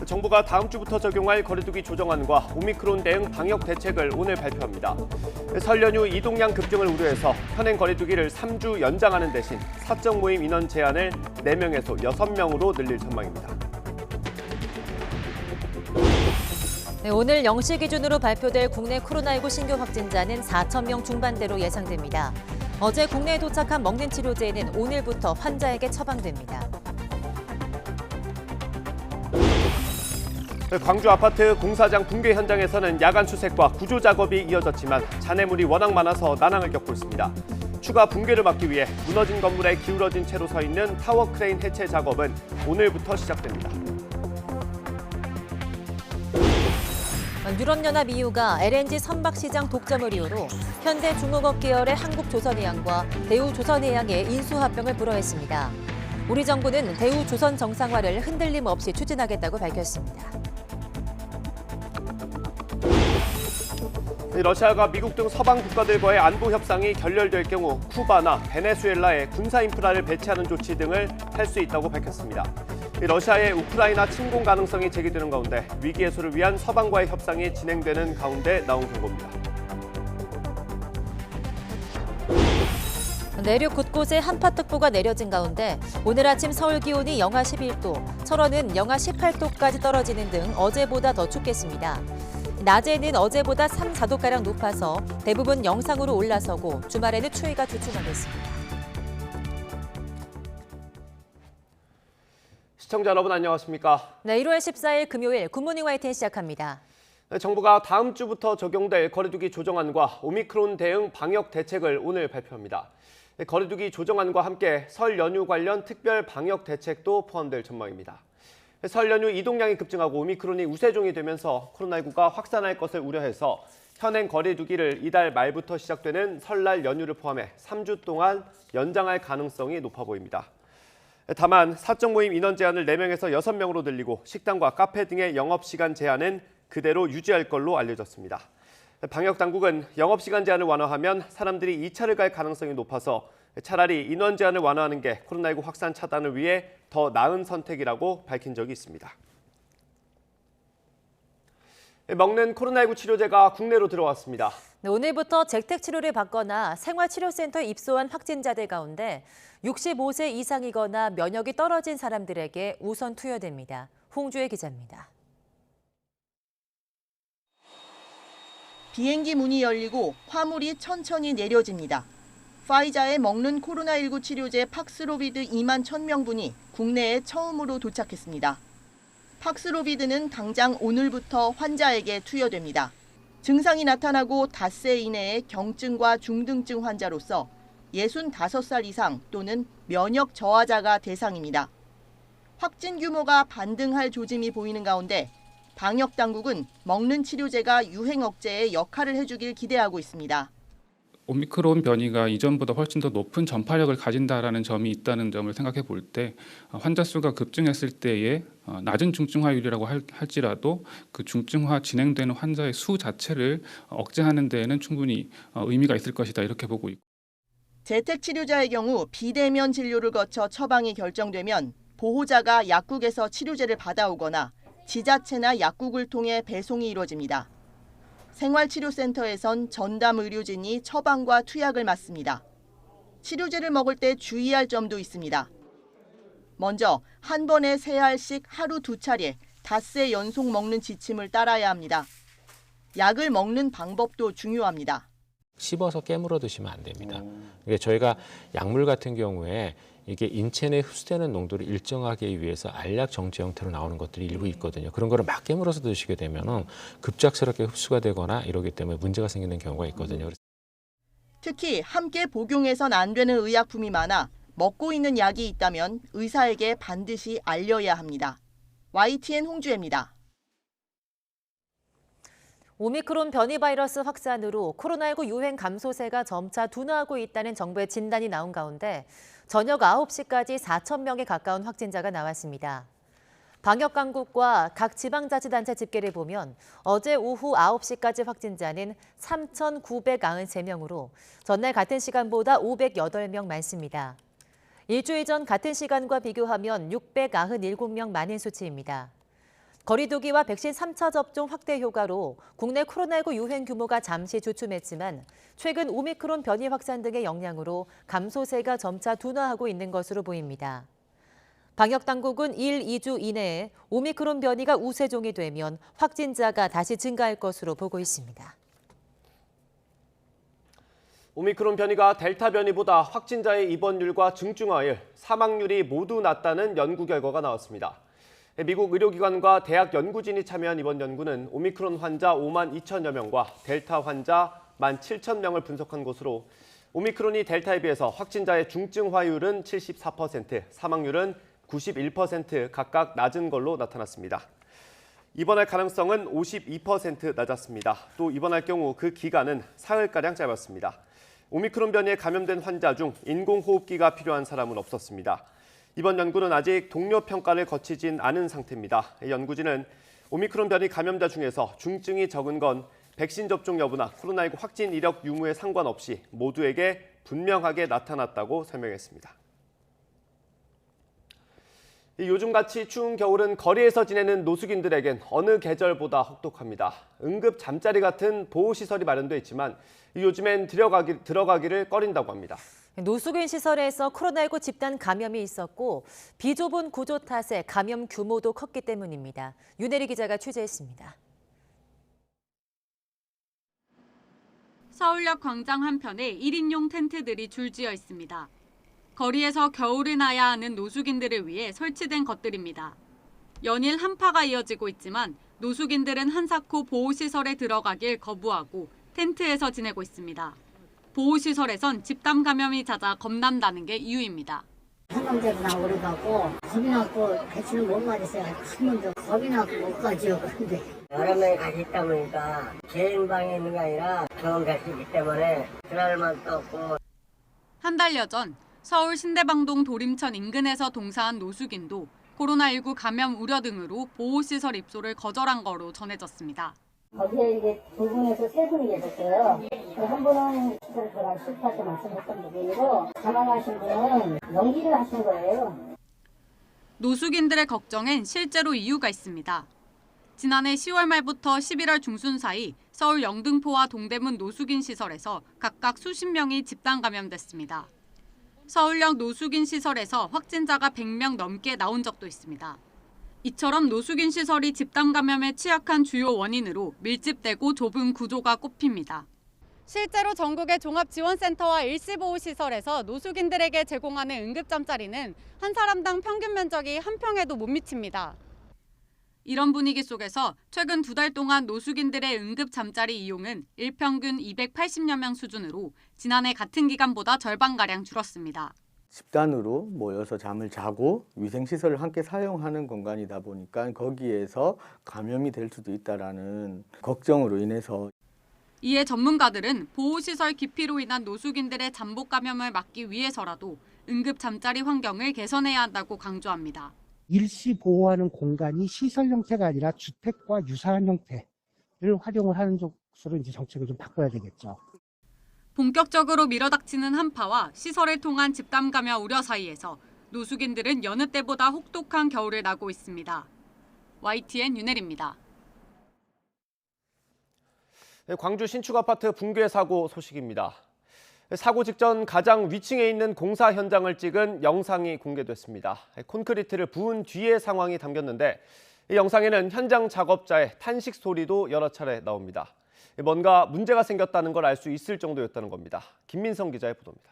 정부가 다음 주부터 적용할 거리두기 조정안과 오미크론 대응 방역 대책을 오늘 발표합니다. 설 연휴 이동량 급증을 우려해서 현행 거리두기를 3주 연장하는 대신 사적 모임 인원 제한을 4명에서 6명으로 늘릴 전망입니다. 네, 오늘 0시 기준으로 발표될 국내 코로나19 신규 확진자는 4,000명 중반대로 예상됩니다. 어제 국내에 도착한 먹는 치료제는 오늘부터 환자에게 처방됩니다. 광주 아파트 공사장 붕괴 현장에서는 야간 수색과 구조 작업이 이어졌지만 잔해물이 워낙 많아서 난항을 겪고 있습니다. 추가 붕괴를 막기 위해 무너진 건물에 기울어진 채로 서 있는 타워 크레인 해체 작업은 오늘부터 시작됩니다. 유럽연합 EU가 LNG 선박 시장 독점을 이유로 현대중공업 계열의 한국조선해양과 대우조선해양의 인수합병을 불허했습니다. 우리 정부는 대우조선 정상화를 흔들림 없이 추진하겠다고 밝혔습니다. 러시아가 미국 등 서방 국가들과의 안보 협상이 결렬될 경우 쿠바나 베네수엘라에 군사 인프라를 배치하는 조치 등을 할 수 있다고 밝혔습니다. 러시아의 우크라이나 침공 가능성이 제기되는 가운데 위기 해소를 위한 서방과의 협상이 진행되는 가운데 나온 경고입니다. 내륙 곳곳에 한파특보가 내려진 가운데 오늘 아침 서울 기온이 영하 11도, 철원은 영하 18도까지 떨어지는 등 어제보다 더 춥겠습니다. 낮에는 어제보다 3, 4도가량 높아서 대부분 영상으로 올라서고 주말에는 추위가 주춤하겠습니다. 시청자 여러분 안녕하십니까? 네, 1월 14일 금요일 굿모닝 YTN 시작합니다. 정부가 다음 주부터 적용될 거리두기 조정안과 오미크론 대응 방역 대책을 오늘 발표합니다. 거리두기 조정안과 함께 설 연휴 관련 특별 방역 대책도 포함될 전망입니다. 설 연휴 이동량이 급증하고 오미크론이 우세종이 되면서 코로나19가 확산할 것을 우려해서 현행 거리두기를 이달 말부터 시작되는 설날 연휴를 포함해 3주 동안 연장할 가능성이 높아 보입니다. 다만 사적 모임 인원 제한을 4명에서 6명으로 늘리고 식당과 카페 등의 영업시간 제한은 그대로 유지할 걸로 알려졌습니다. 방역당국은 영업시간 제한을 완화하면 사람들이 2차를 갈 가능성이 높아서 차라리 인원 제한을 완화하는 게 코로나19 확산 차단을 위해 더 나은 선택이라고 밝힌 적이 있습니다. 먹는 코로나19 치료제가 국내로 들어왔습니다. 네, 오늘부터 재택치료를 받거나 생활치료센터에 입소한 확진자들 가운데 65세 이상이거나 면역이 떨어진 사람들에게 우선 투여됩니다. 홍주혜 기자입니다. 비행기 문이 열리고 화물이 천천히 내려집니다. 파이자의 먹는 코로나19 치료제 팍스로비드 2만 1,000명분이 국내에 처음으로 도착했습니다. 팍스로비드는 당장 오늘부터 환자에게 투여됩니다. 증상이 나타나고 닷새 이내에 경증과 중등증 환자로서 65살 이상 또는 면역 저하자가 대상입니다. 확진 규모가 반등할 조짐이 보이는 가운데 방역 당국은 먹는 치료제가 유행 억제에 역할을 해주길 기대하고 있습니다. 오미크론 변이가 이전보다 훨씬 더 높은 전파력을 가진다라는 점이 있다는 점을 생각해 볼 때 환자 수가 급증했을 때의 낮은 중증화율이라고 할지라도 그 중증화 진행되는 환자의 수 자체를 억제하는 데에는 충분히 의미가 있을 것이다 이렇게 보고 있고. 재택치료자의 경우 비대면 진료를 거쳐 처방이 결정되면 보호자가 약국에서 치료제를 받아오거나 지자체나 약국을 통해 배송이 이루어집니다. 생활치료센터에선 전담 의료진이 처방과 투약을 맡습니다. 치료제를 먹을 때 주의할 점도 있습니다. 먼저 한 번에 3알씩 하루 2차례 닷새 연속 먹는 지침을 따라야 합니다. 약을 먹는 방법도 중요합니다. 씹어서 깨물어 드시면 안 됩니다. 저희가 약물 같은 경우에 이게 인체 내에 흡수되는 농도를 일정하게 하기 위해서 알약 정제 형태로 나오는 것들이 일부 있거든요. 그런 거를 막 깨물어서 드시게 되면은 급작스럽게 흡수가 되거나 이러기 때문에 문제가 생기는 경우가 있거든요. 특히 함께 복용해선 안 되는 의약품이 많아 먹고 있는 약이 있다면 의사에게 반드시 알려야 합니다. YTN 홍주혜입니다. 오미크론 변이 바이러스 확산으로 코로나19 유행 감소세가 점차 둔화하고 있다는 정부의 진단이 나온 가운데 저녁 9시까지 4,000명에 가까운 확진자가 나왔습니다. 방역당국과 각 지방자치단체 집계를 보면 어제 오후 9시까지 확진자는 3,993명으로 전날 같은 시간보다 508명 많습니다. 일주일 전 같은 시간과 비교하면 697명 많은 수치입니다. 거리 두기와 백신 3차 접종 확대 효과로 국내 코로나19 유행 규모가 잠시 주춤했지만 최근 오미크론 변이 확산 등의 영향으로 감소세가 점차 둔화하고 있는 것으로 보입니다. 방역당국은 1, 2주 이내에 오미크론 변이가 우세종이 되면 확진자가 다시 증가할 것으로 보고 있습니다. 오미크론 변이가 델타 변이보다 확진자의 입원율과 중증화율, 사망률이 모두 낮다는 연구 결과가 나왔습니다. 미국 의료기관과 대학 연구진이 참여한 이번 연구는 오미크론 환자 5만 2천여 명과 델타 환자 1만 7천 명을 분석한 것으로 오미크론이 델타에 비해서 확진자의 중증화율은 74%, 사망률은 91% 각각 낮은 걸로 나타났습니다. 입원할 가능성은 52% 낮았습니다. 또 입원할 경우 그 기간은 사흘가량 짧았습니다. 오미크론 변이에 감염된 환자 중 인공호흡기가 필요한 사람은 없었습니다. 이번 연구는 아직 동료 평가를 거치진 않은 상태입니다. 연구진은 오미크론 변이 감염자 중에서 중증이 적은 건 백신 접종 여부나 코로나19 확진 이력 유무에 상관없이 모두에게 분명하게 나타났다고 설명했습니다. 요즘같이 추운 겨울은 거리에서 지내는 노숙인들에겐 어느 계절보다 혹독합니다. 응급 잠자리 같은 보호시설이 마련돼 있지만 요즘엔 들어가기를 꺼린다고 합니다. 노숙인 시설에서 코로나19 집단 감염이 있었고 비좁은 구조 탓에 감염 규모도 컸기 때문입니다. 윤혜리 기자가 취재했습니다. 서울역 광장 한편에 1인용 텐트들이 줄지어 있습니다. 거리에서 겨울을 나야 하는 노숙인들을 위해 설치된 것들입니다. 연일 한파가 이어지고 있지만 노숙인들은 한사코 보호시설에 들어가길 거부하고 텐트에서 지내고 있습니다. 보호시설에선 집단 감염이 잦아 겁난다는 게 이유입니다. 항암제도 오래가고 겁이 나고 배치는 못 맞았어요. 한 번도 겁이 나고 못 가죠. 근데 여러 명이 같이 있다 보니까 개인 방에 있는 게 아니라 경험될 수 있기 때문에 그럴 만도 없고. 한 달여 전 서울 신대방동 도림천 인근에서 동사한 노숙인도 코로나19 감염 우려 등으로 보호시설 입소를 거절한 거로 전해졌습니다. 거기에 이제 두 분에서 세 분이 계셨어요. 한 분은 시설 들어가기 싫다고 말씀했던 분이고 사망하신 분은 연기를 하신 거예요. 노숙인들의 걱정엔 실제로 이유가 있습니다. 지난해 10월 말부터 11월 중순 사이 서울 영등포와 동대문 노숙인 시설에서 각각 수십 명이 집단 감염됐습니다. 서울역 노숙인 시설에서 확진자가 100명 넘게 나온 적도 있습니다. 이처럼 노숙인 시설이 집단 감염에 취약한 주요 원인으로 밀집되고 좁은 구조가 꼽힙니다. 실제로 전국의 종합지원센터와 일시보호시설에서 노숙인들에게 제공하는 응급잠자리는 한 사람당 평균 면적이 한 평에도 못 미칩니다. 이런 분위기 속에서 최근 2달 동안 노숙인들의 응급잠자리 이용은 일평균 280여 명 수준으로 지난해 같은 기간보다 절반가량 줄었습니다. 집단으로 모여서 잠을 자고 위생시설을 함께 사용하는 공간이다 보니까 거기에서 감염이 될 수도 있다는 걱정으로 인해서 이에 전문가들은 보호시설 기피로 인한 노숙인들의 잠복 감염을 막기 위해서라도 응급 잠자리 환경을 개선해야 한다고 강조합니다. 일시 보호하는 공간이 시설 형태가 아니라 주택과 유사한 형태를 활용을 하는 쪽으로 이제 정책을 좀 바꿔야 되겠죠. 본격적으로 밀어닥치는 한파와 시설을 통한 집단 감염 우려 사이에서 노숙인들은 여느 때보다 혹독한 겨울을 나고 있습니다. YTN 윤혜리입니다. 광주 신축 아파트 붕괴 사고 소식입니다. 사고 직전 가장 위층에 있는 공사 현장을 찍은 영상이 공개됐습니다. 콘크리트를 부은 뒤의 상황이 담겼는데 이 영상에는 현장 작업자의 탄식 소리도 여러 차례 나옵니다. 뭔가 문제가 생겼다는 걸 알 수 있을 정도였다는 겁니다. 김민성 기자의 보도입니다.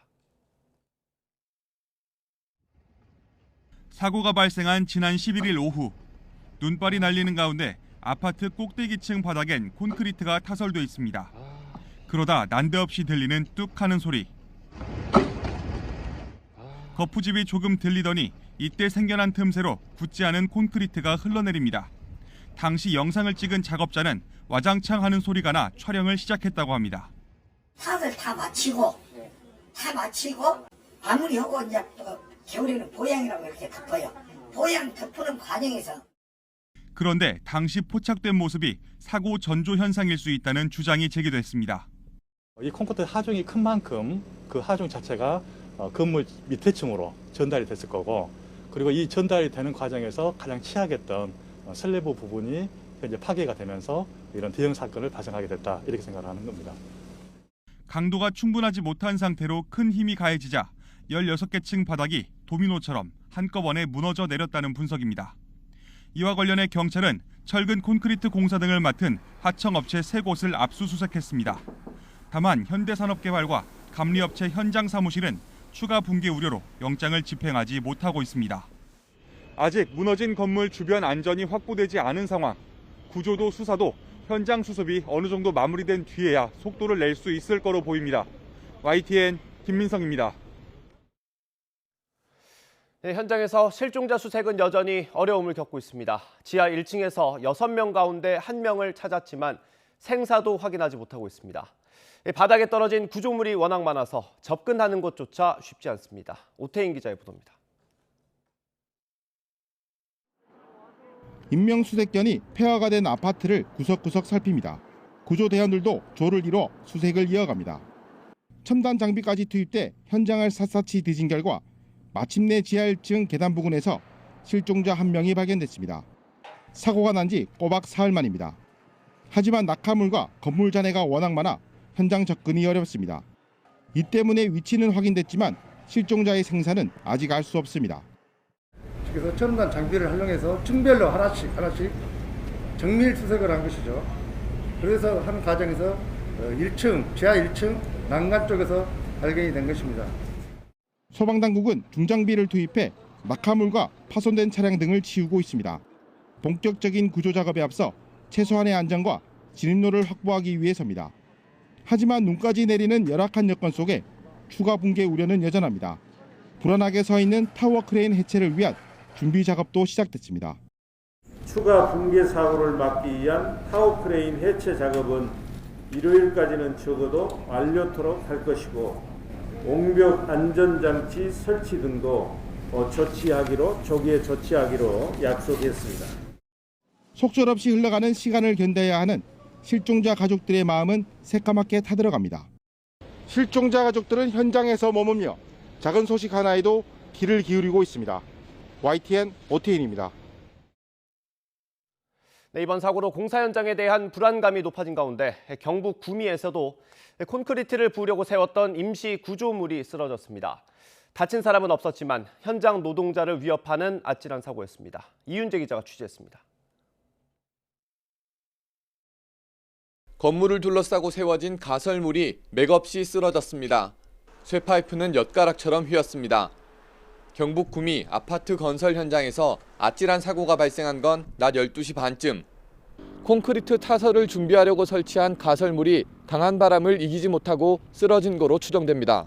사고가 발생한 지난 11일 오후 눈발이 날리는 가운데 아파트 꼭대기층 바닥엔 콘크리트가 타설돼 있습니다. 그러다 난데없이 들리는 뚝 하는 소리. 거푸집이 조금 들리더니 이때 생겨난 틈새로 굳지 않은 콘크리트가 흘러내립니다. 당시 영상을 찍은 작업자는 와장창 하는 소리가 나 촬영을 시작했다고 합니다. 다들 다 마치고 아무리 하고 이제 또 겨울에는 보양이라고 이렇게 덮어요. 보양 덮는 과정에서. 그런데 당시 포착된 모습이 사고 전조 현상일 수 있다는 주장이 제기됐습니다. 이 콘크리트 하중이 큰 만큼 그 하중 자체가 건물 밑에 층으로 전달이 됐을 거고, 그리고 이 전달이 되는 과정에서 가장 취약했던 슬래브 부분이 현재 파괴가 되면서 이런 대형 사건을 발생하게 됐다 이렇게 생각하는 겁니다. 강도가 충분하지 못한 상태로 큰 힘이 가해지자 16개 층 바닥이 도미노처럼 한꺼번에 무너져 내렸다는 분석입니다. 이와 관련해 경찰은 철근 콘크리트 공사 등을 맡은 하청업체 3곳을 압수수색했습니다. 다만 현대산업개발과 감리업체 현장 사무실은 추가 붕괴 우려로 영장을 집행하지 못하고 있습니다. 아직 무너진 건물 주변 안전이 확보되지 않은 상황, 구조도 수사도 현장 수습이 어느 정도 마무리된 뒤에야 속도를 낼 수 있을 거로 보입니다. YTN 김민성입니다. 네, 현장에서 실종자 수색은 여전히 어려움을 겪고 있습니다. 지하 1층에서 6명 가운데 1명을 찾았지만 생사도 확인하지 못하고 있습니다. 바닥에 떨어진 구조물이 워낙 많아서 접근하는 것조차 쉽지 않습니다. 오태인 기자의 보도입니다. 인명수색견이 폐허가 된 아파트를 구석구석 살핍니다. 구조대원들도 조를 이뤄 수색을 이어갑니다. 첨단 장비까지 투입돼 현장을 샅샅이 뒤진 결과 마침내 지하 1층 계단 부근에서 실종자 1명이 발견됐습니다. 사고가 난 지 꼬박 사흘 만입니다. 하지만 낙하물과 건물 잔해가 워낙 많아 현장 접근이 어렵습니다. 이 때문에 위치는 확인됐지만 실종자의 생사는 아직 알 수 없습니다. 그래서 첨단 장비를 활용해서 층별로 하나씩 정밀 수색을 한 것이죠. 그래서 한 과정에서 1층, 지하 1층 난간 쪽에서 발견이 된 것입니다. 소방당국은 중장비를 투입해 낙하물과 파손된 차량 등을 치우고 있습니다. 본격적인 구조 작업에 앞서 최소한의 안전과 진입로를 확보하기 위해서입니다. 하지만 눈까지 내리는 열악한 여건 속에 추가 붕괴 우려는 여전합니다. 불안하게 서 있는 타워 크레인 해체를 위한 준비 작업도 시작됐습니다. 추가 붕괴 사고를 막기 위한 타워 크레인 해체 작업은 일요일까지는 적어도 완료토록 할 것이고 옹벽 안전장치 설치 등도 조기에 조치하기로 약속했습니다. 속절없이 흘러가는 시간을 견뎌야 하는 실종자 가족들의 마음은 새까맣게 타들어갑니다. 실종자 가족들은 현장에서 머물며 작은 소식 하나에도 귀를 기울이고 있습니다. YTN 오태인입니다. 네, 이번 사고로 공사 현장에 대한 불안감이 높아진 가운데 경북 구미에서도 콘크리트를 부으려고 세웠던 임시 구조물이 쓰러졌습니다. 다친 사람은 없었지만 현장 노동자를 위협하는 아찔한 사고였습니다. 이윤재 기자가 취재했습니다. 건물을 둘러싸고 세워진 가설물이 맥없이 쓰러졌습니다. 쇠파이프는 엿가락처럼 휘었습니다. 경북 구미 아파트 건설 현장에서 아찔한 사고가 발생한 건 낮 12시 반쯤. 콘크리트 타설을 준비하려고 설치한 가설물이 강한 바람을 이기지 못하고 쓰러진 거로 추정됩니다.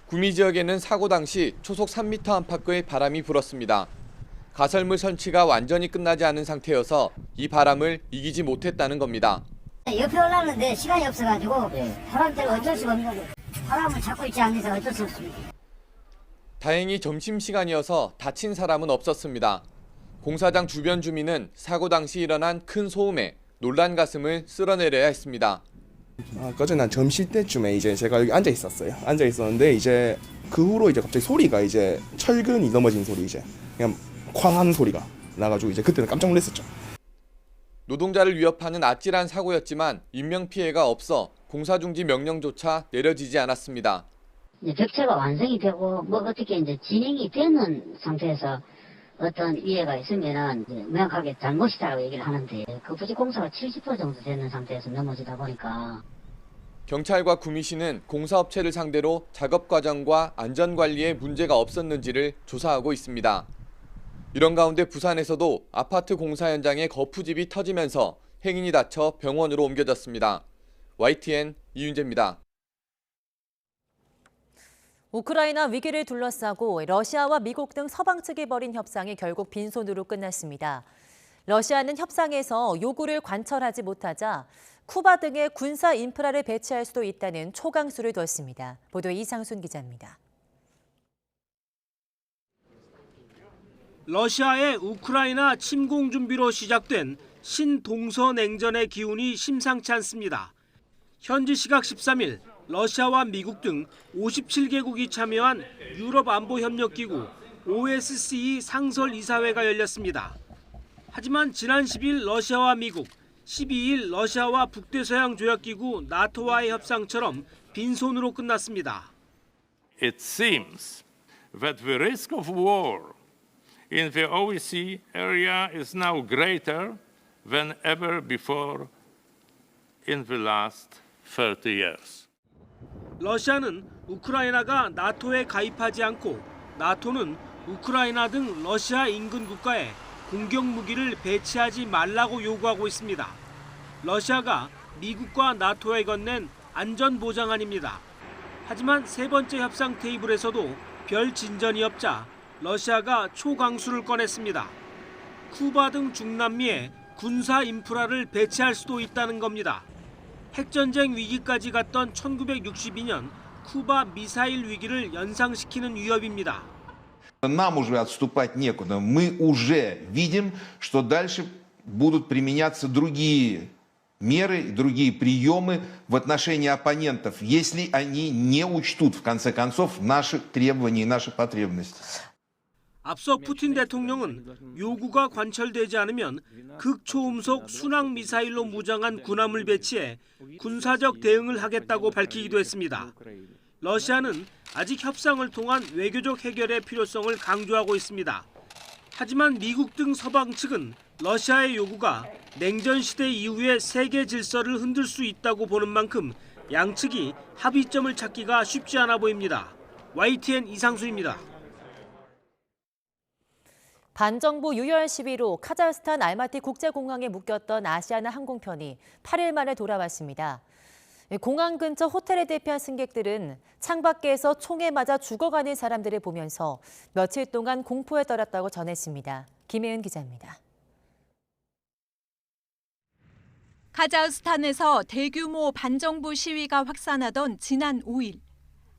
구미 지역에는 사고 당시 초속 3m 안팎의 바람이 불었습니다. 가설물 설치가 완전히 끝나지 않은 상태여서 이 바람을 이기지 못했다는 겁니다. 옆에 올라오는데 시간이 없어가지고 바람 때문에 어쩔 수가 없는 거예요. 바람을 잡고 있지 않는 이상 어쩔 수 없습니다. 다행히 점심시간이어서 다친 사람은 없었습니다. 공사장 주변 주민은 사고 당시 일어난 큰 소음에 놀란 가슴을 쓸어내려야 했습니다. 어제 난 점심 때쯤에 이제 제가 여기 앉아 있었는데 이제 그 후로 이제 갑자기 소리가 이제 철근이 넘어진 소리 이제 그냥 쾅하는 소리가 나가지고 이제 그때는 깜짝 놀랐었죠. 노동자를 위협하는 아찔한 사고였지만 인명 피해가 없어 공사 중지 명령조차 내려지지 않았습니다. 벽체가 완성이 되고 어떻게 이제 진행이 되는 상태에서 어떤 이해가 있으면은 이제 명확하게 잘못이다라고 얘기를 하는데 그 부지 공사가 70% 정도 되는 상태에서 넘어지다 보니까 경찰과 구미시는 공사업체를 상대로 작업 과정과 안전 관리에 문제가 없었는지를 조사하고 있습니다. 이런 가운데 부산에서도 아파트 공사 현장에 거푸집이 터지면서 행인이 다쳐 병원으로 옮겨졌습니다. YTN 이윤재입니다. 우크라이나 위기를 둘러싸고 러시아와 미국 등 서방 측이 벌인 협상이 결국 빈손으로 끝났습니다. 러시아는 협상에서 요구를 관철하지 못하자 쿠바 등의 군사 인프라를 배치할 수도 있다는 초강수를 뒀습니다. 보도에 이상순 기자입니다. 러시아의 우크라이나 침공 준비로 시작된 신동서냉전의 기운이 심상치 않습니다. 현지 시각 13일 러시아와 미국 등 57개국이 참여한 유럽 안보 협력기구 OSCE 상설 이사회가 열렸습니다. 하지만 지난 10일 러시아와 미국, 12일 러시아와 북대서양 조약기구 나토와의 협상처럼 빈손으로 끝났습니다. It seems that the risk of war in the OSCE area is now greater than ever before in the last 30 years. 러시아는 우크라이나가 나토에 가입하지 않고 나토는 우크라이나 등 러시아 인근 국가에 공격 무기를 배치하지 말라고 요구하고 있습니다. 러시아가 미국과 나토에 건넨 안전 보장안입니다. 하지만 세 번째 협상 테이블에서도 별 진전이 없자 러시아가 초강수를 꺼냈습니다. 쿠바 등 중남미에 군사 인프라를 배치할 수도 있다는 겁니다. 핵전쟁 위기까지 갔던 1962년 쿠바 미사일 위기를 연상시키는 위협입니다. Нам уже отступать некуда. Мы уже видим, что дальше будут применяться другие меры, другие приемы в отношении оппонентов, если они не учтут, в конце концов, наши требования и наши потребности. 앞서 푸틴 대통령은 요구가 관철되지 않으면 극초음속 순항 미사일로 무장한 군함을 배치해 군사적 대응을 하겠다고 밝히기도 했습니다. 러시아는 아직 협상을 통한 외교적 해결의 필요성을 강조하고 있습니다. 하지만 미국 등 서방 측은 러시아의 요구가 냉전 시대 이후의 세계 질서를 흔들 수 있다고 보는 만큼 양측이 합의점을 찾기가 쉽지 않아 보입니다. YTN 이상수입니다. 반정부 유혈 시위로 카자흐스탄 알마티 국제공항에 묶였던 아시아나 항공편이 8일 만에 돌아왔습니다. 공항 근처 호텔에 대피한 승객들은 창밖에서 총에 맞아 죽어가는 사람들을 보면서 며칠 동안 공포에 떨었다고 전했습니다. 김혜은 기자입니다. 카자흐스탄에서 대규모 반정부 시위가 확산하던 지난 5일,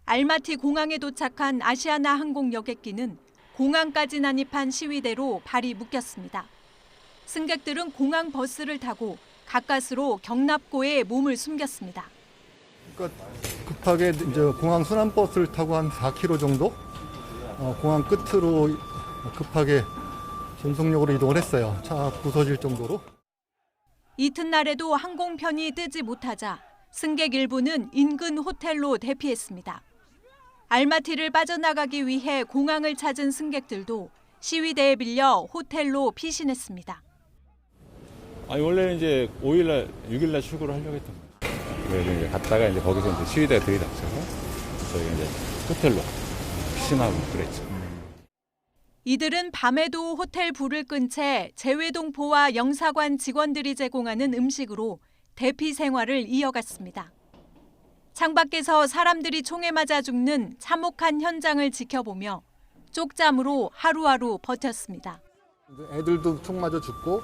알마티 공항에 도착한 아시아나 항공 여객기는 공항까지 난입한 시위대로 발이 묶였습니다. 승객들은 공항 버스를 타고 가까스로 경납고에 몸을 숨겼습니다. 그러니까 급하게 이제 공항 순환버스를 타고 한 4km 정도 공항 끝으로 급하게 전속력으로 이동을 했어요. 차 부서질 정도로. 이튿날에도 항공편이 뜨지 못하자 승객 일부는 인근 호텔로 대피했습니다. 알마티를 빠져나가기 위해 공항을 찾은 승객들도 시위대에 빌려 호텔로 피신했습니다. 아니 원래는 이제 5일날, 6일날 출국을 하려고 했던 거예요. 그래서 이제 갔다가 이제 거기서 이제 시위대가 들이닥쳐서 저희 이제 호텔로 피신하고 그랬죠. 이들은 밤에도 호텔 불을 끈 채 재외동포와 영사관 직원들이 제공하는 음식으로 대피 생활을 이어갔습니다. 창밖에서 사람들이 총에 맞아 죽는 참혹한 현장을 지켜보며 쪽잠으로 하루하루 버텼습니다. 애들도 총 맞아 죽고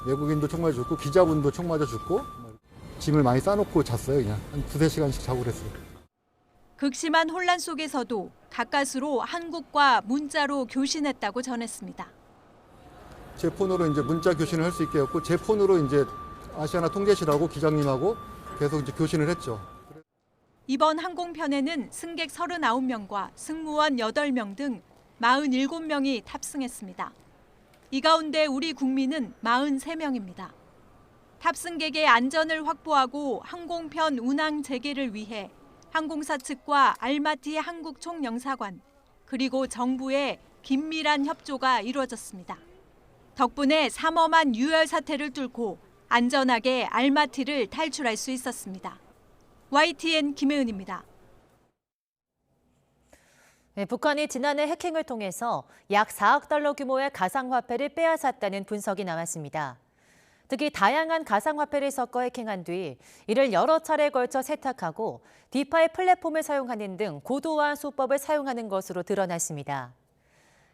외국인도 총 맞아 죽고 기자분도 총 맞아 죽고 짐을 많이 싸놓고 잤어요. 그냥 한 2-3시간씩 자고 그랬어요. 극심한 혼란 속에서도 가까스로 한국과 문자로 교신했다고 전했습니다. 제 폰으로 이제 문자 교신을 할 수 있게 했고 제 폰으로 이제 아시아나 통제실하고 기장님하고 계속 이제 교신을 했죠. 이번 항공편에는 승객 39명과 승무원 8명 등 47명이 탑승했습니다. 이 가운데 우리 국민은 43명입니다. 탑승객의 안전을 확보하고 항공편 운항 재개를 위해 항공사 측과 알마티 한국 총영사관 그리고 정부의 긴밀한 협조가 이루어졌습니다. 덕분에 삼엄한 유혈 사태를 뚫고 안전하게 알마티를 탈출할 수 있었습니다. YTN 김혜은입니다. 네, 북한이 지난해 해킹을 통해서 약 4억 달러 규모의 가상화폐를 빼앗았다는 분석이 나왔습니다. 특히 다양한 가상화폐를 섞어 해킹한 뒤 이를 여러 차례에 걸쳐 세탁하고 디파이 플랫폼을 사용하는 등 고도화한 수법을 사용하는 것으로 드러났습니다.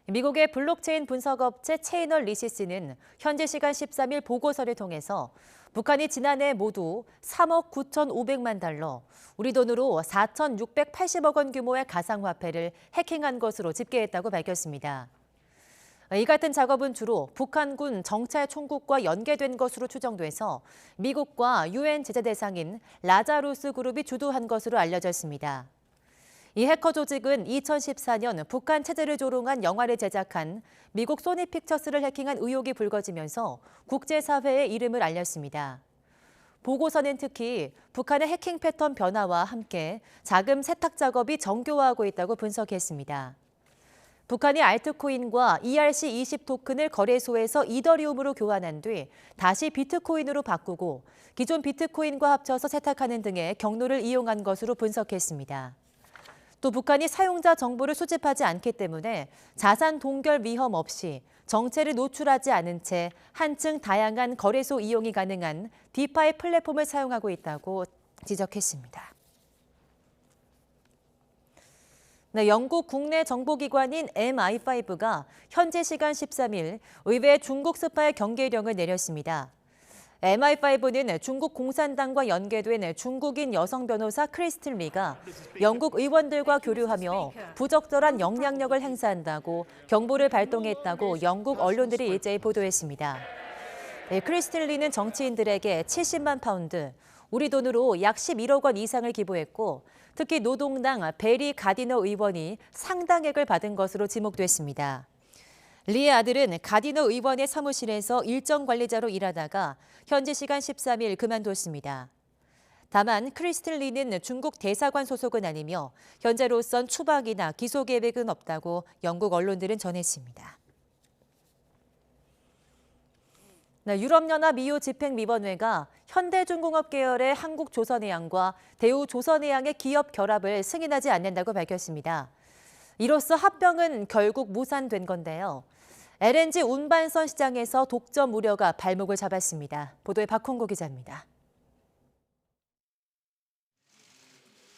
미국의 블록체인 분석업체 체이널리시스는 현지 시간 13일 보고서를 통해서 북한이 지난해 모두 3억 9,500만 달러, 우리 돈으로 4,680억 원 규모의 가상화폐를 해킹한 것으로 집계했다고 밝혔습니다. 이 같은 작업은 주로 북한군 정찰 총국과 연계된 것으로 추정돼서 미국과 유엔 제재 대상인 라자루스 그룹이 주도한 것으로 알려졌습니다. 이 해커 조직은 2014년 북한 체제를 조롱한 영화를 제작한 미국 소니 픽처스를 해킹한 의혹이 불거지면서 국제사회에 이름을 알렸습니다. 보고서는 특히 북한의 해킹 패턴 변화와 함께 자금 세탁 작업이 정교화하고 있다고 분석했습니다. 북한이 알트코인과 ERC20 토큰을 거래소에서 이더리움으로 교환한 뒤 다시 비트코인으로 바꾸고 기존 비트코인과 합쳐서 세탁하는 등의 경로를 이용한 것으로 분석했습니다. 또 북한이 사용자 정보를 수집하지 않기 때문에 자산 동결 위험 없이 정체를 노출하지 않은 채 한층 다양한 거래소 이용이 가능한 디파이 플랫폼을 사용하고 있다고 지적했습니다. 네, 영국 국내 정보기관인 MI5가 현지 시간 13일 의회 중국 스파이 경계령을 내렸습니다. MI5는 중국 공산당과 연계된 중국인 여성 변호사 크리스틴 리가 영국 의원들과 교류하며 부적절한 영향력을 행사한다고 경보를 발동했다고 영국 언론들이 일제히 보도했습니다. 크리스틴 리는 정치인들에게 70만 파운드, 우리 돈으로 약 11억 원 이상을 기부했고 특히 노동당 베리 가디너 의원이 상당액을 받은 것으로 지목됐습니다. 리의 아들은 가디너 의원의 사무실에서 일정 관리자로 일하다가 현지 시간 13일 그만뒀습니다. 다만 크리스틴 리는 중국 대사관 소속은 아니며 현재로선 추방이나 기소 계획은 없다고 영국 언론들은 전했습니다. 네, 유럽연합 EU 집행위원회가 현대중공업 계열의 한국조선해양과 대우조선해양의 기업 결합을 승인하지 않는다고 밝혔습니다. 이로써 합병은 결국 무산된 건데요. LNG 운반선 시장에서 독점 우려가 발목을 잡았습니다. 보도에 박홍구 기자입니다.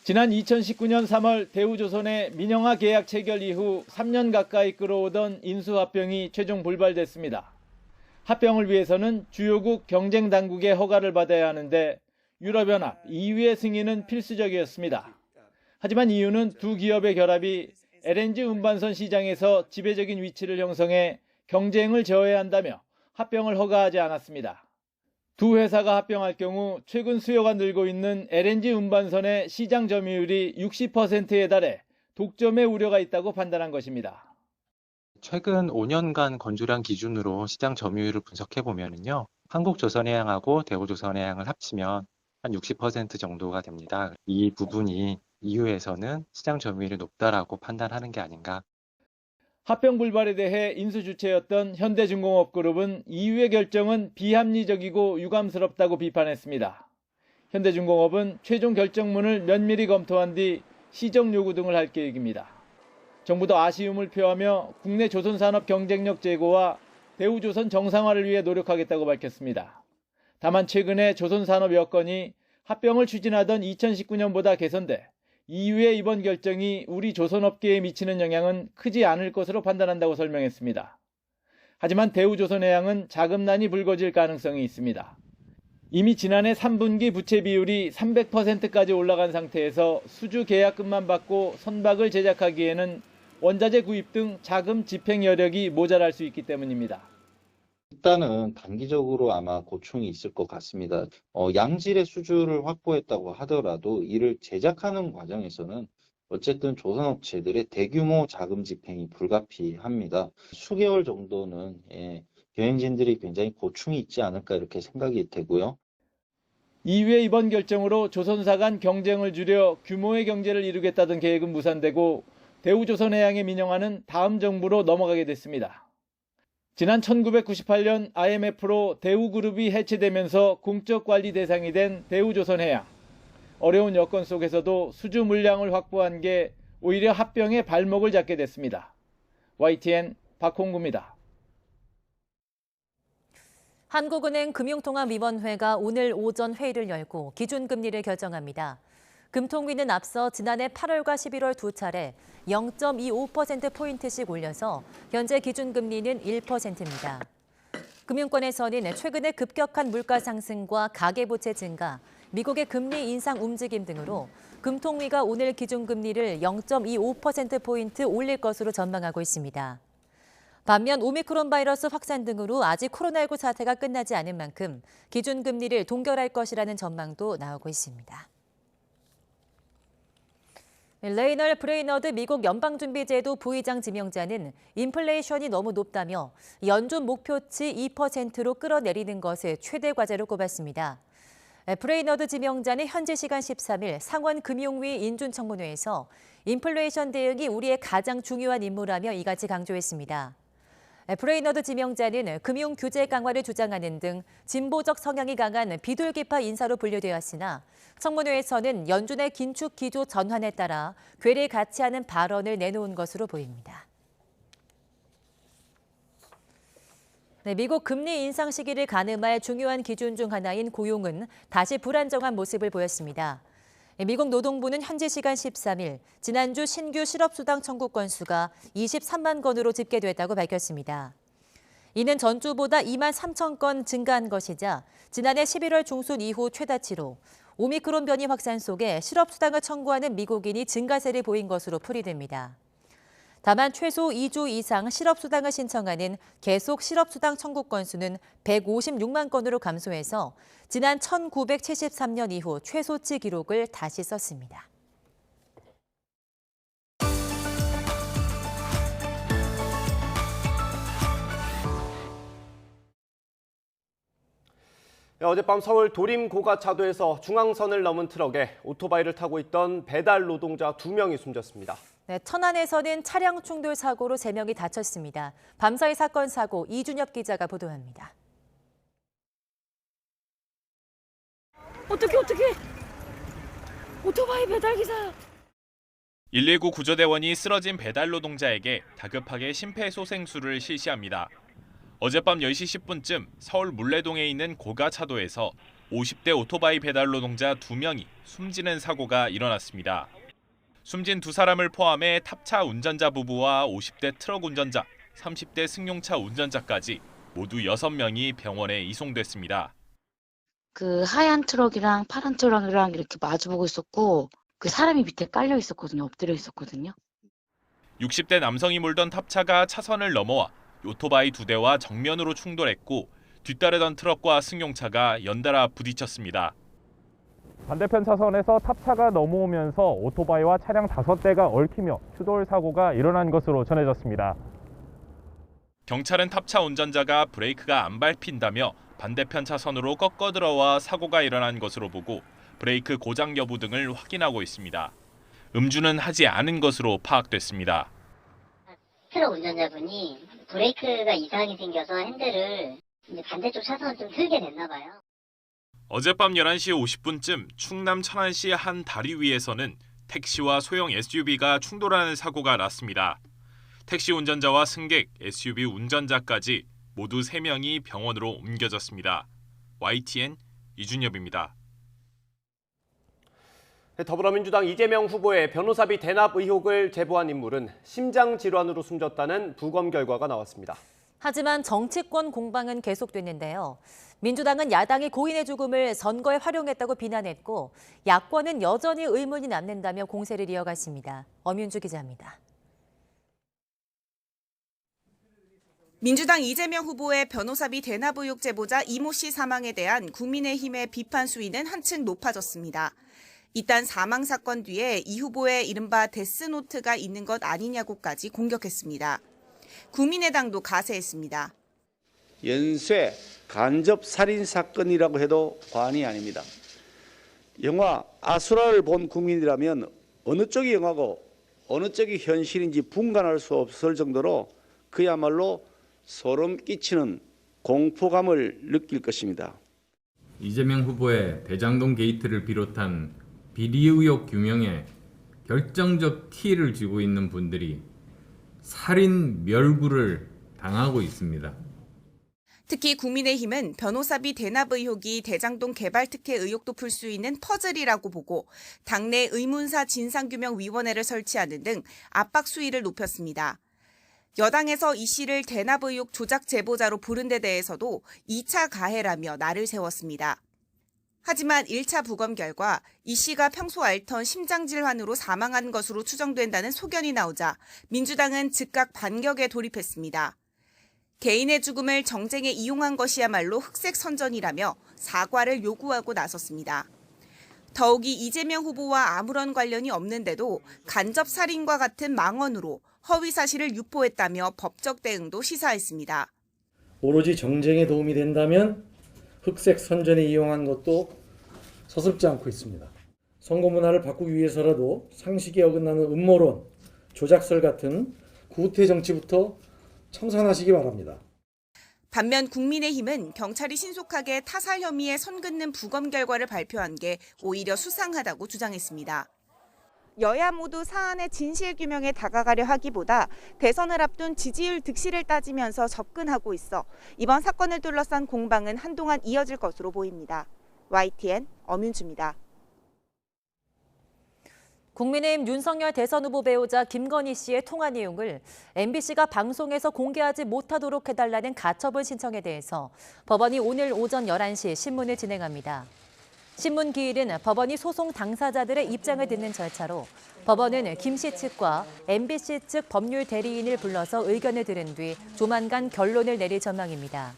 지난 2019년 3월 대우조선의 민영화 계약 체결 이후 3년 가까이 끌어오던 인수합병이 최종 불발됐습니다. 합병을 위해서는 주요국 경쟁당국의 허가를 받아야 하는데 유럽연합 EU의 승인은 필수적이었습니다. 하지만 EU는 두 기업의 결합이 LNG 운반선 시장에서 지배적인 위치를 형성해 경쟁을 저해한다며 합병을 허가하지 않았습니다. 두 회사가 합병할 경우 최근 수요가 늘고 있는 LNG 운반선의 시장 점유율이 60%에 달해 독점의 우려가 있다고 판단한 것입니다. 최근 5년간 건조량 기준으로 시장 점유율을 분석해 보면은요, 한국조선해양하고 대우조선해양을 합치면 한 60% 정도가 됩니다. 이 부분이 EU에서는 시장 점유율이 높다라고 판단하는 게 아닌가. 합병 불발에 대해 인수 주체였던 현대중공업그룹은 EU의 결정은 비합리적이고 유감스럽다고 비판했습니다. 현대중공업은 최종 결정문을 면밀히 검토한 뒤 시정 요구 등을 할 계획입니다. 정부도 아쉬움을 표하며 국내 조선산업 경쟁력 제고와 대우조선 정상화를 위해 노력하겠다고 밝혔습니다. 다만 최근에 조선산업 여건이 합병을 추진하던 2019년보다 개선돼 EU의 이번 결정이 우리 조선업계에 미치는 영향은 크지 않을 것으로 판단한다고 설명했습니다. 하지만 대우조선해양은 자금난이 불거질 가능성이 있습니다. 이미 지난해 3분기 부채 비율이 300%까지 올라간 상태에서 수주 계약금만 받고 선박을 제작하기에는 원자재 구입 등 자금 집행 여력이 모자랄 수 있기 때문입니다. 일단은 단기적으로 아마 고충이 있을 것 같습니다. 양질의 수주를 확보했다고 하더라도 이를 제작하는 과정에서는 어쨌든 조선업체들의 대규모 자금 집행이 불가피합니다. 수개월 정도는 경영진들이 굉장히 고충이 있지 않을까 이렇게 생각이 되고요. EU의 이번 결정으로 조선사 간 경쟁을 줄여 규모의 경제를 이루겠다던 계획은 무산되고 대우조선해양의 민영화는 다음 정부로 넘어가게 됐습니다. 지난 1998년 IMF로 대우그룹이 해체되면서 공적 관리 대상이 된 대우조선해양. 어려운 여건 속에서도 수주 물량을 확보한 게 오히려 합병의 발목을 잡게 됐습니다. YTN 박홍구입니다. 한국은행 금융통화위원회가 오늘 오전 회의를 열고 기준금리를 결정합니다. 금통위는 앞서 지난해 8월과 11월 두 차례 0.25%포인트씩 올려서 현재 기준금리는 1%입니다. 금융권에서는 최근에 급격한 물가 상승과 가계부채 증가, 미국의 금리 인상 움직임 등으로 금통위가 오늘 기준금리를 0.25%포인트 올릴 것으로 전망하고 있습니다. 반면 오미크론 바이러스 확산 등으로 아직 코로나19 사태가 끝나지 않은 만큼 기준금리를 동결할 것이라는 전망도 나오고 있습니다. 레이널 브레이너드 미국 연방준비제도 부의장 지명자는 인플레이션이 너무 높다며 연준 목표치 2%로 끌어내리는 것을 최대 과제로 꼽았습니다. 브레이너드 지명자는 현지 시간 13일 상원금융위 인준청문회에서 인플레이션 대응이 우리의 가장 중요한 임무라며 이같이 강조했습니다. 브레이너드 지명자는 금융 규제 강화를 주장하는 등 진보적 성향이 강한 비둘기파 인사로 분류되었으나 청문회에서는 연준의 긴축 기조 전환에 따라 괴를 갖지 않은 발언을 내놓은 것으로 보입니다. 미국 금리 인상 시기를 가늠할 중요한 기준 중 하나인 고용은 다시 불안정한 모습을 보였습니다. 미국 노동부는 현지 시간 13일 지난주 신규 실업수당 청구 건수가 23만 건으로 집계됐다고 밝혔습니다. 이는 전주보다 2만 3천 건 증가한 것이자 지난해 11월 중순 이후 최다치로 오미크론 변이 확산 속에 실업수당을 청구하는 미국인이 증가세를 보인 것으로 풀이됩니다. 다만 최소 2주 이상 실업수당을 신청하는 계속 실업수당 청구 건수는 156만 건으로 감소해서 지난 1973년 이후 최소치 기록을 다시 썼습니다. 어젯밤 서울 도림 고가차도에서 중앙선을 넘은 트럭에 오토바이를 타고 있던 배달 노동자 2명이 숨졌습니다. 천안에서는 차량 충돌 사고로 3명이 다쳤습니다. 밤사이 사건 사고 이준엽 기자가 보도합니다. 어떡해. 오토바이 배달기사. 119 구조대원이 쓰러진 배달 노동자에게 다급하게 심폐소생술을 실시합니다. 어젯밤 10시 10분쯤 서울 물레동에 있는 고가차도에서 50대 오토바이 배달 노동자 2명이 숨지는 사고가 일어났습니다. 숨진 2사람을 포함해 탑차 운전자 부부와 50대 트럭 운전자, 30대 승용차 운전자까지 모두 6명이 병원에 이송됐습니다. 그 하얀 트럭이랑 파란 트럭이랑 이렇게 마주보고 있었고 그 사람이 밑에 깔려 있었거든요. 엎드려 있었거든요. 60대 남성이 몰던 탑차가 차선을 넘어와 오토바이 2대와 정면으로 충돌했고 뒤따르던 트럭과 승용차가 연달아 부딪혔습니다. 반대편 차선에서 탑차가 넘어오면서 오토바이와 차량 5대가 얽히며 추돌 사고가 일어난 것으로 전해졌습니다. 경찰은 탑차 운전자가 브레이크가 안 밟힌다며 반대편 차선으로 꺾어 들어와 사고가 일어난 것으로 보고 브레이크 고장 여부 등을 확인하고 있습니다. 음주는 하지 않은 것으로 파악됐습니다. 트럭 운전자분이 브레이크가 이상하게 생겨서 핸들을 이제 반대쪽 차선을 좀 틀게 됐나 봐요. 어젯밤 11시 50분쯤 충남 천안시 한 다리 위에서는 택시와 소형 SUV가 충돌하는 사고가 났습니다. 택시 운전자와 승객, SUV 운전자까지 모두 3명이 병원으로 옮겨졌습니다. YTN 이준엽입니다. 더불어민주당 이재명 후보의 변호사비 대납 의혹을 제보한 인물은 심장질환으로 숨졌다는 부검 결과가 나왔습니다. 하지만 정치권 공방은 계속됐는데요. 민주당은 야당이 고인의 죽음을 선거에 활용했다고 비난했고 야권은 여전히 의문이 남는다며 공세를 이어갔습니다. 엄윤주 기자입니다. 민주당 이재명 후보의 변호사비 대납 의혹 제보자 이모 씨 사망에 대한 국민의힘의 비판 수위는 한층 높아졌습니다. 이딴 사망 사건 뒤에 이 후보의 이른바 데스노트가 있는 것 아니냐고까지 공격했습니다. 국민의당도 가세했습니다. 연쇄 간접 살인 사건이라고 해도 과언이 아닙니다. 영화 아수라를 본 국민이라면 어느 쪽이 영화고 어느 쪽이 현실인지 분간할 수 없을 정도로 그야말로 소름 끼치는 공포감을 느낄 것입니다. 이재명 후보의 대장동 게이트를 비롯한 비리 의혹 규명에 결정적 키를 쥐고 있는 분들이 살인 멸구를 당하고 있습니다. 특히 국민의힘은 변호사비 대납 의혹이 대장동 개발 특혜 의혹도 풀 수 있는 퍼즐이라고 보고 당내 의문사 진상규명위원회를 설치하는 등 압박 수위를 높였습니다. 여당에서 이 씨를 대납 의혹 조작 제보자로 부른 데 대해서도 2차 가해라며 날을 세웠습니다. 하지만 1차 부검 결과 이 씨가 평소 앓던 심장질환으로 사망한 것으로 추정된다는 소견이 나오자 민주당은 즉각 반격에 돌입했습니다. 개인의 죽음을 정쟁에 이용한 것이야말로 흑색 선전이라며 사과를 요구하고 나섰습니다. 더욱이 이재명 후보와 아무런 관련이 없는데도 간접 살인과 같은 망언으로 허위 사실을 유포했다며 법적 대응도 시사했습니다. 오로지 정쟁에 도움이 된다면 흑색 선전에 이용한 것도 서슴지 않고 있습니다. 선거 문화를 바꾸기 위해서라도 상식에 어긋나는 음모론, 조작설 같은 구태 정치부터 청산하시기 바랍니다. 반면 국민의힘은 경찰이 신속하게 타살 혐의에 선긋는 부검 결과를 발표한 게 오히려 수상하다고 주장했습니다. 여야 모두 사안의 진실 규명에 다가가려 하기보다 대선을 앞둔 지지율 득실을 따지면서 접근하고 있어 이번 사건을 둘러싼 공방은 한동안 이어질 것으로 보입니다. YTN 엄윤주입니다. 국민의힘 윤석열 대선 후보 배우자 김건희 씨의 통화 내용을 MBC가 방송에서 공개하지 못하도록 해달라는 가처분 신청에 대해서 법원이 오늘 오전 11시 신문을 진행합니다. 신문 기일은 법원이 소송 당사자들의 입장을 듣는 절차로 법원은 김 씨 측과 MBC 측 법률 대리인을 불러서 의견을 들은 뒤 조만간 결론을 내릴 전망입니다.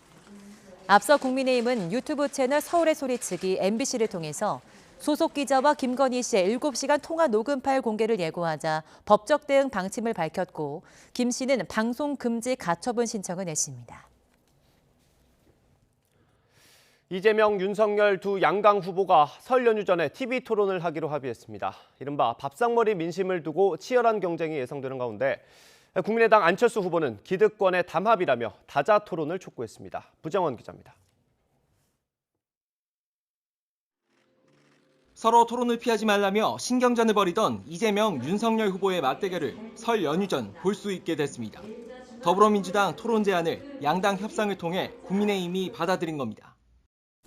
앞서 국민의힘은 유튜브 채널 서울의 소리 측이 MBC를 통해서 소속 기자와 김건희 씨의 7시간 통화 녹음 파일 공개를 예고하자 법적 대응 방침을 밝혔고 김 씨는 방송 금지 가처분 신청을 냈습니다. 이재명, 윤석열 두 양강 후보가 설 연휴 전에 TV 토론을 하기로 합의했습니다. 이른바 밥상머리 민심을 두고 치열한 경쟁이 예상되는 가운데 국민의당 안철수 후보는 기득권의 담합이라며 다자 토론을 촉구했습니다. 부정원 기자입니다. 서로 토론을 피하지 말라며 신경전을 벌이던 이재명, 윤석열 후보의 맞대결을 설 연휴 전 볼 수 있게 됐습니다. 더불어민주당 토론 제안을 양당 협상을 통해 국민의힘이 받아들인 겁니다.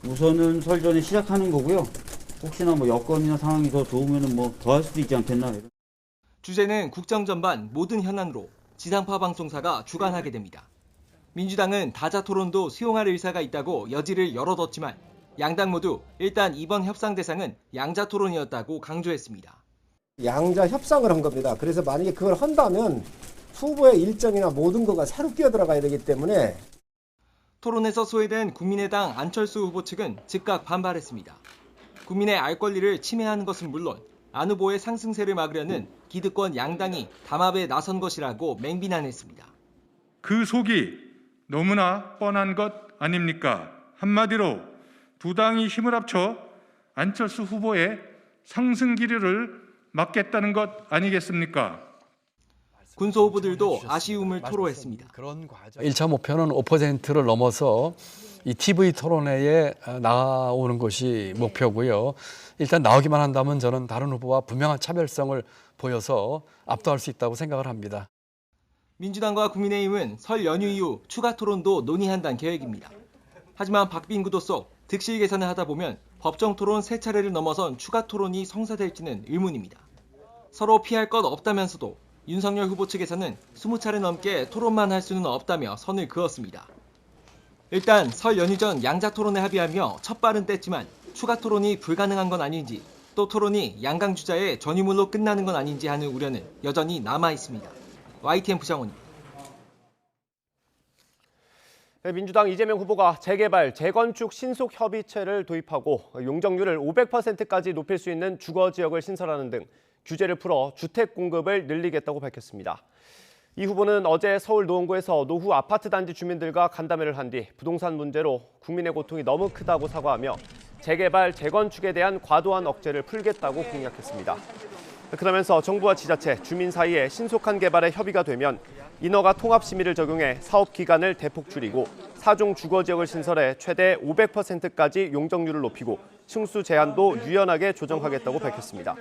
우선은 설 전에 시작하는 거고요. 혹시나 여건이나 상황이 더 좋으면 더 할 수도 있지 않겠나. 주제는 국정 전반 모든 현안으로 지상파 방송사가 주관하게 됩니다. 민주당은 다자 토론도 수용할 의사가 있다고 여지를 열어뒀지만 양당 모두 일단 이번 협상 대상은 양자 토론이었다고 강조했습니다. 양자 협상을 한 겁니다. 그래서 만약에 그걸 한다면 후보의 일정이나 모든 거가 새로 끼어들어가야 되기 때문에 토론에서 소외된 국민의당 안철수 후보 측은 즉각 반발했습니다. 국민의 알 권리를 침해하는 것은 물론 안 후보의 상승세를 막으려는 기득권 양당이 담합에 나선 것이라고 맹비난했습니다. 그 속이 너무나 뻔한 것 아닙니까? 한마디로 두 당이 힘을 합쳐 안철수 후보의 상승 기류를 막겠다는 것 아니겠습니까? 군소 후보들도 아쉬움을 토로했습니다. 1차 목표는 5%를 넘어서 이 TV 토론회에 나오는 것이 목표고요. 일단 나오기만 한다면 저는 다른 후보와 분명한 차별성을 보여서 압도할 수 있다고 생각을 합니다. 민주당과 국민의힘은 설 연휴 이후 추가 토론도 논의한다는 계획입니다. 하지만 박빙 구도 속 득실 계산을 하다 보면 법정 토론 3차례를 넘어선 추가 토론이 성사될지는 의문입니다. 서로 피할 것 없다면서도 윤석열 후보 측에서는 20차례 넘게 토론만 할 수는 없다며 선을 그었습니다. 일단 설 연휴 전 양자 토론에 합의하며 첫 발은 뗐지만 추가 토론이 불가능한 건 아닌지 또 토론이 양강 주자의 전유물로 끝나는 건 아닌지 하는 우려는 여전히 남아 있습니다. YTN 부정원입니다. 민주당 이재명 후보가 재개발, 재건축 신속 협의체를 도입하고 용적률을 500%까지 높일 수 있는 주거지역을 신설하는 등 규제를 풀어 주택 공급을 늘리겠다고 밝혔습니다. 이 후보는 어제 서울 노원구에서 노후 아파트 단지 주민들과 간담회를 한 뒤 부동산 문제로 국민의 고통이 너무 크다고 사과하며 재개발, 재건축에 대한 과도한 억제를 풀겠다고 공약했습니다. 그러면서 정부와 지자체, 주민 사이에 신속한 개발에 협의가 되면 인허가 통합 심의를 적용해 사업 기간을 대폭 줄이고 4종 주거지역을 신설해 최대 500%까지 용적률을 높이고 층수 제한도 유연하게 조정하겠다고 밝혔습니다.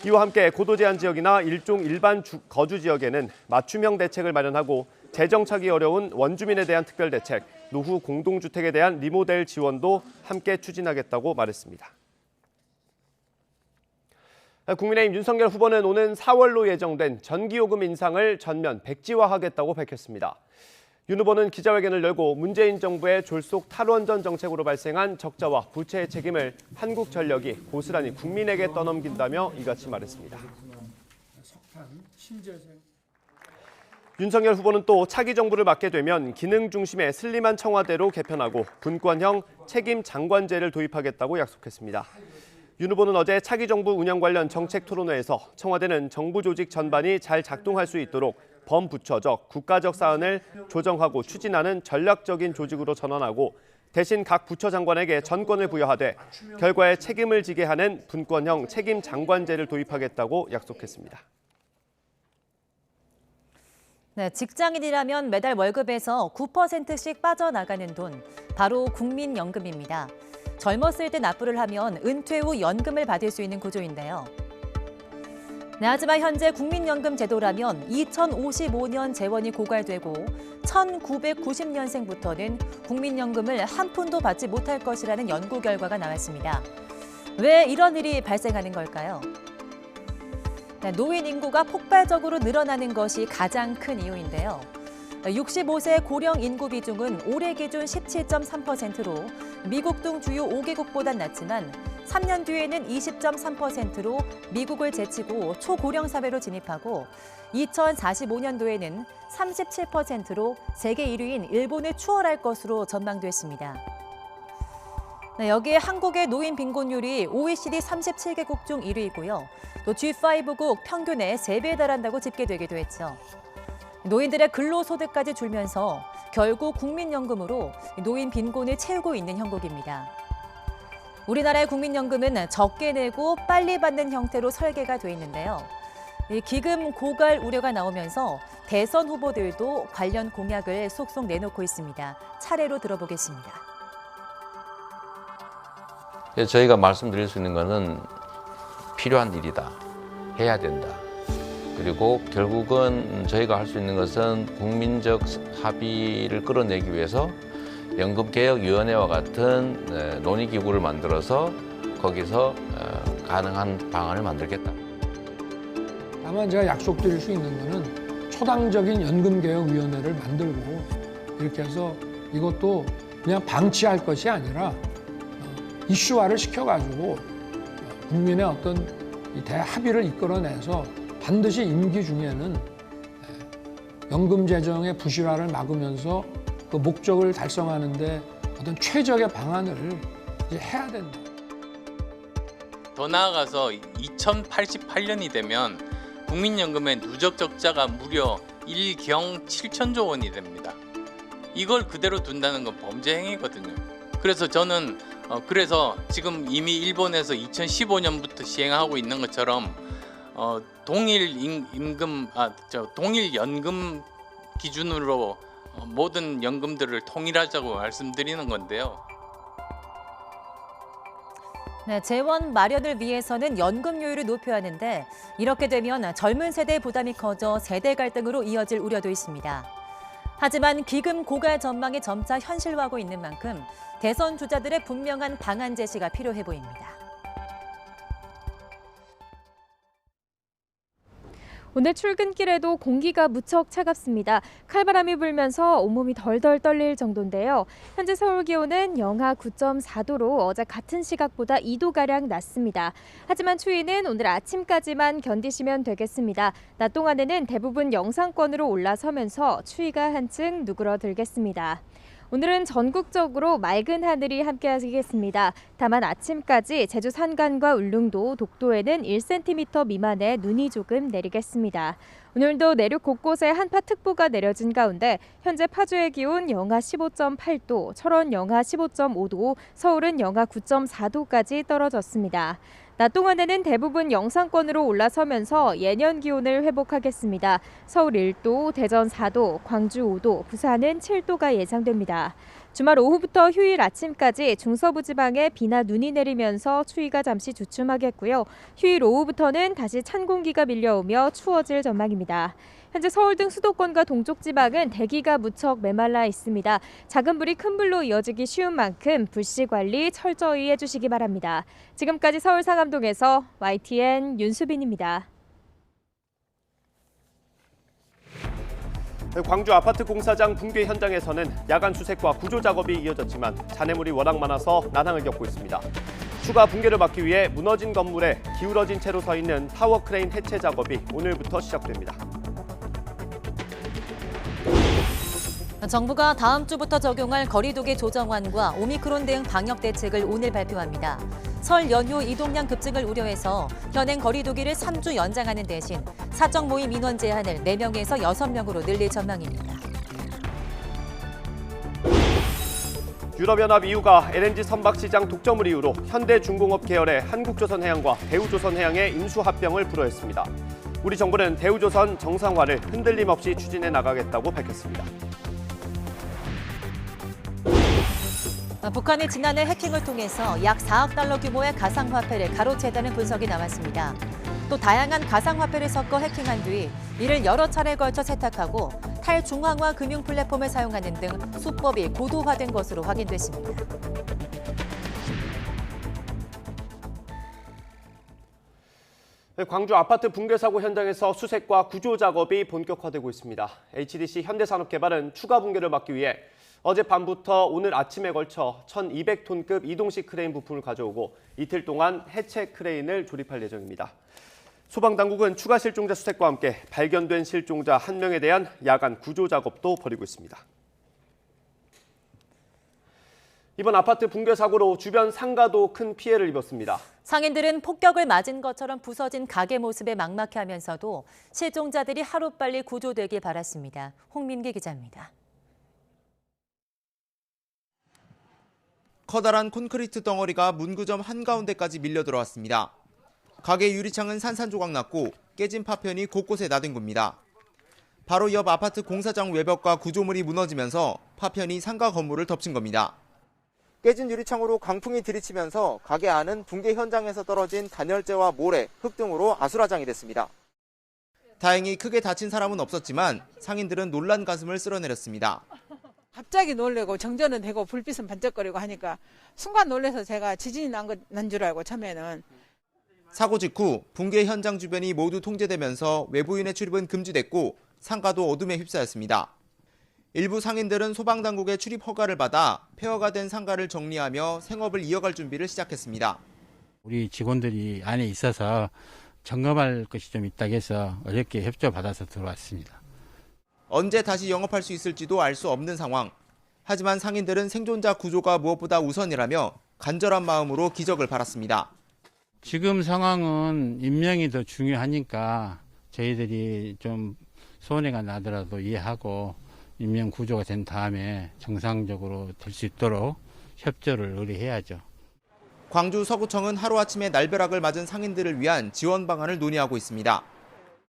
이와 함께 고도 제한 지역이나 일종 일반 거주 지역에는 맞춤형 대책을 마련하고 재정착이 어려운 원주민에 대한 특별 대책, 노후 공동주택에 대한 리모델 지원도 함께 추진하겠다고 말했습니다. 국민의힘 윤석열 후보는 오는 4월로 예정된 전기요금 인상을 전면 백지화하겠다고 밝혔습니다. 윤 후보는 기자회견을 열고 문재인 정부의 졸속 탈원전 정책으로 발생한 적자와 부채의 책임을 한국전력이 고스란히 국민에게 떠넘긴다며 이같이 말했습니다. 윤석열 후보는 또 차기 정부를 맡게 되면 기능 중심의 슬림한 청와대로 개편하고 분권형 책임 장관제를 도입하겠다고 약속했습니다. 윤 후보는 어제 차기 정부 운영 관련 정책 토론회에서 청와대는 정부 조직 전반이 잘 작동할 수 있도록 범부처적, 국가적 사안을 조정하고 추진하는 전략적인 조직으로 전환하고 대신 각 부처 장관에게 전권을 부여하되 결과에 책임을 지게 하는 분권형 책임 장관제를 도입하겠다고 약속했습니다. 네, 직장인이라면 매달 월급에서 9%씩 빠져나가는 돈, 바로 국민연금입니다. 젊었을 때 납부를 하면 은퇴 후 연금을 받을 수 있는 구조인데요. 네, 하지만 현재 국민연금 제도라면 2055년 재원이 고갈되고 1990년생부터는 국민연금을 한 푼도 받지 못할 것이라는 연구 결과가 나왔습니다. 왜 이런 일이 발생하는 걸까요? 네, 노인 인구가 폭발적으로 늘어나는 것이 가장 큰 이유인데요. 65세 고령 인구 비중은 올해 기준 17.3%로 미국 등 주요 5개국보단 낮지만 3년 뒤에는 20.3%로 미국을 제치고 초고령 사회로 진입하고 2045년도에는 37%로 세계 1위인 일본을 추월할 것으로 전망됐습니다. 네, 여기에 한국의 노인 빈곤율이 OECD 37개국 중 1위이고요. 또 G5국 평균의 3배에 달한다고 집계되기도 했죠. 노인들의 근로소득까지 줄면서 결국 국민연금으로 노인 빈곤을 채우고 있는 형국입니다. 우리나라의 국민연금은 적게 내고 빨리 받는 형태로 설계가 돼 있는데요. 이 기금 고갈 우려가 나오면서 대선 후보들도 관련 공약을 속속 내놓고 있습니다. 차례로 들어보겠습니다. 저희가 말씀드릴 수 있는 것은 필요한 일이다. 해야 된다. 그리고 결국은 저희가 할 수 있는 것은 국민적 합의를 끌어내기 위해서 연금개혁위원회와 같은 논의기구를 만들어서 거기서 가능한 방안을 만들겠다. 다만 제가 약속드릴 수 있는 거는 초당적인 연금개혁위원회를 만들고 이렇게 해서 이것도 그냥 방치할 것이 아니라 이슈화를 시켜가지고 국민의 어떤 대합의를 이끌어내서 반드시 임기 중에는 연금 재정의 부실화를 막으면서 그 목적을 달성하는 데 어떤 최적의 방안을 이제 해야 된다. 더 나아가서 2088년이 되면 국민연금의 누적 적자가 무려 1경 7천조 원이 됩니다. 이걸 그대로 둔다는 건 범죄 행위거든요. 그래서 저는 그래서 지금 이미 일본에서 2015년부터 시행하고 있는 것처럼 동일 연금 기준으로 모든 연금들을 통일하자고 말씀드리는 건데요. 네, 재원 마련을 위해서는 연금료율을 높여야 하는데 이렇게 되면 젊은 세대의 부담이 커져 세대 갈등으로 이어질 우려도 있습니다. 하지만 기금 고갈 전망이 점차 현실화하고 있는 만큼 대선 주자들의 분명한 방안 제시가 필요해 보입니다. 오늘 출근길에도 공기가 무척 차갑습니다. 칼바람이 불면서 온몸이 덜덜 떨릴 정도인데요. 현재 서울 기온은 영하 9.4도로 어제 같은 시각보다 2도가량 낮습니다. 하지만 추위는 오늘 아침까지만 견디시면 되겠습니다. 낮 동안에는 대부분 영상권으로 올라서면서 추위가 한층 누그러들겠습니다. 오늘은 전국적으로 맑은 하늘이 함께하겠습니다. 다만 아침까지 제주 산간과 울릉도, 독도에는 1cm 미만의 눈이 조금 내리겠습니다. 오늘도 내륙 곳곳에 한파특보가 내려진 가운데 현재 파주의 기온 영하 15.8도, 철원 영하 15.5도, 서울은 영하 9.4도까지 떨어졌습니다. 낮 동안에는 대부분 영상권으로 올라서면서 예년 기온을 회복하겠습니다. 서울 1도, 대전 4도, 광주 5도, 부산은 7도가 예상됩니다. 주말 오후부터 휴일 아침까지 중서부 지방에 비나 눈이 내리면서 추위가 잠시 주춤하겠고요. 휴일 오후부터는 다시 찬 공기가 밀려오며 추워질 전망입니다. 현재 서울 등 수도권과 동쪽 지방은 대기가 무척 메말라 있습니다. 작은 불이 큰 불로 이어지기 쉬운 만큼 불씨 관리 철저히 해주시기 바랍니다. 지금까지 서울 상암동에서 YTN 윤수빈입니다. 광주 아파트 공사장 붕괴 현장에서는 야간 수색과 구조 작업이 이어졌지만 잔해물이 워낙 많아서 난항을 겪고 있습니다. 추가 붕괴를 막기 위해 무너진 건물에 기울어진 채로 서 있는 타워 크레인 해체 작업이 오늘부터 시작됩니다. 정부가 다음 주부터 적용할 거리두기 조정안과 오미크론 대응 방역 대책을 오늘 발표합니다. 설 연휴 이동량 급증을 우려해서 현행 거리두기를 3주 연장하는 대신 사적 모임 인원 제한을 4명에서 6명으로 늘릴 전망입니다. 유럽연합 EU가 LNG 선박 시장 독점을 이유로 현대중공업 계열의 한국조선해양과 대우조선해양의 인수합병을 불허했습니다. 우리 정부는 대우조선 정상화를 흔들림 없이 추진해 나가겠다고 밝혔습니다. 북한이 지난해 해킹을 통해서 약 4억 달러 규모의 가상화폐를 가로챘다는 분석이 나왔습니다. 또 다양한 가상화폐를 섞어 해킹한 뒤 이를 여러 차례에 걸쳐 세탁하고 탈중앙화 금융 플랫폼을 사용하는 등 수법이 고도화된 것으로 확인됐습니다. 광주 아파트 붕괴 사고 현장에서 수색과 구조 작업이 본격화되고 있습니다. HDC 현대산업개발은 추가 붕괴를 막기 위해 어젯밤부터 오늘 아침에 걸쳐 1,200톤급 이동식 크레인 부품을 가져오고 이틀 동안 해체 크레인을 조립할 예정입니다. 소방당국은 추가 실종자 수색과 함께 발견된 실종자 1명에 대한 야간 구조 작업도 벌이고 있습니다. 이번 아파트 붕괴 사고로 주변 상가도 큰 피해를 입었습니다. 상인들은 폭격을 맞은 것처럼 부서진 가게 모습에 막막해하면서도 실종자들이 하루빨리 구조되길 바랐습니다. 홍민기 기자입니다. 커다란 콘크리트 덩어리가 문구점 한가운데까지 밀려 들어왔습니다. 가게 유리창은 산산조각 났고 깨진 파편이 곳곳에 나뒹굽니다. 바로 옆 아파트 공사장 외벽과 구조물이 무너지면서 파편이 상가 건물을 덮친 겁니다. 깨진 유리창으로 강풍이 들이치면서 가게 안은 붕괴 현장에서 떨어진 단열재와 모래, 흙 등으로 아수라장이 됐습니다. 다행히 크게 다친 사람은 없었지만 상인들은 놀란 가슴을 쓸어내렸습니다. 갑자기 놀래고 정전은 되고 불빛은 반짝거리고 하니까 순간 놀라서 제가 지진이 난 줄 알고 처음에는. 사고 직후 붕괴 현장 주변이 모두 통제되면서 외부인의 출입은 금지됐고 상가도 어둠에 휩싸였습니다. 일부 상인들은 소방당국의 출입 허가를 받아 폐허가 된 상가를 정리하며 생업을 이어갈 준비를 시작했습니다. 우리 직원들이 안에 있어서 점검할 것이 좀 있다고 해서 어렵게 협조받아서 들어왔습니다. 언제 다시 영업할 수 있을지도 알 수 없는 상황. 하지만 상인들은 생존자 구조가 무엇보다 우선이라며 간절한 마음으로 기적을 바랐습니다. 지금 상황은 인명이 더 중요하니까 저희들이 좀 손해가 나더라도 이해하고 인명 구조가 된 다음에 정상적으로 될 수 있도록 협조를 의뢰해야죠. 광주 서구청은 하루아침에 날벼락을 맞은 상인들을 위한 지원 방안을 논의하고 있습니다.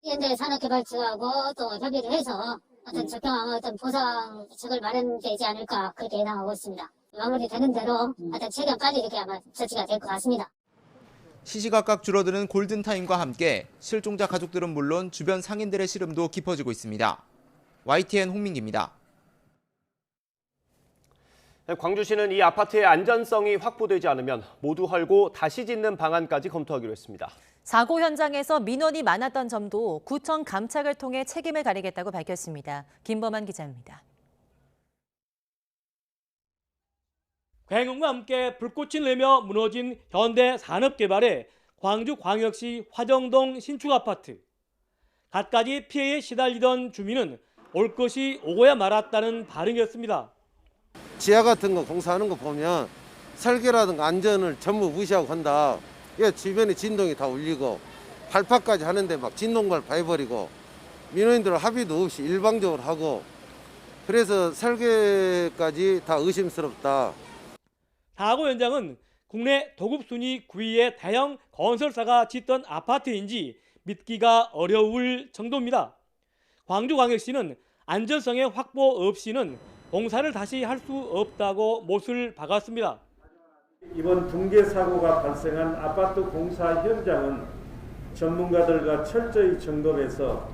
현대산업개발처하고 또 협의를 해서 어떤 적당한 어떤 보상책을 마련되지 않을까 그렇게 예상하고 있습니다. 마무리되는 대로 어떤 최대한까지 이렇게 아마 조치가 될 것 같습니다. 시시각각 줄어드는 골든타임과 함께 실종자 가족들은 물론 주변 상인들의 시름도 깊어지고 있습니다. YTN 홍민기입니다. 광주시는 이 아파트의 안전성이 확보되지 않으면 모두 헐고 다시 짓는 방안까지 검토하기로 했습니다. 사고 현장에서 민원이 많았던 점도 구청 감찰을 통해 책임을 가리겠다고 밝혔습니다. 김범한 기자입니다. 굉음과 함께 불꽃이 내며 무너진 현대산업개발의 광주광역시 화정동 신축아파트. 갖가지 피해에 시달리던 주민은 올 것이 오고야 말았다는 반응이었습니다. 지하 같은 거 공사하는 거 보면 설계라든가 안전을 전부 무시하고 한다. 주변에 진동이 다 울리고 발파까지 하는데 막 진동걸 봐버리고 민원인들 합의도 없이 일방적으로 하고 그래서 설계까지 다 의심스럽다. 사고 현장은 국내 도급 순위 9위의 대형 건설사가 짓던 아파트인지 믿기가 어려울 정도입니다. 광주광역시는 안전성의 확보 없이는 공사를 다시 할 수 없다고 못을 박았습니다. 이번 붕괴 사고가 발생한 아파트 공사 현장은 전문가들과 철저히 점검해서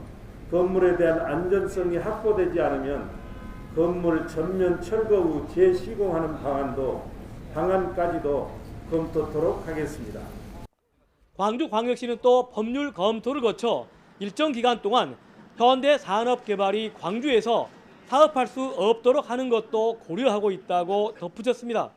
건물에 대한 안전성이 확보되지 않으면 건물 전면 철거 후 재시공하는 방안까지도 검토토록 하겠습니다. 광주광역시는 또 법률 검토를 거쳐 일정 기간 동안 현대산업개발이 광주에서 사업할 수 없도록 하는 것도 고려하고 있다고 덧붙였습니다.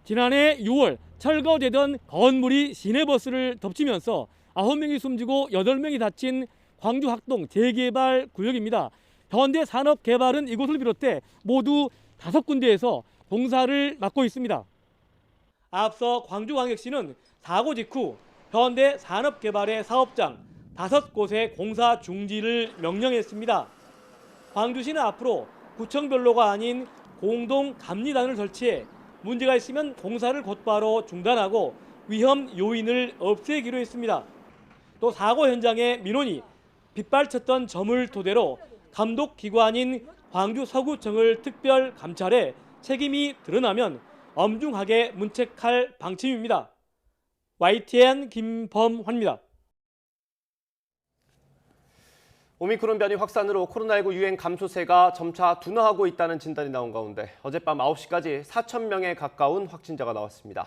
지난해 6월 철거되던 건물이 시내버스를 덮치면서 9명이 숨지고 8명이 다친 광주 학동 재개발 구역입니다. 현대산업개발은 이곳을 비롯해 모두 5군데에서 공사를 맡고 있습니다. 앞서 광주광역시는 사고 직후 현대산업개발의 사업장 5곳의 공사 중지를 명령했습니다. 광주시는 앞으로 구청별로가 아닌 공동감리단을 설치해 문제가 있으면 공사를 곧바로 중단하고 위험 요인을 없애기로 했습니다. 또 사고 현장의 민원이 빗발쳤던 점을 토대로 감독기관인 광주 서구청을 특별 감찰해 책임이 드러나면 엄중하게 문책할 방침입니다. YTN 김범환입니다. 오미크론 변이 확산으로 코로나19 유행 감소세가 점차 둔화하고 있다는 진단이 나온 가운데 어젯밤 9시까지 4,000명에 가까운 확진자가 나왔습니다.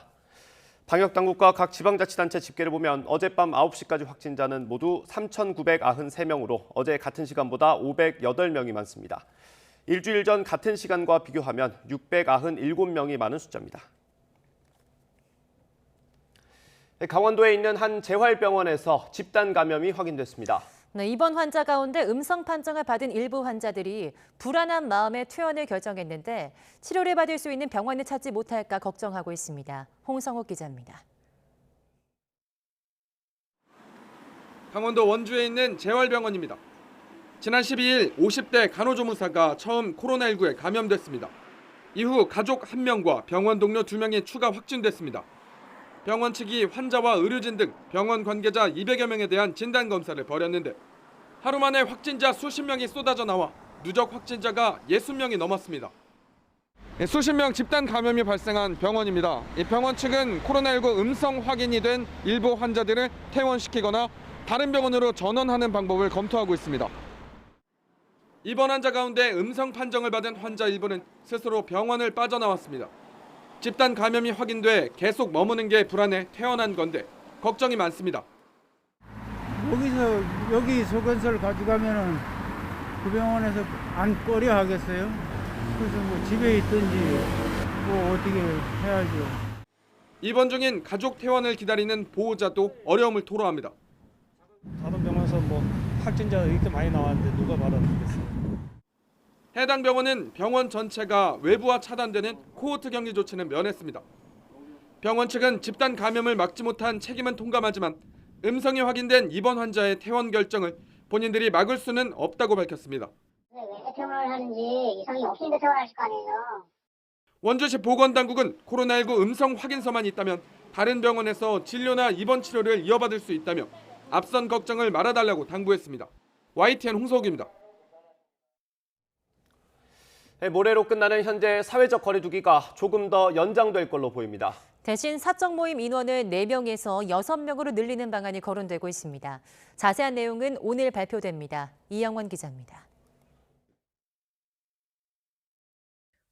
방역당국과 각 지방자치단체 집계를 보면 어젯밤 9시까지 확진자는 모두 3,993명으로 어제 같은 시간보다 508명이 많습니다. 일주일 전 같은 시간과 비교하면 697명이 많은 숫자입니다. 강원도에 있는 한 재활병원에서 집단 감염이 확인됐습니다. 네, 이번 환자 가운데 음성 판정을 받은 일부 환자들이 불안한 마음에 퇴원을 결정했는데 치료를 받을 수 있는 병원을 찾지 못할까 걱정하고 있습니다. 홍성욱 기자입니다. 강원도 원주에 있는 재활병원입니다. 지난 12일 50대 간호조무사가 처음 코로나19에 감염됐습니다. 이후 가족 1명과 병원 동료 2명이 추가 확진됐습니다. 병원 측이 환자와 의료진 등 병원 관계자 200여 명에 대한 진단검사를 벌였는데 하루 만에 확진자 수십 명이 쏟아져 나와 누적 확진자가 60명이 넘었습니다. 수십 명 집단 감염이 발생한 병원입니다. 이 병원 측은 코로나19 음성 확인이 된 일부 환자들을 퇴원시키거나 다른 병원으로 전원하는 방법을 검토하고 있습니다. 입원 환자 가운데 음성 판정을 받은 환자 일부는 스스로 병원을 빠져나왔습니다. 집단 감염이 확인돼 계속 머무는 게 불안해 퇴원한 건데 걱정이 많습니다. 여기 소견서를 가져가면은 그 병원에서 안 꺼려 하겠어요? 그래서 뭐 집에 있든지 뭐 어떻게 해야죠. 입원 중인 가족 퇴원을 기다리는 보호자도 어려움을 토로합니다. 다른 병원에서 뭐 확진자가 이렇게 많이 나왔는데 누가 받아주겠어요? 해당 병원은 병원 전체가 외부와 차단되는 코호트 격리 조치는 면했습니다. 병원 측은 집단 감염을 막지 못한 책임은 통감하지만 음성이 확인된 입원 환자의 퇴원 결정을 본인들이 막을 수는 없다고 밝혔습니다. 왜 퇴원을 하는지 이상이 없으니까 퇴원하실 거 아니에요. 원주시 보건당국은 코로나19 음성 확인서만 있다면 다른 병원에서 진료나 입원 치료를 이어받을 수 있다며 앞선 걱정을 말아달라고 당부했습니다. YTN 홍석입니다. 모레로 끝나는 현재 사회적 거리두기가 조금 더 연장될 걸로 보입니다. 대신 사적 모임 인원을 4명에서 6명으로 늘리는 방안이 거론되고 있습니다. 자세한 내용은 오늘 발표됩니다. 이영원 기자입니다.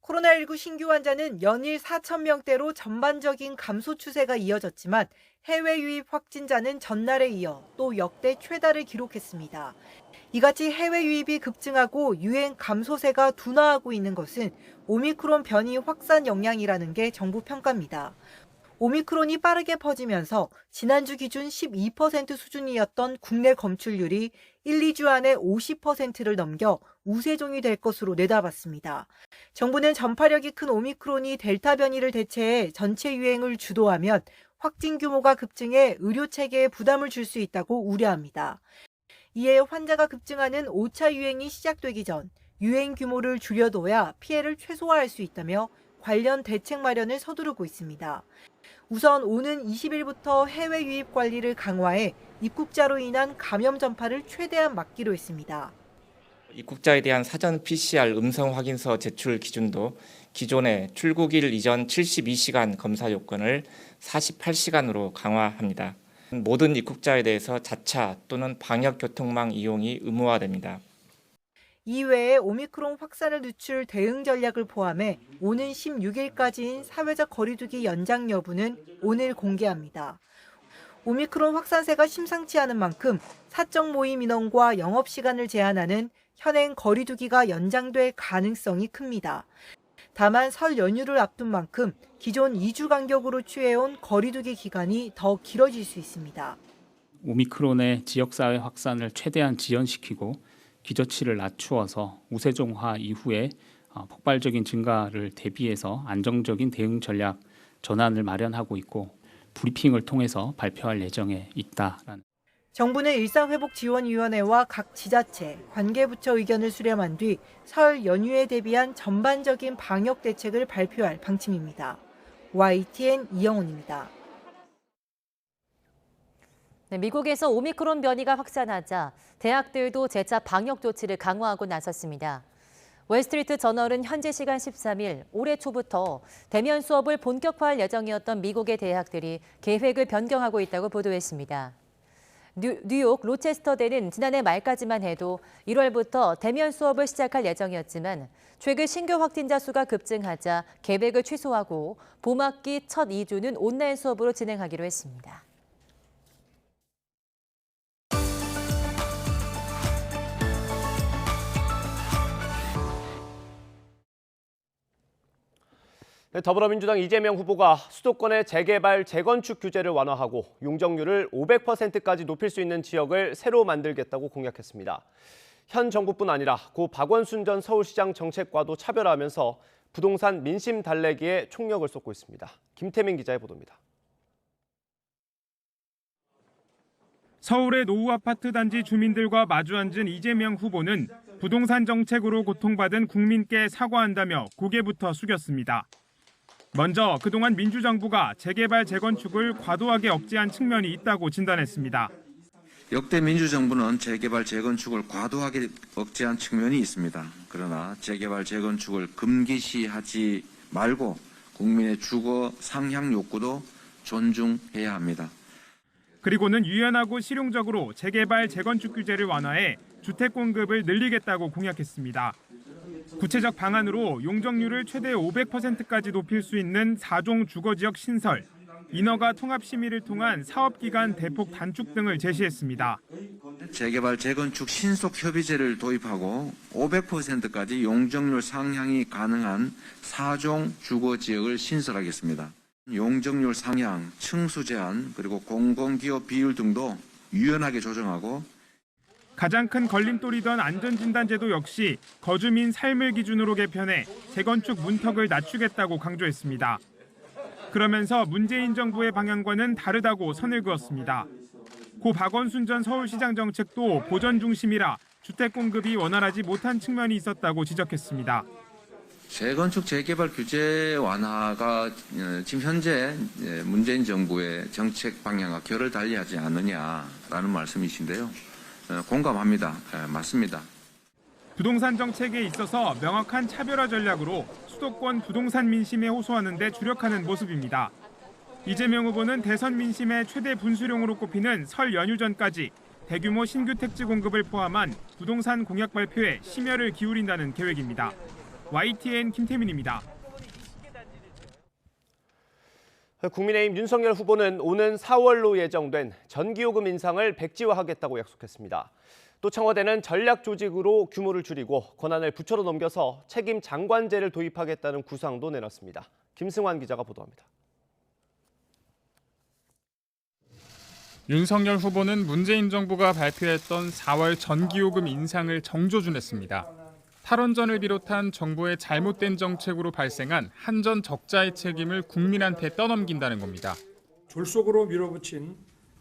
코로나19 신규 환자는 연일 4,000명대로 전반적인 감소 추세가 이어졌지만 해외 유입 확진자는 전날에 이어 또 역대 최다를 기록했습니다. 이같이 해외 유입이 급증하고 유행 감소세가 둔화하고 있는 것은 오미크론 변이 확산 영향이라는 게 정부 평가입니다. 오미크론이 빠르게 퍼지면서 지난주 기준 12% 수준이었던 국내 검출률이 1, 2주 안에 50%를 넘겨 우세종이 될 것으로 내다봤습니다. 정부는 전파력이 큰 오미크론이 델타 변이를 대체해 전체 유행을 주도하면 확진 규모가 급증해 의료 체계에 부담을 줄 수 있다고 우려합니다. 이에 환자가 급증하는 5차 유행이 시작되기 전 유행 규모를 줄여둬야 피해를 최소화할 수 있다며 관련 대책 마련을 서두르고 있습니다. 우선 오는 20일부터 해외 유입 관리를 강화해 입국자로 인한 감염 전파를 최대한 막기로 했습니다. 입국자에 대한 사전 PCR 음성 확인서 제출 기준도 기존의 출국일 이전 72시간 검사 요건을 48시간으로 강화합니다. 모든 입국자에 대해서 자차 또는 방역교통망 이용이 의무화됩니다. 이외에 오미크론 확산을 늦출 대응 전략을 포함해 오는 16일까지인 사회적 거리두기 연장 여부는 오늘 공개합니다. 오미크론 확산세가 심상치 않은 만큼 사적 모임 인원과 영업시간을 제한하는 현행 거리두기가 연장될 가능성이 큽니다. 다만 설 연휴를 앞둔 만큼 기존 2주 간격으로 취해온 거리두기 기간이 더 길어질 수 있습니다. 오미크론의 지역사회 확산을 최대한 지연시키고 기저치를 낮추어서 우세종화 이후에 폭발적인 증가를 대비해서 안정적인 대응 전략 전환을 마련하고 있고 브리핑을 통해서 발표할 예정에 있다라는. 정부는 일상회복지원위원회와 각 지자체, 관계부처 의견을 수렴한 뒤 설 연휴에 대비한 전반적인 방역 대책을 발표할 방침입니다. YTN 이영훈입니다. 네, 미국에서 오미크론 변이가 확산하자 대학들도 재차 방역 조치를 강화하고 나섰습니다. 월스트리트 저널은 현지 시간 13일 올해 초부터 대면 수업을 본격화할 예정이었던 미국의 대학들이 계획을 변경하고 있다고 보도했습니다. 뉴욕 로체스터대는 지난해 말까지만 해도 1월부터 대면 수업을 시작할 예정이었지만 최근 신규 확진자 수가 급증하자 계획을 취소하고 봄학기 첫 2주는 온라인 수업으로 진행하기로 했습니다. 더불어민주당 이재명 후보가 수도권의 재개발, 재건축 규제를 완화하고 용적률을 500%까지 높일 수 있는 지역을 새로 만들겠다고 공약했습니다. 현 정부뿐 아니라 고 박원순 전 서울시장 정책과도 차별화하면서 부동산 민심 달래기에 총력을 쏟고 있습니다. 김태민 기자의 보도입니다. 서울의 노후 아파트 단지 주민들과 마주 앉은 이재명 후보는 부동산 정책으로 고통받은 국민께 사과한다며 고개부터 숙였습니다. 먼저 그동안 민주정부가 재개발, 재건축을 과도하게 억제한 측면이 있다고 진단했습니다. 역대 민주정부는 재개발, 재건축을 과도하게 억제한 측면이 있습니다. 그러나 재개발, 재건축을 금기시하지 말고 국민의 주거 상향 욕구도 존중해야 합니다. 그리고는 유연하고 실용적으로 재개발, 재건축 규제를 완화해 주택 공급을 늘리겠다고 공약했습니다. 구체적 방안으로 용적률을 최대 500%까지 높일 수 있는 4종 주거지역 신설, 인허가 통합 심의를 통한 사업기간 대폭 단축 등을 제시했습니다. 재개발, 재건축 신속 협의제를 도입하고 500%까지 용적률 상향이 가능한 4종 주거지역을 신설하겠습니다. 용적률 상향, 층수 제한, 그리고 공공기업 비율 등도 유연하게 조정하고 가장 큰 걸림돌이던 안전진단제도 역시 거주민 삶을 기준으로 개편해 재건축 문턱을 낮추겠다고 강조했습니다. 그러면서 문재인 정부의 방향과는 다르다고 선을 그었습니다. 고 박원순 전 서울시장 정책도 보전 중심이라 주택 공급이 원활하지 못한 측면이 있었다고 지적했습니다. 재건축, 재개발 규제 완화가 지금 현재 문재인 정부의 정책 방향과 결을 달리하지 않느냐라는 말씀이신데요. 공감합니다. 맞습니다. 부동산 정책에 있어서 명확한 차별화 전략으로 수도권 부동산 민심에 호소하는 데 주력하는 모습입니다. 이재명 후보는 대선 민심의 최대 분수령으로 꼽히는 설 연휴 전까지 대규모 신규 택지 공급을 포함한 부동산 공약 발표에 심혈을 기울인다는 계획입니다. YTN 김태민입니다. 국민의힘 윤석열 후보는 오는 4월로 예정된 전기요금 인상을 백지화하겠다고 약속했습니다. 또 청와대는 전략 조직으로 규모를 줄이고 권한을 부처로 넘겨서 책임 장관제를 도입하겠다는 구상도 내놨습니다. 김승환 기자가 보도합니다. 윤석열 후보는 문재인 정부가 발표했던 4월 전기요금 인상을 정조준했습니다. 탈원전을 비롯한 정부의 잘못된 정책으로 발생한 한전 적자의 책임을 국민한테 떠넘긴다는 겁니다. 졸속으로 밀어붙인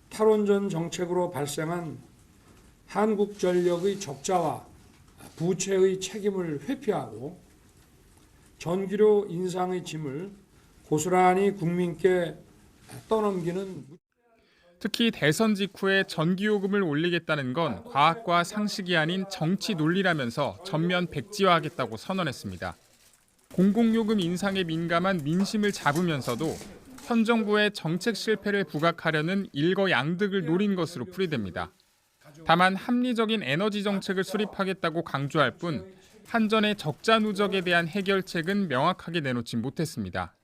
탈원전 정책으로 발생한 한국전력의 적자와 부채의 책임을 회피하고 전기료 인상의 짐을 고스란히 국민께 떠넘기는. 특히 대선 직후에 전기요금을 올리겠다는 건 과학과 상식이 아닌 정치 논리라면서 전면 백지화하겠다고 선언했습니다. 공공요금 인상에 민감한 민심을 잡으면서도 현 정부의 정책 실패를 부각하려는 일거양득을 노린 것으로 풀이됩니다. 다만 합리적인 에너지 정책을 수립하겠다고 강조할 뿐 한전의 적자 누적에 대한 해결책은 명확하게 내놓지 못했습니다.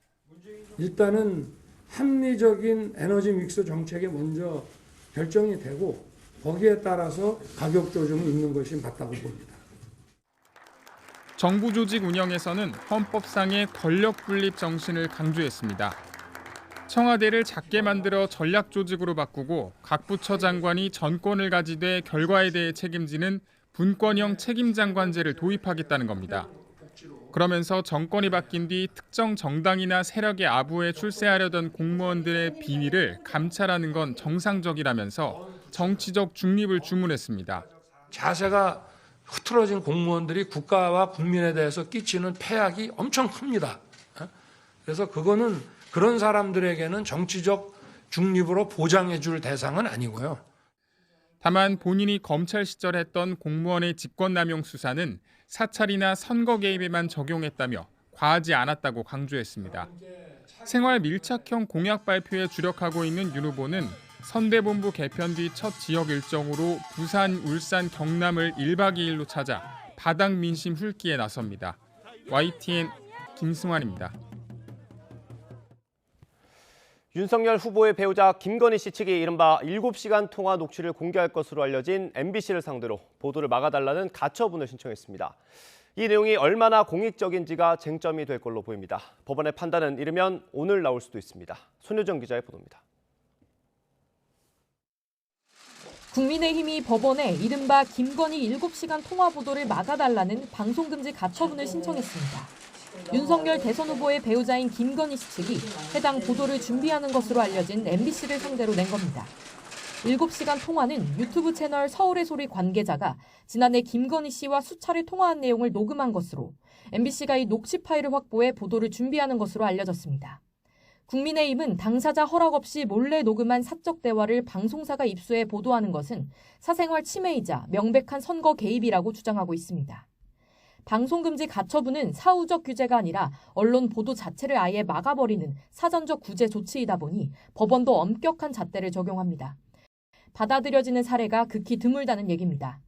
일단은 합리적인 에너지 믹스 정책이 먼저 결정이 되고 거기에 따라서 가격 조정이 있는 것이 맞다고 봅니다. 정부 조직 운영에서는 헌법상의 권력 분립 정신을 강조했습니다. 청와대를 작게 만들어 전략 조직으로 바꾸고 각 부처 장관이 전권을 가지되 결과에 대해 책임지는 분권형 책임장관제를 도입하겠다는 겁니다. 그러면서 정권이 바뀐 뒤 특정 정당이나 세력의 아부에 출세하려던 공무원들의 비위를 감찰하는 건 정상적이라면서 정치적 중립을 주문했습니다. 자세가 흐트러진 공무원들이 국가와 국민에 대해서 끼치는 폐악이 엄청 큽니다. 그래서 그거는 그런 사람들에게는 정치적 중립으로 보장해 줄 대상은 아니고요. 다만 본인이 검찰 시절 했던 공무원의 직권남용 수사는 사찰이나 선거 개입에만 적용했다며 과하지 않았다고 강조했습니다. 생활 밀착형 공약 발표에 주력하고 있는 윤 후보는 선대본부 개편 뒤 첫 지역 일정으로 부산, 울산, 경남을 1박 2일로 찾아 바닥 민심 훑기에 나섭니다. YTN 김승환입니다. 윤석열 후보의 배우자 김건희 씨 측이 이른바 7시간 통화 녹취를 공개할 것으로 알려진 MBC를 상대로 보도를 막아달라는 가처분을 신청했습니다. 이 내용이 얼마나 공익적인지가 쟁점이 될 걸로 보입니다. 법원의 판단은 이르면 오늘 나올 수도 있습니다. 손효정 기자의 보도입니다. 국민의힘이 법원에 이른바 김건희 7시간 통화 보도를 막아달라는 방송금지 가처분을 신청했습니다. 윤석열 대선 후보의 배우자인 김건희 씨 측이 해당 보도를 준비하는 것으로 알려진 MBC를 상대로 낸 겁니다. 7시간 통화는 유튜브 채널 서울의 소리 관계자가 지난해 김건희 씨와 수차례 통화한 내용을 녹음한 것으로 MBC가 이 녹취 파일을 확보해 보도를 준비하는 것으로 알려졌습니다. 국민의힘은 당사자 허락 없이 몰래 녹음한 사적 대화를 방송사가 입수해 보도하는 것은 사생활 침해이자 명백한 선거 개입이라고 주장하고 있습니다. 방송금지 가처분은 사후적 규제가 아니라 언론 보도 자체를 아예 막아버리는 사전적 구제 조치이다 보니 법원도 엄격한 잣대를 적용합니다. 받아들여지는 사례가 극히 드물다는 얘기입니다.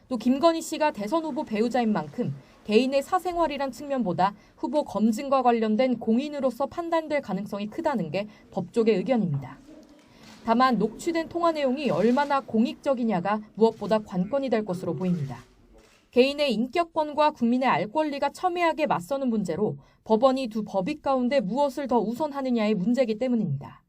또 김건희 씨가 대선 후보 배우자인 만큼 개인의 사생활이란 측면보다 후보 검증과 관련된 공인으로서 판단될 가능성이 크다는 게 법조계 의견입니다. 다만 녹취된 통화 내용이 얼마나 공익적이냐가 무엇보다 관건이 될 것으로 보입니다. 개인의 인격권과 국민의 알 권리가 첨예하게 맞서는 문제로 법원이 두 법익 가운데 무엇을 더 우선하느냐의 문제이기 때문입니다.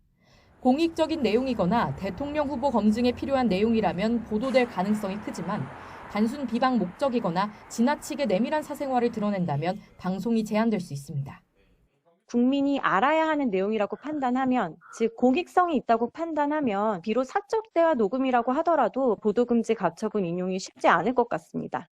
공익적인 내용이거나 대통령 후보 검증에 필요한 내용이라면 보도될 가능성이 크지만 단순 비방 목적이거나 지나치게 내밀한 사생활을 드러낸다면 방송이 제한될 수 있습니다. 국민이 알아야 하는 내용이라고 판단하면, 즉 공익성이 있다고 판단하면 비록 사적 대화 녹음이라고 하더라도 보도금지 가처분 인용이 쉽지 않을 것 같습니다.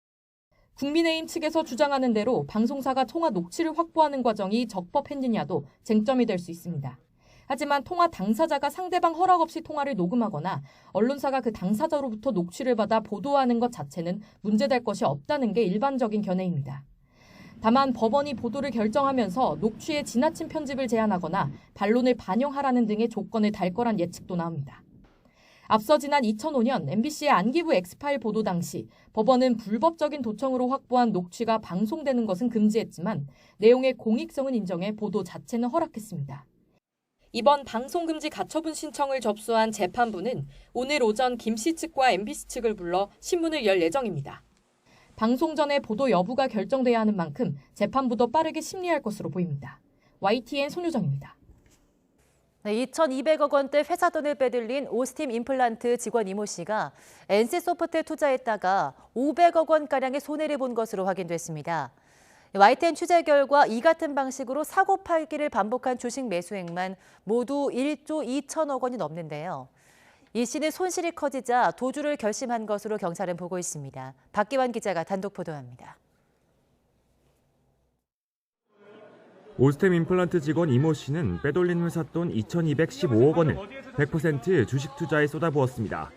국민의힘 측에서 주장하는 대로 방송사가 통화 녹취를 확보하는 과정이 적법했느냐도 쟁점이 될 수 있습니다. 하지만 통화 당사자가 상대방 허락 없이 통화를 녹음하거나 언론사가 그 당사자로부터 녹취를 받아 보도하는 것 자체는 문제될 것이 없다는 게 일반적인 견해입니다. 다만 법원이 보도를 결정하면서 녹취의 지나친 편집을 제한하거나 반론을 반영하라는 등의 조건을 달 거란 예측도 나옵니다. 앞서 지난 2005년 MBC의 안기부 엑스파일 보도 당시 법원은 불법적인 도청으로 확보한 녹취가 방송되는 것은 금지했지만 내용의 공익성은 인정해 보도 자체는 허락했습니다. 이번 방송금지 가처분 신청을 접수한 재판부는 오늘 오전 김 씨 측과 MBC 측을 불러 신문을 열 예정입니다. 방송 전에 보도 여부가 결정돼야 하는 만큼 재판부도 빠르게 심리할 것으로 보입니다. YTN 손효정입니다. 네, 2,200억 원대 회사 돈을 빼들린 오스팀 임플란트 직원 이모 씨가 NC소프트에 투자했다가 500억 원가량의 손해를 본 것으로 확인됐습니다. YTN 취재 결과 이 같은 방식으로 사고 팔기를 반복한 주식 매수액만 모두 1조 2천억 원이 넘는데요. 이 씨는 손실이 커지자 도주를 결심한 것으로 경찰은 보고 있습니다. 박기환 기자가 단독 보도합니다. 오스템 임플란트 직원 이모 씨는 빼돌린 회사 돈 2,215억 원을 100% 주식 투자에 쏟아부었습니다.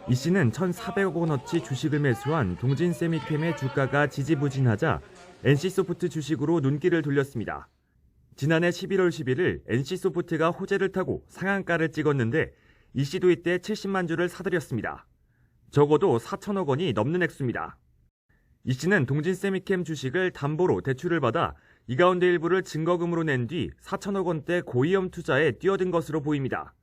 이 씨는 1,400억 원어치 주식을 매수한 동진 세미캠의 주가가 지지부진하자 NC소프트 주식으로 눈길을 돌렸습니다. 지난해 11월 11일 NC소프트가 호재를 타고 상한가를 찍었는데 이 씨도 이때 70만 주를 사들였습니다. 적어도 4천억 원이 넘는 액수입니다. 이 씨는 동진 세미캠 주식을 담보로 대출을 받아 이 가운데 일부를 증거금으로 낸 뒤 4천억 원대 고위험 투자에 뛰어든 것으로 보입니다.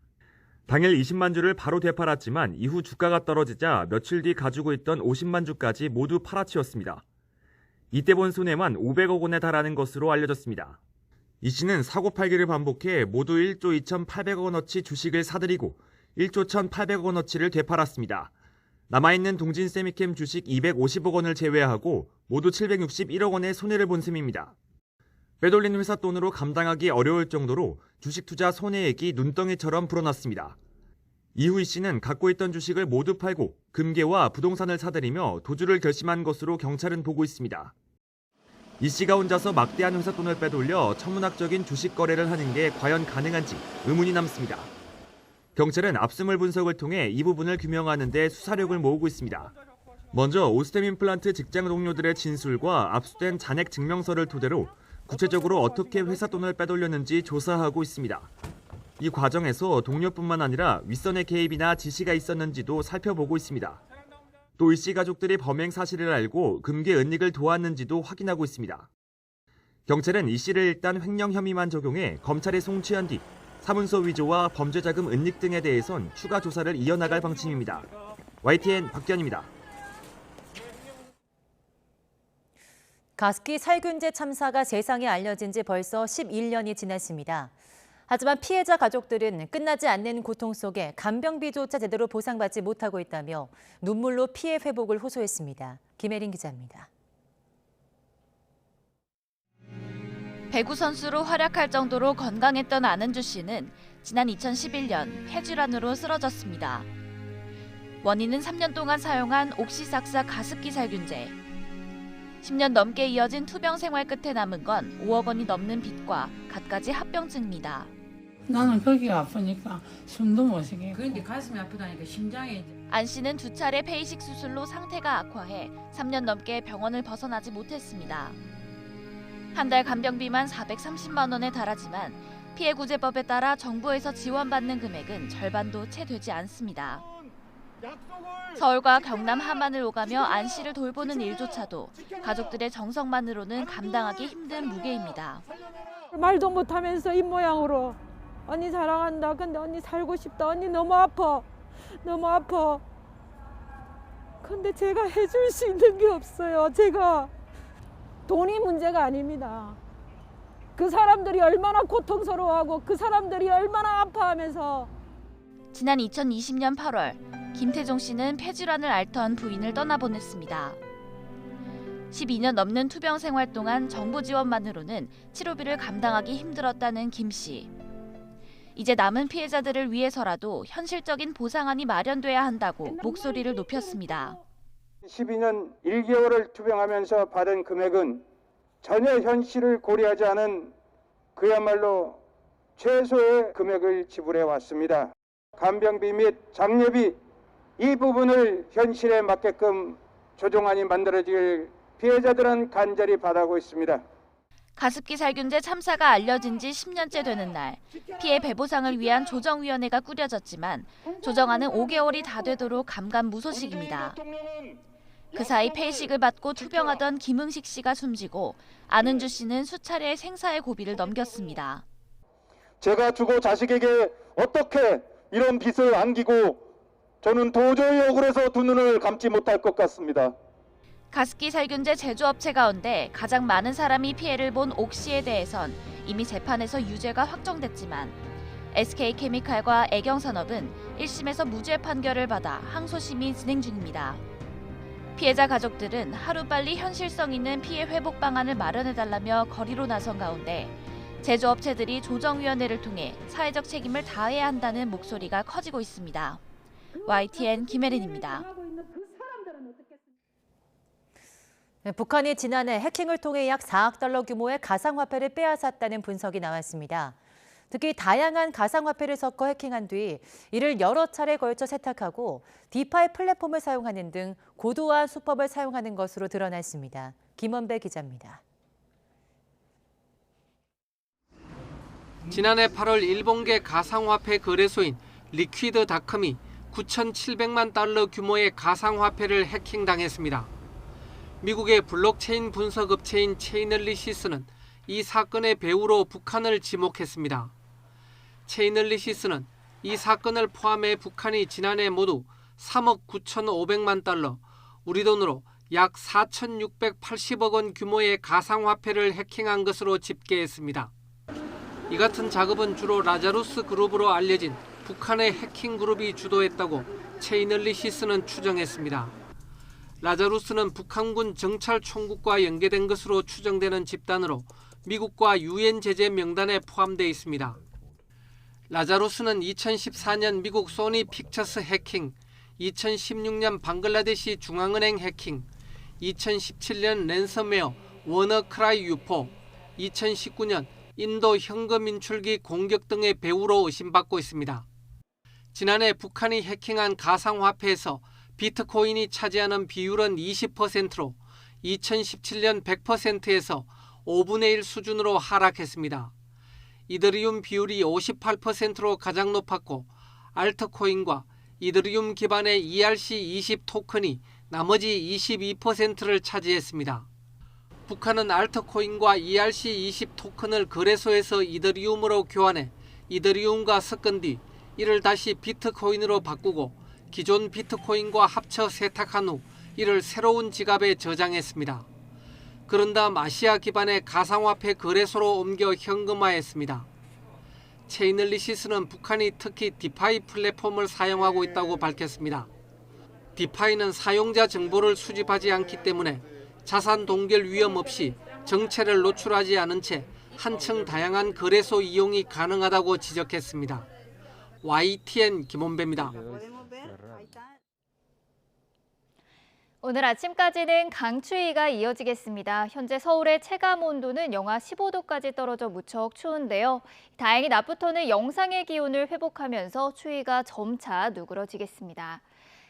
당일 20만 주를 바로 되팔았지만 이후 주가가 떨어지자 며칠 뒤 가지고 있던 50만 주까지 모두 팔아치웠습니다. 이때 본 손해만 500억 원에 달하는 것으로 알려졌습니다. 이 씨는 사고 팔기를 반복해 모두 1조 2,800억 원어치 주식을 사들이고 1조 1,800억 원어치를 되팔았습니다. 남아있는 동진 세미캠 주식 250억 원을 제외하고 모두 761억 원의 손해를 본 셈입니다. 빼돌린 회사 돈으로 감당하기 어려울 정도로 주식 투자 손해액이 눈덩이처럼 불어났습니다. 이후 이 씨는 갖고 있던 주식을 모두 팔고 금괴와 부동산을 사들이며 도주를 결심한 것으로 경찰은 보고 있습니다. 이 씨가 혼자서 막대한 회사 돈을 빼돌려 천문학적인 주식 거래를 하는 게 과연 가능한지 의문이 남습니다. 경찰은 압수물 분석을 통해 이 부분을 규명하는 데 수사력을 모으고 있습니다. 먼저 오스템 임플란트 직장 동료들의 진술과 압수된 잔액 증명서를 토대로 구체적으로 어떻게 회사 돈을 빼돌렸는지 조사하고 있습니다. 이 과정에서 동료뿐만 아니라 윗선의 개입이나 지시가 있었는지도 살펴보고 있습니다. 또 이 씨 가족들이 범행 사실을 알고 금괴 은닉을 도왔는지도 확인하고 있습니다. 경찰은 이 씨를 일단 횡령 혐의만 적용해 검찰에 송치한 뒤 사문서 위조와 범죄자금 은닉 등에 대해선 추가 조사를 이어나갈 방침입니다. YTN 박기현입니다. 가습기 살균제 참사가 세상에 알려진 지 벌써 11년이 지났습니다. 하지만 피해자 가족들은 끝나지 않는 고통 속에 간병비조차 제대로 보상받지 못하고 있다며 눈물로 피해 회복을 호소했습니다. 김혜린 기자입니다. 배구 선수로 활약할 정도로 건강했던 안은주 씨는 지난 2011년 폐질환으로 쓰러졌습니다. 원인은 3년 동안 사용한 옥시삭사 가습기 살균제. 10년 넘게 이어진 투병 생활 끝에 남은 건 5억 원이 넘는 빚과 갖가지 합병증입니다. 나는 거기가 아프니까 숨도 못 쉬게. 그러니까 가슴이 아프다니까 심장에. 안 씨는 2차례 폐이식 수술로 상태가 악화해 3년 넘게 병원을 벗어나지 못했습니다. 한 달 간병비만 430만 원에 달하지만 피해구제법에 따라 정부에서 지원받는 금액은 절반도 채 되지 않습니다. 서울과 경남 함안을 오가며 안 씨를 돌보는 일조차도 가족들의 정성만으로는 감당하기 힘든 무게입니다. 말도 못하면서 입모양으로 언니 사랑한다. 근데 언니 살고 싶다. 언니 너무 아파. 너무 아파. 근데 제가 해줄 수 있는 게 없어요. 제가 돈이 문제가 아닙니다. 그 사람들이 얼마나 고통스러워하고 그 사람들이 얼마나 아파하면서. 지난 2020년 8월 김태종 씨는 폐질환을 앓던 부인을 떠나보냈습니다. 12년 넘는 투병 생활 동안 정부 지원만으로는 치료비를 감당하기 힘들었다는 김 씨. 이제 남은 피해자들을 위해서라도 현실적인 보상안이 마련돼야 한다고 목소리를 높였습니다. 12년 1개월을 투병하면서 받은 금액은 전혀 현실을 고려하지 않은 그야말로 최소의 금액을 지불해 왔습니다. 간병비 및 장례비 이 부분을 현실에 맞게끔 조정안이 만들어질 피해자들은 간절히 바라고 있습니다. 가습기 살균제 참사가 알려진 지 10년째 되는 날, 피해 배보상을 위한 조정위원회가 꾸려졌지만 조정안은 5개월이 다 되도록 감감무소식입니다. 그 사이 폐이식을 받고 투병하던 김응식 씨가 숨지고 안은주 씨는 수차례 생사의 고비를 넘겼습니다. 제가 주고 자식에게 어떻게 이런 빚을 안기고 저는 도저히 억울해서 두 눈을 감지 못할 것 같습니다. 가습기 살균제 제조업체 가운데 가장 많은 사람이 피해를 본 옥시에 대해선 이미 재판에서 유죄가 확정됐지만 SK케미칼과 애경산업은 1심에서 무죄 판결을 받아 항소심이 진행 중입니다. 피해자 가족들은 하루빨리 현실성 있는 피해 회복 방안을 마련해달라며 거리로 나선 가운데 제조업체들이 조정위원회를 통해 사회적 책임을 다해야 한다는 목소리가 커지고 있습니다. YTN 김혜린입니다. 북한이 지난해 해킹을 통해 약 4억 달러 규모의 가상화폐를 빼앗았다는 분석이 나왔습니다. 특히 다양한 가상화폐를 섞어 해킹한 뒤 이를 여러 차례 걸쳐 세탁하고 디파이 플랫폼을 사용하는 등 고도화한 수법을 사용하는 것으로 드러났습니다. 김원배 기자입니다. 지난해 8월 일본계 가상화폐 거래소인 리퀴드닷컴이 9,700만 달러 규모의 가상화폐를 해킹당했습니다. 미국의 블록체인 분석업체인 체이널리시스는 이 사건의 배후로 북한을 지목했습니다. 체이널리시스는 이 사건을 포함해 북한이 지난해 모두 3억 9,500만 달러, 우리 돈으로 약 4,680억 원 규모의 가상화폐를 해킹한 것으로 집계했습니다. 이 같은 작업은 주로 라자루스 그룹으로 알려진 북한의 해킹 그룹이 주도했다고 체이널리시스는 추정했습니다. 라자루스는 북한군 정찰총국과 연계된 것으로 추정되는 집단으로 미국과 유엔 제재 명단에 포함되어 있습니다. 라자루스는 2014년 미국 소니 픽처스 해킹, 2016년 방글라데시 중앙은행 해킹, 2017년 랜섬웨어 워너크라이 유포, 2019년 인도 현금 인출기 공격 등의 배후로 의심받고 있습니다. 지난해 북한이 해킹한 가상화폐에서 비트코인이 차지하는 비율은 20%로 2017년 100%에서 5분의 1 수준으로 하락했습니다. 이더리움 비율이 58%로 가장 높았고 알트코인과 이더리움 기반의 ERC20 토큰이 나머지 22%를 차지했습니다. 북한은 알트코인과 ERC20 토큰을 거래소에서 이더리움으로 교환해 이더리움과 섞은 뒤 이를 다시 비트코인으로 바꾸고 기존 비트코인과 합쳐 세탁한 후 이를 새로운 지갑에 저장했습니다. 그런 다음 아시아 기반의 가상화폐 거래소로 옮겨 현금화했습니다. 체이널리시스는 북한이 특히 디파이 플랫폼을 사용하고 있다고 밝혔습니다. 디파이는 사용자 정보를 수집하지 않기 때문에 자산 동결 위험 없이 정체를 노출하지 않은 채 한층 다양한 거래소 이용이 가능하다고 지적했습니다. YTN 김원배입니다. 오늘 아침까지는 강추위가 이어지겠습니다. 현재 서울의 체감 온도는 영하 15도까지 떨어져 무척 추운데요. 다행히 낮부터는 영상의 기온을 회복하면서 추위가 점차 누그러지겠습니다.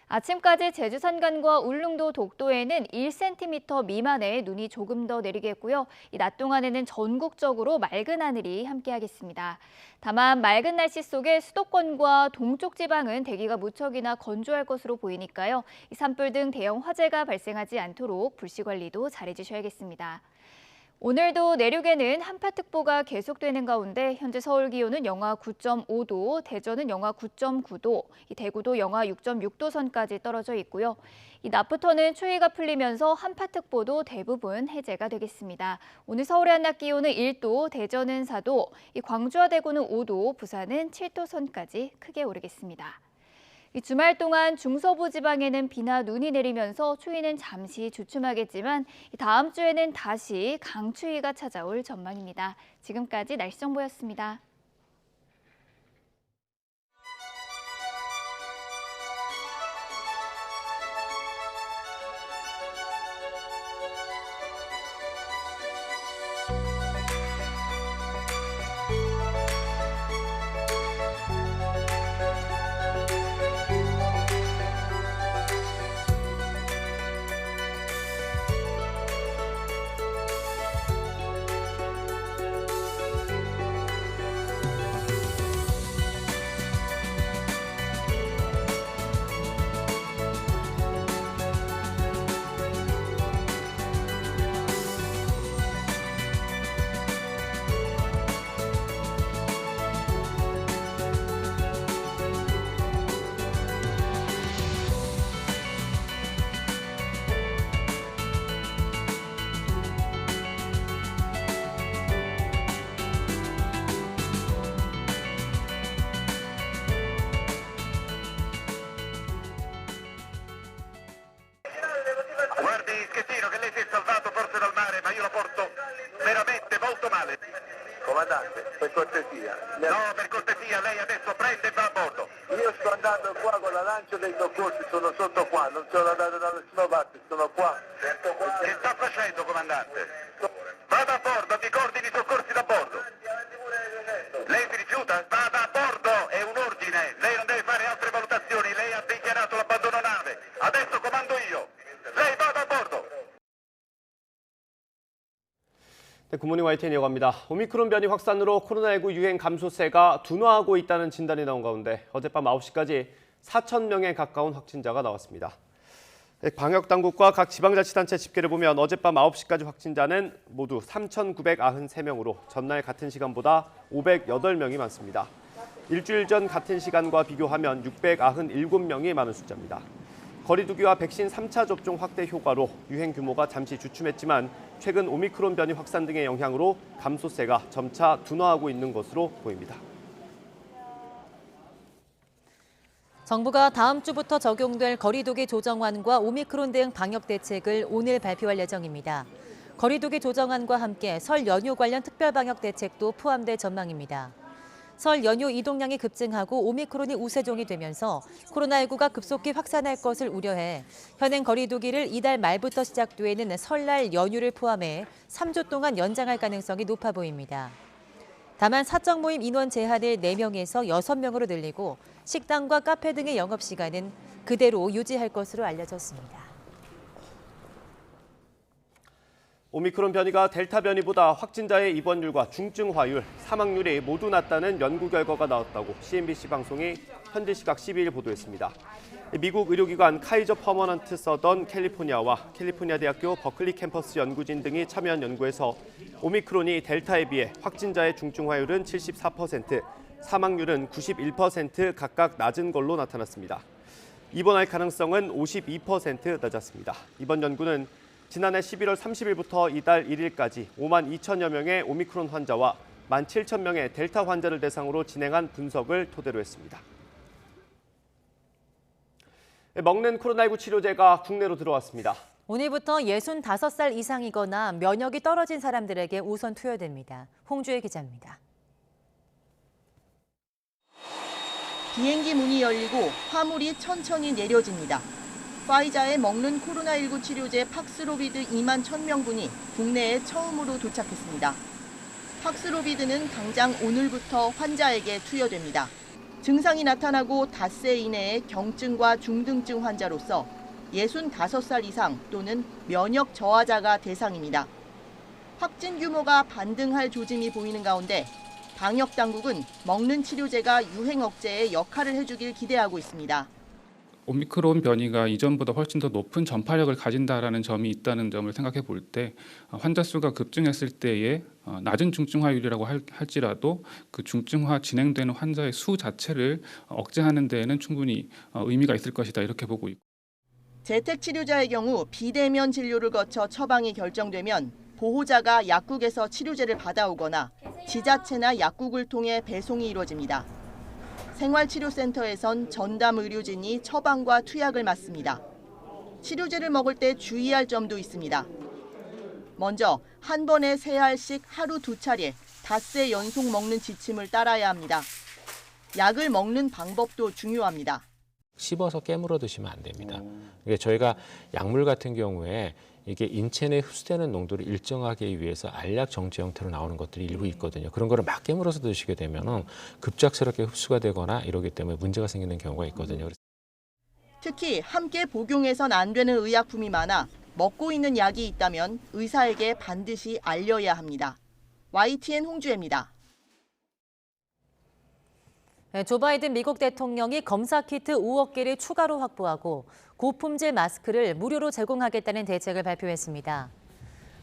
아침까지 제주 산간과 울릉도 독도에는 1cm 미만의 눈이 조금 더 내리겠고요. 이 낮 동안에는 전국적으로 맑은 하늘이 함께하겠습니다. 다만 맑은 날씨 속에 수도권과 동쪽 지방은 대기가 무척이나 건조할 것으로 보이니까요. 이 산불 등 대형 화재가 발생하지 않도록 불씨 관리도 잘해주셔야겠습니다. 오늘도 내륙에는 한파특보가 계속되는 가운데 현재 서울 기온은 영하 9.5도, 대전은 영하 9.9도, 대구도 영하 6.6도 선까지 떨어져 있고요. 이 낮부터는 추위가 풀리면서 한파특보도 대부분 해제가 되겠습니다. 오늘 서울의 한낮 기온은 1도, 대전은 4도, 광주와 대구는 5도, 부산은 7도 선까지 크게 오르겠습니다. 이 주말 동안 중서부 지방에는 비나 눈이 내리면서 추위는 잠시 주춤하겠지만 다음 주에는 다시 강추위가 찾아올 전망입니다. 지금까지 날씨 정보였습니다. Comandante, per cortesia. No, per cortesia, lei adesso prende e va a bordo. Io sto andando qua con la lancia dei soccorsi, sono sotto qua, non sono andato da nessuna parte, sono qua. Che sta facendo, comandante? Vada a bordo, mi coordini i soccorsi da bordo. Lei si rifiuta? Vada a bordo, è un ordine. Lei non deve fare altre valutazioni, lei ha dichiarato l'abbandono nave. Adesso comando io. Lei vada a bordo. 네, 굿모닝 YTN 이어갑니다. 오미크론 변이 확산으로 코로나19 유행 감소세가 둔화하고 있다는 진단이 나온 가운데 어젯밤 9시까지 4,000명에 가까운 확진자가 나왔습니다. 네, 방역당국과 각 지방자치단체 집계를 보면 어젯밤 9시까지 확진자는 모두 3,993명으로 전날 같은 시간보다 508명이 많습니다. 일주일 전 같은 시간과 비교하면 697명이 많은 숫자입니다. 거리두기와 백신 3차 접종 확대 효과로 유행 규모가 잠시 주춤했지만 최근 오미크론 변이 확산 등의 영향으로 감소세가 점차 둔화하고 있는 것으로 보입니다. 정부가 다음 주부터 적용될 거리두기 조정안과 오미크론 대응 방역 대책을 오늘 발표할 예정입니다. 거리두기 조정안과 함께 설 연휴 관련 특별 방역 대책도 포함될 전망입니다. 설 연휴 이동량이 급증하고 오미크론이 우세종이 되면서 코로나19가 급속히 확산할 것을 우려해 현행 거리두기를 이달 말부터 시작되는 설날 연휴를 포함해 3주 동안 연장할 가능성이 높아 보입니다. 다만 사적 모임 인원 제한을 4명에서 6명으로 늘리고 식당과 카페 등의 영업시간은 그대로 유지할 것으로 알려졌습니다. 오미크론 변이가 델타 변이보다 확진자의 입원율과 중증화율, 사망률이 모두 낮다는 연구 결과가 나왔다고 CNBC 방송이 현지 시각 12일 보도했습니다. 미국 의료기관 카이저 퍼머넌트 서던 캘리포니아와 캘리포니아 대학교 버클리 캠퍼스 연구진 등이 참여한 연구에서 오미크론이 델타에 비해 확진자의 중증화율은 74%, 사망률은 91% 각각 낮은 걸로 나타났습니다. 입원할 가능성은 52% 낮았습니다. 이번 연구는 지난해 11월 30일부터 이달 1일까지 5만 2천여 명의 오미크론 환자와 1만 7천 명의 델타 환자를 대상으로 진행한 분석을 토대로 했습니다. 먹는 코로나19 치료제가 국내로 들어왔습니다. 오늘부터 65살 이상이거나 면역이 떨어진 사람들에게 우선 투여됩니다. 홍주혜 기자입니다. 비행기 문이 열리고 화물이 천천히 내려집니다. 파이자의 먹는 코로나19 치료제 팍스로비드 2만 1,000명분이 국내에 처음으로 도착했습니다. 팍스로비드는 당장 오늘부터 환자에게 투여됩니다. 증상이 나타나고 닷새 이내에 경증과 중등증 환자로서 65살 이상 또는 면역 저하자가 대상입니다. 확진 규모가 반등할 조짐이 보이는 가운데 방역 당국은 먹는 치료제가 유행 억제에 역할을 해주길 기대하고 있습니다. 오미크론 변이가 이전보다 훨씬 더 높은 전파력을 가진다라는 점이 있다는 점을 생각해 볼 때 환자 수가 급증했을 때에 낮은 중증화율이라고 할지라도 그 중증화 진행되는 환자의 수 자체를 억제하는 데에는 충분히 의미가 있을 것이다 이렇게 보고 있고. 재택 치료자의 경우 비대면 진료를 거쳐 처방이 결정되면 보호자가 약국에서 치료제를 받아오거나 지자체나 약국을 통해 배송이 이루어집니다. 생활치료센터에선 전담 의료진이 처방과 투약을 맡습니다. 치료제를 먹을 때 주의할 점도 있습니다. 먼저 한 번에 3알씩 하루 2차례 닷새 연속 먹는 지침을 따라야 합니다. 약을 먹는 방법도 중요합니다. 씹어서 깨물어 드시면 안 됩니다. 그러니까 저희가 약물 같은 경우에 이게 인체 내 흡수되는 농도를 일정하게 위해서 알약 정제 형태로 나오는 것들이 일부 있거든요. 그런 거를 막 깨물어서 드시게 되면은 급작스럽게 흡수가 되거나 이러기 때문에 문제가 생기는 경우가 있거든요. 특히 함께 복용해선 안 되는 의약품이 많아 먹고 있는 약이 있다면 의사에게 반드시 알려야 합니다. YTN 홍주혜입니다. 조 바이든 미국 대통령이 검사 키트 5억 개를 추가로 확보하고 고품질 마스크를 무료로 제공하겠다는 대책을 발표했습니다.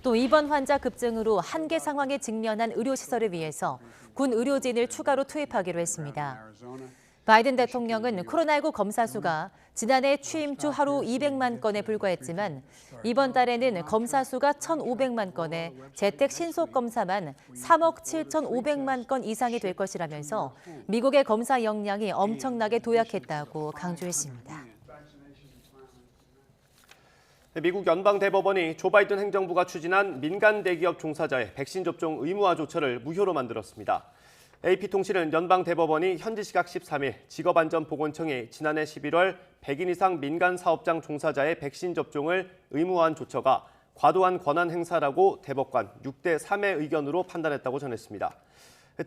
또 이번 환자 급증으로 한계 상황에 직면한 의료시설을 위해서 군 의료진을 추가로 투입하기로 했습니다. 바이든 대통령은 코로나19 검사 수가 지난해 취임 초 하루 200만 건에 불과했지만 이번 달에는 검사 수가 1,500만 건에 재택 신속 검사만 3억 7,500만 건 이상이 될 것이라면서 미국의 검사 역량이 엄청나게 도약했다고 강조했습니다. 미국 연방대법원이 조 바이든 행정부가 추진한 민간 대기업 종사자의 백신 접종 의무화 조처를 무효로 만들었습니다. AP통신은 연방대법원이 현지 시각 13일 직업안전보건청이 지난해 11월 100인 이상 민간 사업장 종사자의 백신 접종을 의무화한 조처가 과도한 권한 행사라고 대법관 6대 3의 의견으로 판단했다고 전했습니다.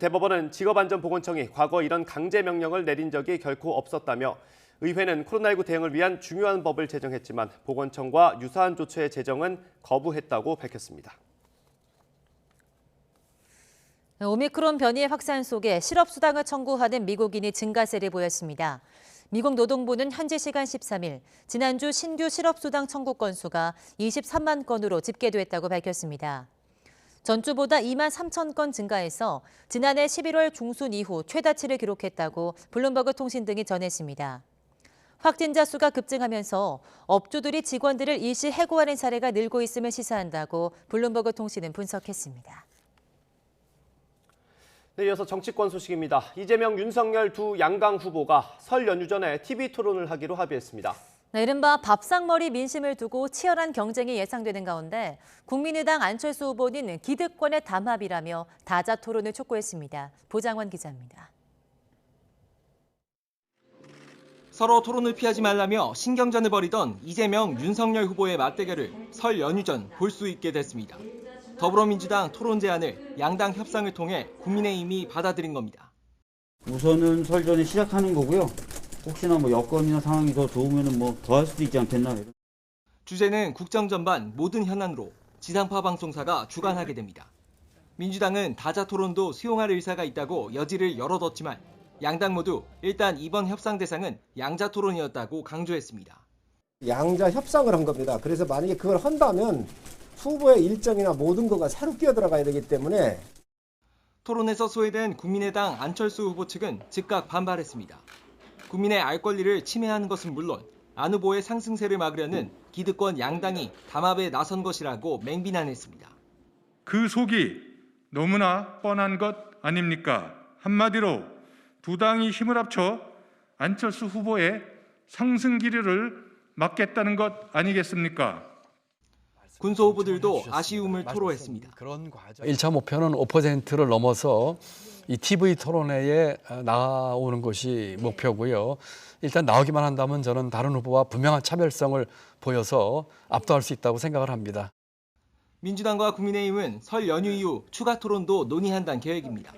대법원은 직업안전보건청이 과거 이런 강제 명령을 내린 적이 결코 없었다며 의회는 코로나19 대응을 위한 중요한 법을 제정했지만 보건청과 유사한 조처의 제정은 거부했다고 밝혔습니다. 오미크론 변이의 확산 속에 실업수당을 청구하는 미국인이 증가세를 보였습니다. 미국 노동부는 현지 시간 13일 지난주 신규 실업수당 청구 건수가 23만 건으로 집계됐다고 밝혔습니다. 전주보다 2만 3천 건 증가해서 지난해 11월 중순 이후 최다치를 기록했다고 블룸버그 통신 등이 전했습니다. 확진자 수가 급증하면서 업주들이 직원들을 일시 해고하는 사례가 늘고 있음을 시사한다고 블룸버그 통신은 분석했습니다. 네, 이어서 정치권 소식입니다. 이재명, 윤석열 두 양강 후보가 설 연휴 전에 TV 토론을 하기로 합의했습니다. 네, 이른바 밥상머리 민심을 두고 치열한 경쟁이 예상되는 가운데 국민의당 안철수 후보는 기득권의 담합이라며 다자 토론을 촉구했습니다. 보장원 기자입니다. 서로 토론을 피하지 말라며 신경전을 벌이던 이재명, 윤석열 후보의 맞대결을 설 연휴 전 볼 수 있게 됐습니다. 더불어민주당 토론 제안을 양당 협상을 통해 국민의힘이 받아들인 겁니다. 우선은 설 전에 시작하는 거고요. 혹시나 여건이나 상황이 더 좋으면 더 할 수도 있지 않겠나. 주제는 국정 전반 모든 현안으로 지상파 방송사가 주관하게 됩니다. 민주당은 다자 토론도 수용할 의사가 있다고 여지를 열어뒀지만 양당 모두 일단 이번 협상 대상은 양자 토론이었다고 강조했습니다. 양자 협상을 한 겁니다. 그래서 만약에 그걸 한다면 후보의 일정이나 모든 거가 새로 끼어들어가야 되기 때문에. 토론에서 소외된 국민의당 안철수 후보 측은 즉각 반발했습니다. 국민의 알 권리를 침해하는 것은 물론 안 후보의 상승세를 막으려는 기득권 양당이 담합에 나선 것이라고 맹비난했습니다. 그 속이 너무나 뻔한 것 아닙니까? 한마디로 두 당이 힘을 합쳐 안철수 후보의 상승 기류를 막겠다는 것 아니겠습니까? 군소 후보들도 아쉬움을 토로했습니다. 1차 목표는 5%를 넘어서 이 TV 토론회에 나오는 것이 목표고요. 일단 나오기만 한다면 저는 다른 후보와 분명한 차별성을 보여서 압도할 수 있다고 생각을 합니다. 민주당과 국민의힘은 설 연휴 이후 추가 토론도 논의한다는 계획입니다.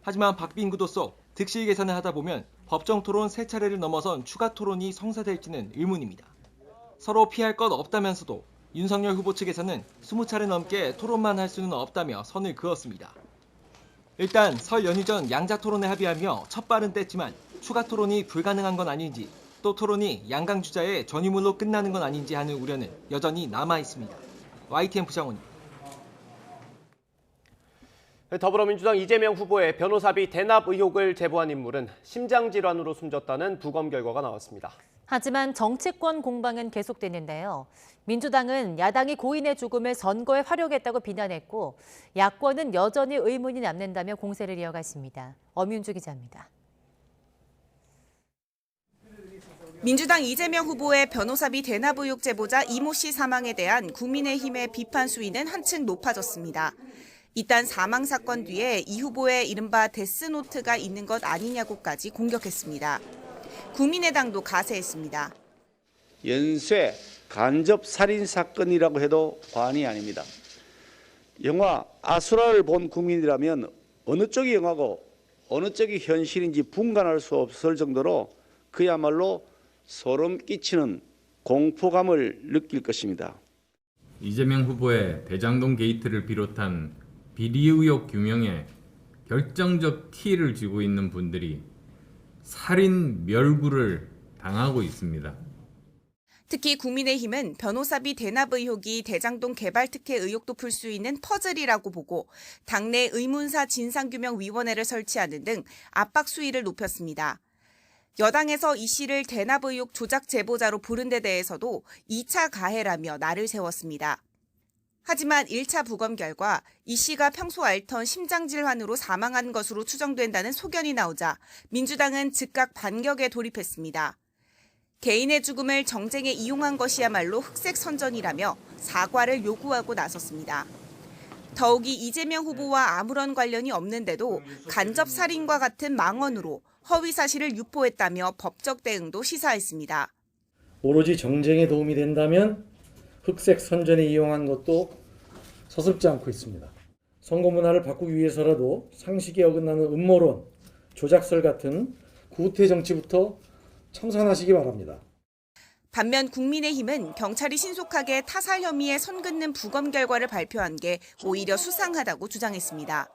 하지만 박빙 구도 속 득실 계산을 하다 보면 법정 토론 3차례를 넘어선 추가 토론이 성사될지는 의문입니다. 서로 피할 것 없다면서도 윤석열 후보 측에서는 20차례 넘게 토론만 할 수는 없다며 선을 그었습니다. 일단 설 연휴 전 양자 토론에 합의하며 첫 발은 뗐지만 추가 토론이 불가능한 건 아닌지 또 토론이 양강 주자의 전유물로 끝나는 건 아닌지 하는 우려는 여전히 남아 있습니다. YTN 부장원입니다. 더불어민주당 이재명 후보의 변호사비 대납 의혹을 제보한 인물은 심장질환으로 숨졌다는 부검 결과가 나왔습니다. 하지만 정치권 공방은 계속됐는데요. 민주당은 야당이 고인의 죽음을 선거에 활용했다고 비난했고 야권은 여전히 의문이 남는다며 공세를 이어갔습니다. 엄윤주 기자입니다. 민주당 이재명 후보의 변호사비 대납 의혹 제보자 이모 씨 사망에 대한 국민의힘의 비판 수위는 한층 높아졌습니다. 이딴 사망 사건 뒤에 이 후보의 이른바 데스노트가 있는 것 아니냐고까지 공격했습니다. 국민의당도 가세했습니다. 연쇄 간접 살인 사건이라고 해도 과언이 아닙니다. 영화 아수라를 본 국민이라면 어느 쪽이 영화고 어느 쪽이 현실인지 분간할 수 없을 정도로 그야말로 소름 끼치는 공포감을 느낄 것입니다. 이재명 후보의 대장동 게이트를 비롯한 비리 의혹 규명에 결정적 키를 쥐고 있는 분들이 살인 멸구를 당하고 있습니다. 특히 국민의힘은 변호사비 대납 의혹이 대장동 개발 특혜 의혹도 풀 수 있는 퍼즐이라고 보고 당내 의문사 진상규명위원회를 설치하는 등 압박 수위를 높였습니다. 여당에서 이 씨를 대납 의혹 조작 제보자로 부른 데 대해서도 2차 가해라며 날을 세웠습니다. 하지만 1차 부검 결과 이 씨가 평소 앓던 심장질환으로 사망한 것으로 추정된다는 소견이 나오자 민주당은 즉각 반격에 돌입했습니다. 개인의 죽음을 정쟁에 이용한 것이야말로 흑색 선전이라며 사과를 요구하고 나섰습니다. 더욱이 이재명 후보와 아무런 관련이 없는데도 간접 살인과 같은 망언으로 허위 사실을 유포했다며 법적 대응도 시사했습니다. 오로지 정쟁에 도움이 된다면 흑색 선전에 이용한 것도 서슴지 않고 있습니다. 선거 문화를 바꾸기 위해서라도 상식에 어긋나는 음모론, 조작설 같은 구태 정치부터 청산하시기 바랍니다. 반면 국민의힘은 경찰이 신속하게 타살 혐의에 선긋는 부검 결과를 발표한 게 오히려 수상하다고 주장했습니다.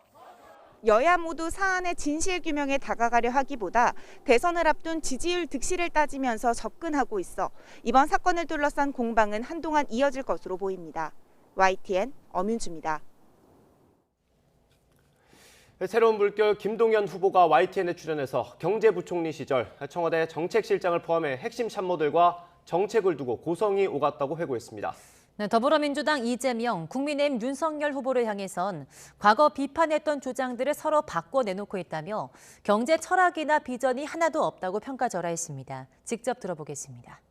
여야 모두 사안의 진실 규명에 다가가려 하기보다 대선을 앞둔 지지율 득실을 따지면서 접근하고 있어 이번 사건을 둘러싼 공방은 한동안 이어질 것으로 보입니다. YTN 엄윤주입니다. 새로운 물결 김동연 후보가 YTN에 출연해서 경제부총리 시절 청와대 정책실장을 포함해 핵심 참모들과 정책을 두고 고성이 오갔다고 회고했습니다. 네, 더불어민주당 이재명, 국민의힘 윤석열 후보를 향해선 과거 비판했던 주장들을 서로 바꿔내놓고 있다며 경제 철학이나 비전이 하나도 없다고 평가절하했습니다. 직접 들어보겠습니다.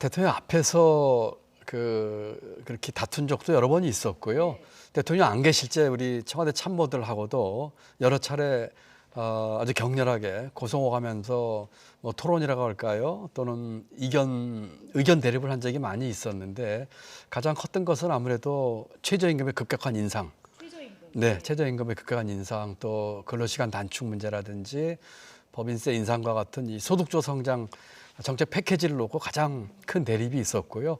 대통령 앞에서 그렇게 다툰 적도 여러 번이 있었고요. 대통령 안 계실 때 우리 청와대 참모들하고도 여러 차례 아주 격렬하게 고성오가면서 뭐 토론이라고 할까요? 또는 의견 대립을 한 적이 많이 있었는데 가장 컸던 것은 아무래도 최저임금의 급격한 인상. 네, 최저임금의 급격한 인상, 또 근로시간 단축 문제라든지 법인세 인상과 같은 이 소득주 성장 정책 패키지를 놓고 가장 큰 대립이 있었고요.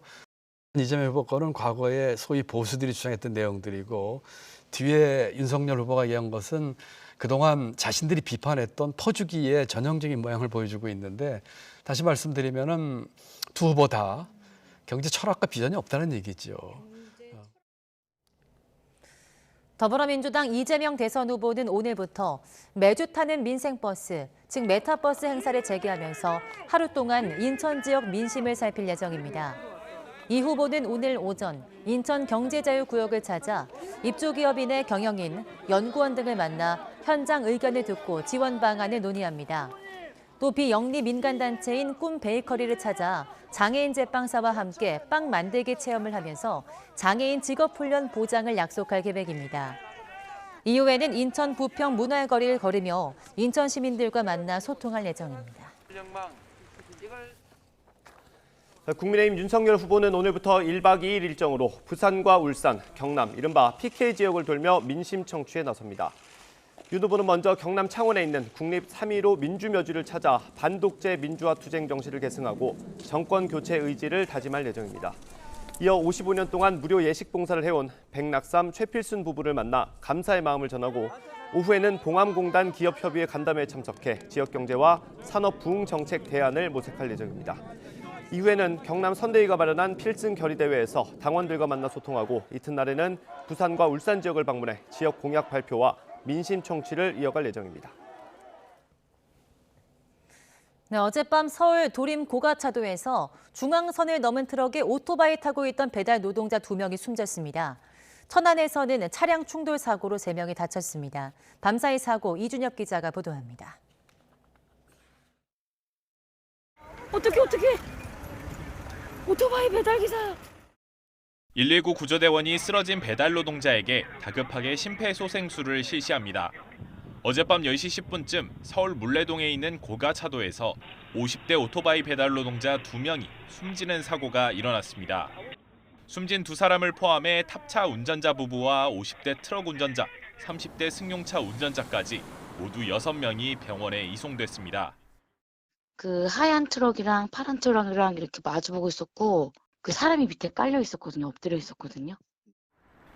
이재명 후보 거는 과거에 소위 보수들이 주장했던 내용들이고 뒤에 윤석열 후보가 얘기한 것은 그동안 자신들이 비판했던 퍼주기의 전형적인 모양을 보여주고 있는데 다시 말씀드리면은 두 후보 다 경제 철학과 비전이 없다는 얘기죠. 더불어민주당 이재명 대선 후보는 오늘부터 매주 타는 민생버스, 즉 메타버스 행사를 재개하면서 하루 동안 인천 지역 민심을 살필 예정입니다. 이 후보는 오늘 오전 인천경제자유구역을 찾아 입주기업인의 경영인, 연구원 등을 만나 현장 의견을 듣고 지원 방안을 논의합니다. 또 비영리 민간단체인 꿈 베이커리를 찾아 장애인 제빵사와 함께 빵 만들기 체험을 하면서 장애인 직업훈련 보장을 약속할 계획입니다. 이후에는 인천 부평 문화거리를 걸으며 인천 시민들과 만나 소통할 예정입니다. 국민의힘 윤석열 후보는 오늘부터 1박 2일 일정으로 부산과 울산, 경남, 이른바 PK 지역을 돌며 민심 청취에 나섭니다. 윤 후보는 먼저 경남 창원에 있는 국립 3.15 민주묘지를 찾아 반독재 민주화 투쟁 정신을 계승하고 정권 교체 의지를 다짐할 예정입니다. 이어 55년 동안 무료 예식 봉사를 해온 백낙삼 최필순 부부를 만나 감사의 마음을 전하고 오후에는 봉암공단 기업협의회 간담회에 참석해 지역경제와 산업 부흥 정책 대안을 모색할 예정입니다. 이후에는 경남 선대위가 마련한 필승 결의대회에서 당원들과 만나 소통하고 이튿날에는 부산과 울산 지역을 방문해 지역 공약 발표와 민심 청취를 이어갈 예정입니다. 네, 어젯밤 서울 도림 고가차도에서 중앙선을 넘은 트럭에 오토바이 타고 있던 배달 노동자 2명이 숨졌습니다. 천안에서는 차량 충돌 사고로 3명이 다쳤습니다. 밤사이 사고 이준엽 기자가 보도합니다. 어떡해. 오토바이 배달기사. 119 구조대원이 쓰러진 배달 노동자에게 다급하게 심폐소생술을 실시합니다. 어젯밤 10시 10분쯤 서울 물레동에 있는 고가차도에서 50대 오토바이 배달 노동자 2명이 숨지는 사고가 일어났습니다. 숨진 2사람을 포함해 탑차 운전자 부부와 50대 트럭 운전자, 30대 승용차 운전자까지 모두 6명이 병원에 이송됐습니다. 그 하얀 트럭이랑 파란 트럭이랑 이렇게 마주보고 있었고 그 사람이 밑에 깔려 있었거든요. 엎드려 있었거든요.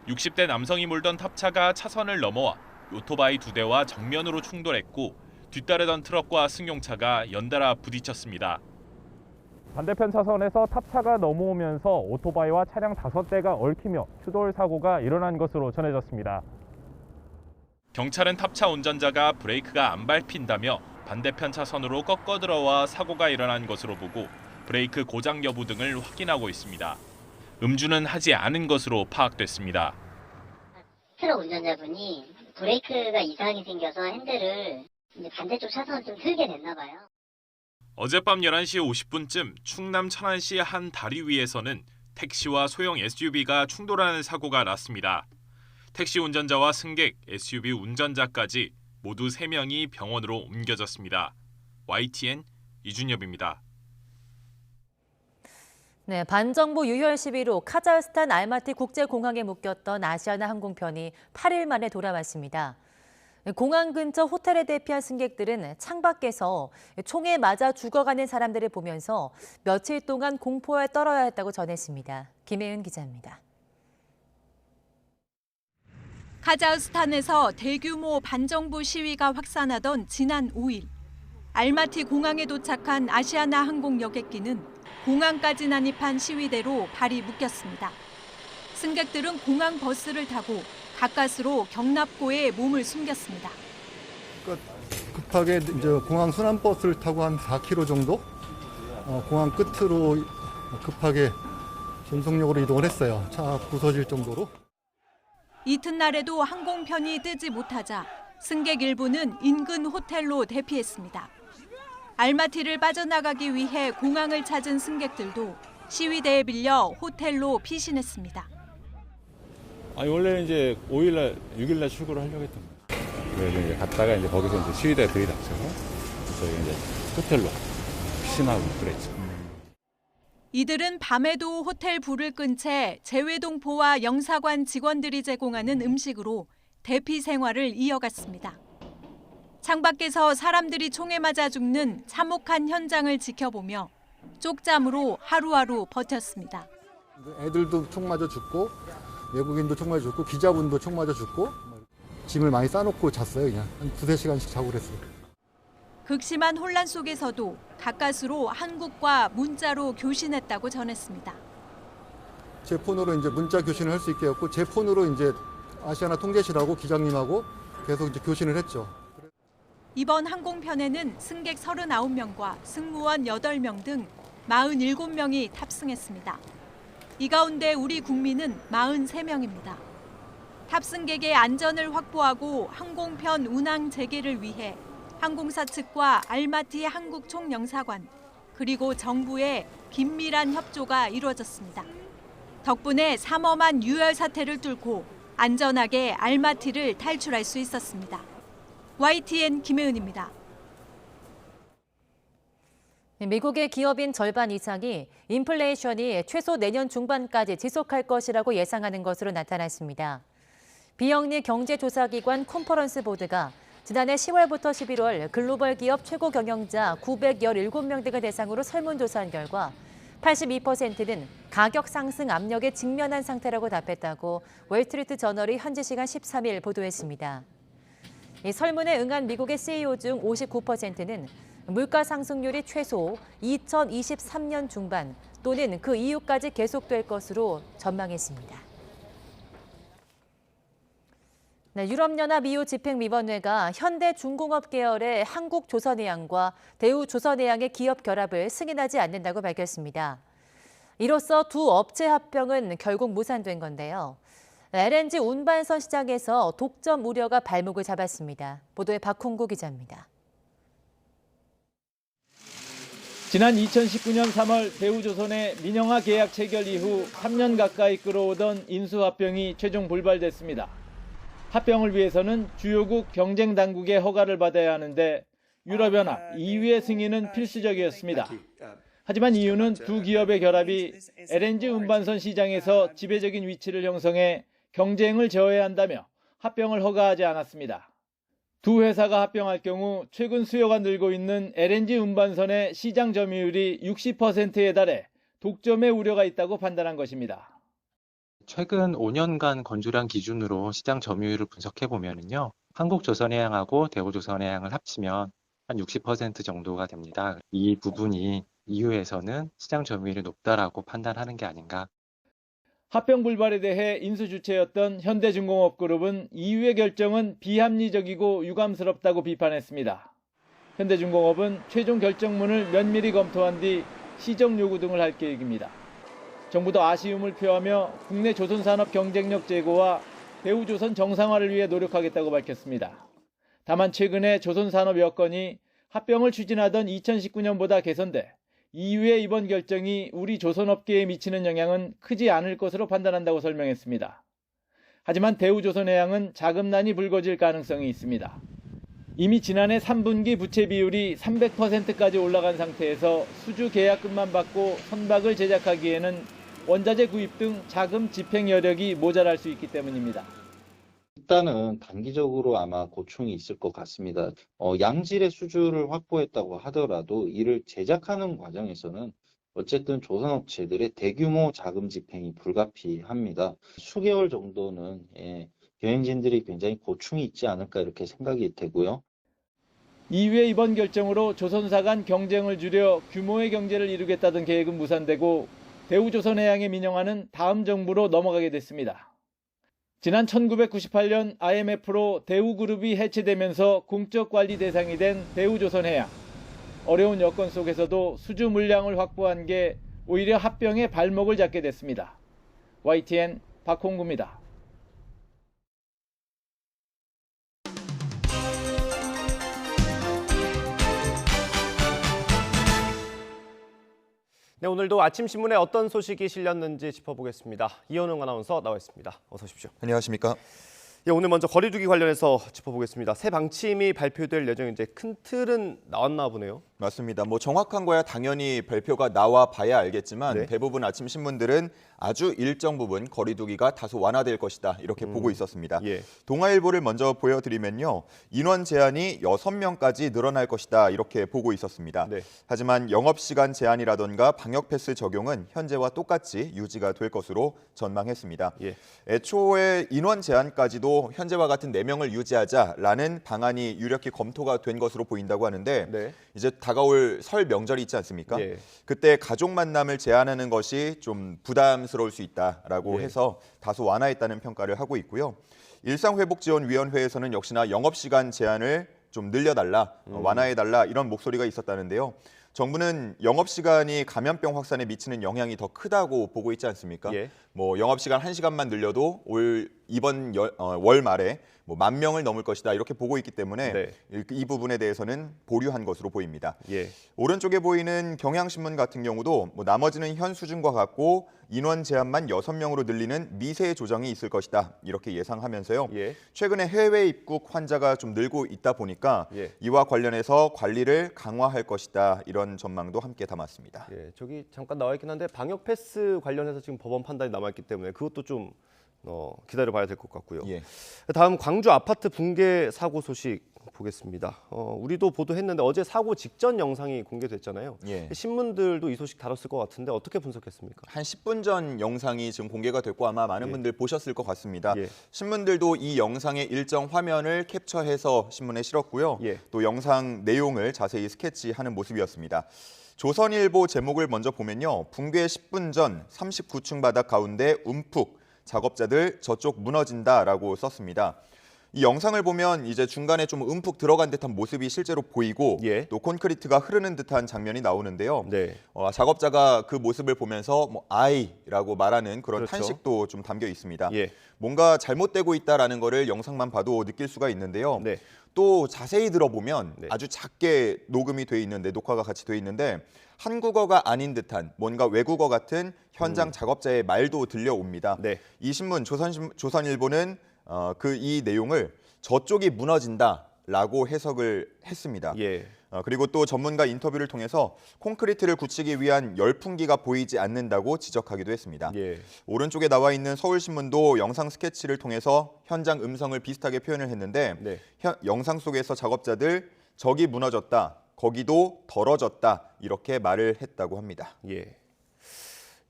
60대 남성이 몰던 탑차가 차선을 넘어와 오토바이 2대와 정면으로 충돌했고 뒤따르던 트럭과 승용차가 연달아 부딪혔습니다. 반대편 차선에서 탑차가 넘어오면서 오토바이와 차량 5대가 얽히며 추돌 사고가 일어난 것으로 전해졌습니다. 경찰은 탑차 운전자가 브레이크가 안 밟힌다며 반대편 차선으로 꺾어 들어와 사고가 일어난 것으로 보고 브레이크 고장 여부 등을 확인하고 있습니다. 음주는 하지 않은 것으로 파악됐습니다. 트럭 운전자분이 브레이크가 이상이 생겨서 핸들을 반대쪽 차선을 좀 틀게 됐나 봐요. 어젯밤 11시 50분쯤 충남 천안시 한 다리 위에서는 택시와 소형 SUV가 충돌하는 사고가 났습니다. 택시 운전자와 승객, SUV 운전자까지 모두 3명이 병원으로 옮겨졌습니다. YTN 이준엽입니다. 네, 반정부 유혈 시위로 카자흐스탄 알마티 국제공항에 묶였던 아시아나 항공편이 8일 만에 돌아왔습니다. 공항 근처 호텔에 대피한 승객들은 창밖에서 총에 맞아 죽어가는 사람들을 보면서 며칠 동안 공포에 떨어야 했다고 전했습니다. 김혜은 기자입니다. 카자흐스탄에서 대규모 반정부 시위가 확산하던 지난 5일, 알마티 공항에 도착한 아시아나 항공 여객기는 공항까지 난입한 시위대로 발이 묶였습니다. 승객들은 공항 버스를 타고 가까스로 경납고에 몸을 숨겼습니다. 급하게 이제 공항 순환버스를 타고 한 4km 정도 공항 끝으로 급하게 진속역으로 이동을 했어요. 차 부서질 정도로. 이튿날에도 항공편이 뜨지 못하자 승객 일부는 인근 호텔로 대피했습니다. 알마티를 빠져나가기 위해 공항을 찾은 승객들도 시위대에 빌려 호텔로 피신했습니다. 원래는 이제 5일날, 6일날 출국을 하려고 했던 거예요. 그래서 이제 갔다가 이제 거기서 이제 시위대가 들이닥쳐서 저희가 이제 호텔로 피신하고 그랬죠. 이들은 밤에도 호텔 불을 끈 채 재외동포와 영사관 직원들이 제공하는 음식으로 대피 생활을 이어갔습니다. 창밖에서 사람들이 총에 맞아 죽는 참혹한 현장을 지켜보며 쪽잠으로 하루하루 버텼습니다. 애들도 총 맞아 죽고 외국인도 총 맞아 죽고 기자분도 총 맞아 죽고 짐을 많이 싸놓고 잤어요. 그냥 한 2-3시간씩 자고 그랬어요. 극심한 혼란 속에서도 가까스로 한국과 문자로 교신했다고 전했습니다. 제 폰으로 이제 문자 교신을 할 수 있게 했고 제 폰으로 이제 아시아나 통제실하고 기장님하고 계속 이제 교신을 했죠. 이번 항공편에는 승객 39명과 승무원 8명 등 47명이 탑승했습니다. 이 가운데 우리 국민은 43명입니다. 탑승객의 안전을 확보하고 항공편 운항 재개를 위해 항공사 측과 알마티 한국 총영사관 그리고 정부의 긴밀한 협조가 이루어졌습니다. 덕분에 삼엄한 유혈 사태를 뚫고 안전하게 알마티를 탈출할 수 있었습니다. YTN 김혜은입니다. 미국의 기업인 절반 이상이 인플레이션이 최소 내년 중반까지 지속할 것이라고 예상하는 것으로 나타났습니다. 비영리 경제조사기관 컨퍼런스 보드가 지난해 10월부터 11월 글로벌 기업 최고 경영자 917명 등을 대상으로 설문조사한 결과 82%는 가격 상승 압력에 직면한 상태라고 답했다고 월스트리트 저널이 현지 시간 13일 보도했습니다. 이 설문에 응한 미국의 CEO 중 59%는 물가 상승률이 최소 2023년 중반 또는 그 이후까지 계속될 것으로 전망했습니다. 유럽연합 EU 집행위원회가 현대중공업 계열의 한국조선해양과 대우조선해양의 기업 결합을 승인하지 않는다고 밝혔습니다. 이로써 두 업체 합병은 결국 무산된 건데요. LNG 운반선 시장에서 독점 우려가 발목을 잡았습니다. 보도에 박홍구 기자입니다. 지난 2019년 3월 대우조선의 민영화 계약 체결 이후 3년 가까이 끌어오던 인수합병이 최종 불발됐습니다. 합병을 위해서는 주요국 경쟁당국의 허가를 받아야 하는데 유럽연합 EU의 승인은 필수적이었습니다. 하지만 EU는 두 기업의 결합이 LNG 운반선 시장에서 지배적인 위치를 형성해 경쟁을 저해한다며 합병을 허가하지 않았습니다. 두 회사가 합병할 경우 최근 수요가 늘고 있는 LNG 운반선의 시장 점유율이 60%에 달해 독점의 우려가 있다고 판단한 것입니다. 최근 5년간 건조량 기준으로 시장 점유율을 분석해 보면은요, 한국조선해양하고 대우조선해양을 합치면 한 60% 정도가 됩니다. 이 부분이 EU에서는 시장 점유율이 높다라고 판단하는 게 아닌가. 합병 불발에 대해 인수 주체였던 현대중공업그룹은 EU의 결정은 비합리적이고 유감스럽다고 비판했습니다. 현대중공업은 최종 결정문을 면밀히 검토한 뒤 시정 요구 등을 할 계획입니다. 정부도 아쉬움을 표하며 국내 조선산업 경쟁력 제고와 대우조선 정상화를 위해 노력하겠다고 밝혔습니다. 다만 최근에 조선산업 여건이 합병을 추진하던 2019년보다 개선돼 EU의 이번 결정이 우리 조선업계에 미치는 영향은 크지 않을 것으로 판단한다고 설명했습니다. 하지만 대우조선해양은 자금난이 불거질 가능성이 있습니다. 이미 지난해 3분기 부채 비율이 300%까지 올라간 상태에서 수주 계약금만 받고 선박을 제작하기에는 원자재 구입 등 자금 집행 여력이 모자랄 수 있기 때문입니다. 일단은 단기적으로 아마 고충이 있을 것 같습니다. 양질의 수주를 확보했다고 하더라도 이를 제작하는 과정에서는 어쨌든 조선업체들의 대규모 자금 집행이 불가피합니다. 수개월 정도는 경영진들이 굉장히 고충이 있지 않을까 이렇게 생각이 되고요. EU의 이번 결정으로 조선사 간 경쟁을 줄여 규모의 경제를 이루겠다던 계획은 무산되고 대우조선해양의 민영화는 다음 정부로 넘어가게 됐습니다. 지난 1998년 IMF로 대우그룹이 해체되면서 공적 관리 대상이 된 대우조선해양. 어려운 여건 속에서도 수주 물량을 확보한 게 오히려 합병의 발목을 잡게 됐습니다. YTN 박홍구입니다. 네, 오늘도 아침 신문에 어떤 소식이 실렸는지 짚어보겠습니다. 이현웅 아나운서 나와 있습니다. 어서 오십시오. 안녕하십니까? 예, 오늘 먼저 거리두기 관련해서 짚어보겠습니다. 새 방침이 발표될 예정인데 큰 틀은 나왔나 보네요. 맞습니다. 뭐 정확한 거야 당연히 발표가 나와 봐야 알겠지만 네. 대부분 아침 신문들은 아주 일정 부분 거리두기가 다소 완화될 것이다 이렇게 보고 있었습니다. 예. 동아일보를 먼저 보여드리면요. 인원 제한이 6명까지 늘어날 것이다 이렇게 보고 있었습니다. 네. 하지만 영업시간 제한이라던가 방역 패스 적용은 현재와 똑같이 유지가 될 것으로 전망했습니다. 예. 애초에 인원 제한까지도 현재와 같은 4명을 유지하자라는 방안이 유력히 검토가 된 것으로 보인다고 하는데 네. 이제 다가올 설 명절이 있지 않습니까? 예. 그때 가족 만남을 제한하는 것이 좀 부담스러울 수 있다라고 예. 해서 다소 완화했다는 평가를 하고 있고요. 일상회복지원위원회에서는 역시나 영업시간 제한을 좀 늘려달라, 완화해달라 이런 목소리가 있었다는데요. 정부는 영업시간이 감염병 확산에 미치는 영향이 더 크다고 보고 있지 않습니까? 예. 뭐 영업시간 1시간만 늘려도 이번 월 말에 뭐 10,000명을 넘을 것이다 이렇게 보고 있기 때문에 네. 이 부분에 대해서는 보류한 것으로 보입니다. 예. 오른쪽에 보이는 경향신문 같은 경우도 뭐 나머지는 현 수준과 같고 인원 제한만 6명으로 늘리는 미세 조정이 있을 것이다 이렇게 예상하면서요. 예. 최근에 해외 입국 환자가 좀 늘고 있다 보니까 예. 이와 관련해서 관리를 강화할 것이다 이런 전망도 함께 담았습니다. 예, 저기 잠깐 나와 있긴 한데 방역 패스 관련해서 지금 법원 판단이 남아 있기 때문에 그것도 좀 기다려봐야 될 것 같고요. 예. 다음 광주 아파트 붕괴 사고 소식 보겠습니다. 우리도 보도했는데 어제 사고 직전 영상이 공개됐잖아요. 예. 신문들도 이 소식 다뤘을 것 같은데 어떻게 분석했습니까? 한 10분 전 영상이 지금 공개가 됐고 아마 많은 예. 분들 보셨을 것 같습니다. 예. 신문들도 이 영상의 일정 화면을 캡처해서 신문에 실었고요. 예. 또 영상 내용을 자세히 스케치하는 모습이었습니다. 조선일보 제목을 먼저 보면요. 붕괴 10분 전 39층 바닥 가운데 움푹 작업자들 저쪽 무너진다라고 썼습니다. 이 영상을 보면 이제 중간에 좀 움푹 들어간 듯한 모습이 실제로 보이고 예. 또 콘크리트가 흐르는 듯한 장면이 나오는데요. 네. 작업자가 그 모습을 보면서 뭐 아이라고 말하는 그런 그렇죠. 탄식도 좀 담겨 있습니다. 예. 뭔가 잘못되고 있다라는 거를 영상만 봐도 느낄 수가 있는데요. 네. 또 자세히 들어보면 네. 아주 작게 녹음이 돼 있는데 녹화가 같이 돼 있는데 한국어가 아닌 듯한 뭔가 외국어 같은 현장 작업자의 말도 들려옵니다. 네. 이 신문 조선일보는 이 내용을 저쪽이 무너진다라고 해석을 했습니다. 예. 그리고 또 전문가 인터뷰를 통해서 콘크리트를 굳히기 위한 열풍기가 보이지 않는다고 지적하기도 했습니다. 예. 오른쪽에 나와 있는 서울신문도 영상 스케치를 통해서 현장 음성을 비슷하게 표현을 했는데 네. 영상 속에서 작업자들 저기 무너졌다, 거기도 덜어졌다 이렇게 말을 했다고 합니다. 예.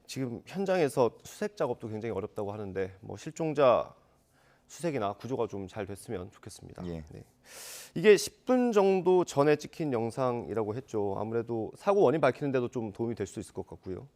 지금 현장에서 수색 작업도 굉장히 어렵다고 하는데 뭐 실종자 수색이나 구조가 좀 잘 됐으면 좋겠습니다. 예. 네. 이게 10분 정도 전에 찍힌 영상이라고 했죠. 아무래도 사고 원인 밝히는 데도 좀 도움이 될 수 있을 것 같고요.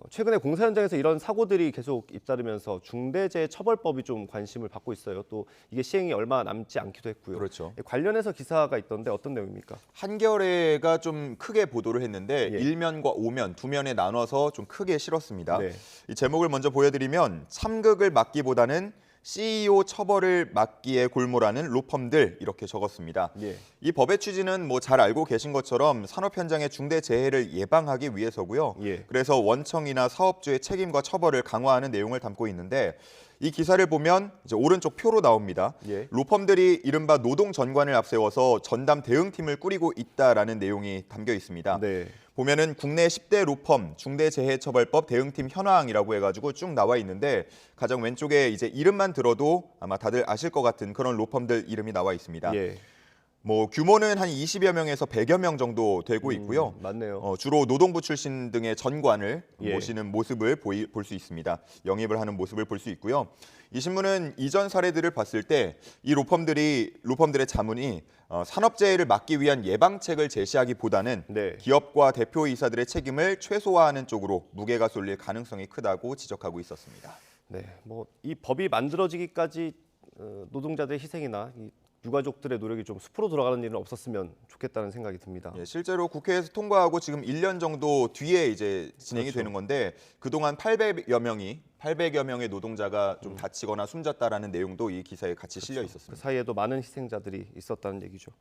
최근에 공사 현장에서 이런 사고들이 계속 잇따르면서 중대재해처벌법이 좀 관심을 받고 있어요. 또 이게 시행이 얼마 남지 않기도 했고요. 그렇죠. 관련해서 기사가 있던데 어떤 내용입니까? 한겨레가 좀 크게 보도를 했는데 예. 1면과 5면 두 면에 나눠서 좀 크게 실었습니다. 네. 이 제목을 먼저 보여드리면 참극을 막기보다는 CEO 처벌을 막기에 골몰하는 로펌들 이렇게 적었습니다. 예. 이 법의 취지는 뭐 잘 알고 계신 것처럼 산업 현장의 중대 재해를 예방하기 위해서고요. 예. 그래서 원청이나 사업주의 책임과 처벌을 강화하는 내용을 담고 있는데 이 기사를 보면 이제 오른쪽 표로 나옵니다. 예. 로펌들이 이른바 노동 전관을 앞세워서 전담 대응팀을 꾸리고 있다라는 내용이 담겨 있습니다. 네. 보면은 국내 10대 로펌 중대재해처벌법 대응팀 현황이라고 해가지고 쭉 나와 있는데 가장 왼쪽에 이제 이름만 들어도 아마 다들 아실 것 같은 그런 로펌들 이름이 나와 있습니다. 예. 뭐 규모는 한 20여 명에서 100여 명 정도 되고 있고요. 맞네요. 주로 노동부 출신 등의 전관을 예. 모시는 모습을 볼 수 있습니다. 영입을 하는 모습을 볼 수 있고요. 이 신문은 이전 사례들을 봤을 때 이 로펌들의 자문이 산업재해를 막기 위한 예방책을 제시하기보다는 네. 기업과 대표이사들의 책임을 최소화하는 쪽으로 무게가 쏠릴 가능성이 크다고 지적하고 있었습니다. 네, 뭐 이 법이 만들어지기까지 노동자들의 희생이나 이 유가족들의 노력이 좀 숲으로 돌아가는 일은 없었으면 좋겠다는 생각이 듭니다. 예, 실제로 국회에서 통과하고 지금 1년 정도 뒤에 이제 진행이 그렇죠. 되는 건데 그동안 800여 명의 노동자가 좀 다치거나 숨졌다라는 내용도 이 기사에 같이 실려 있었습니다. 그 사이에도 많은 희생자들이 있었다는 얘기죠.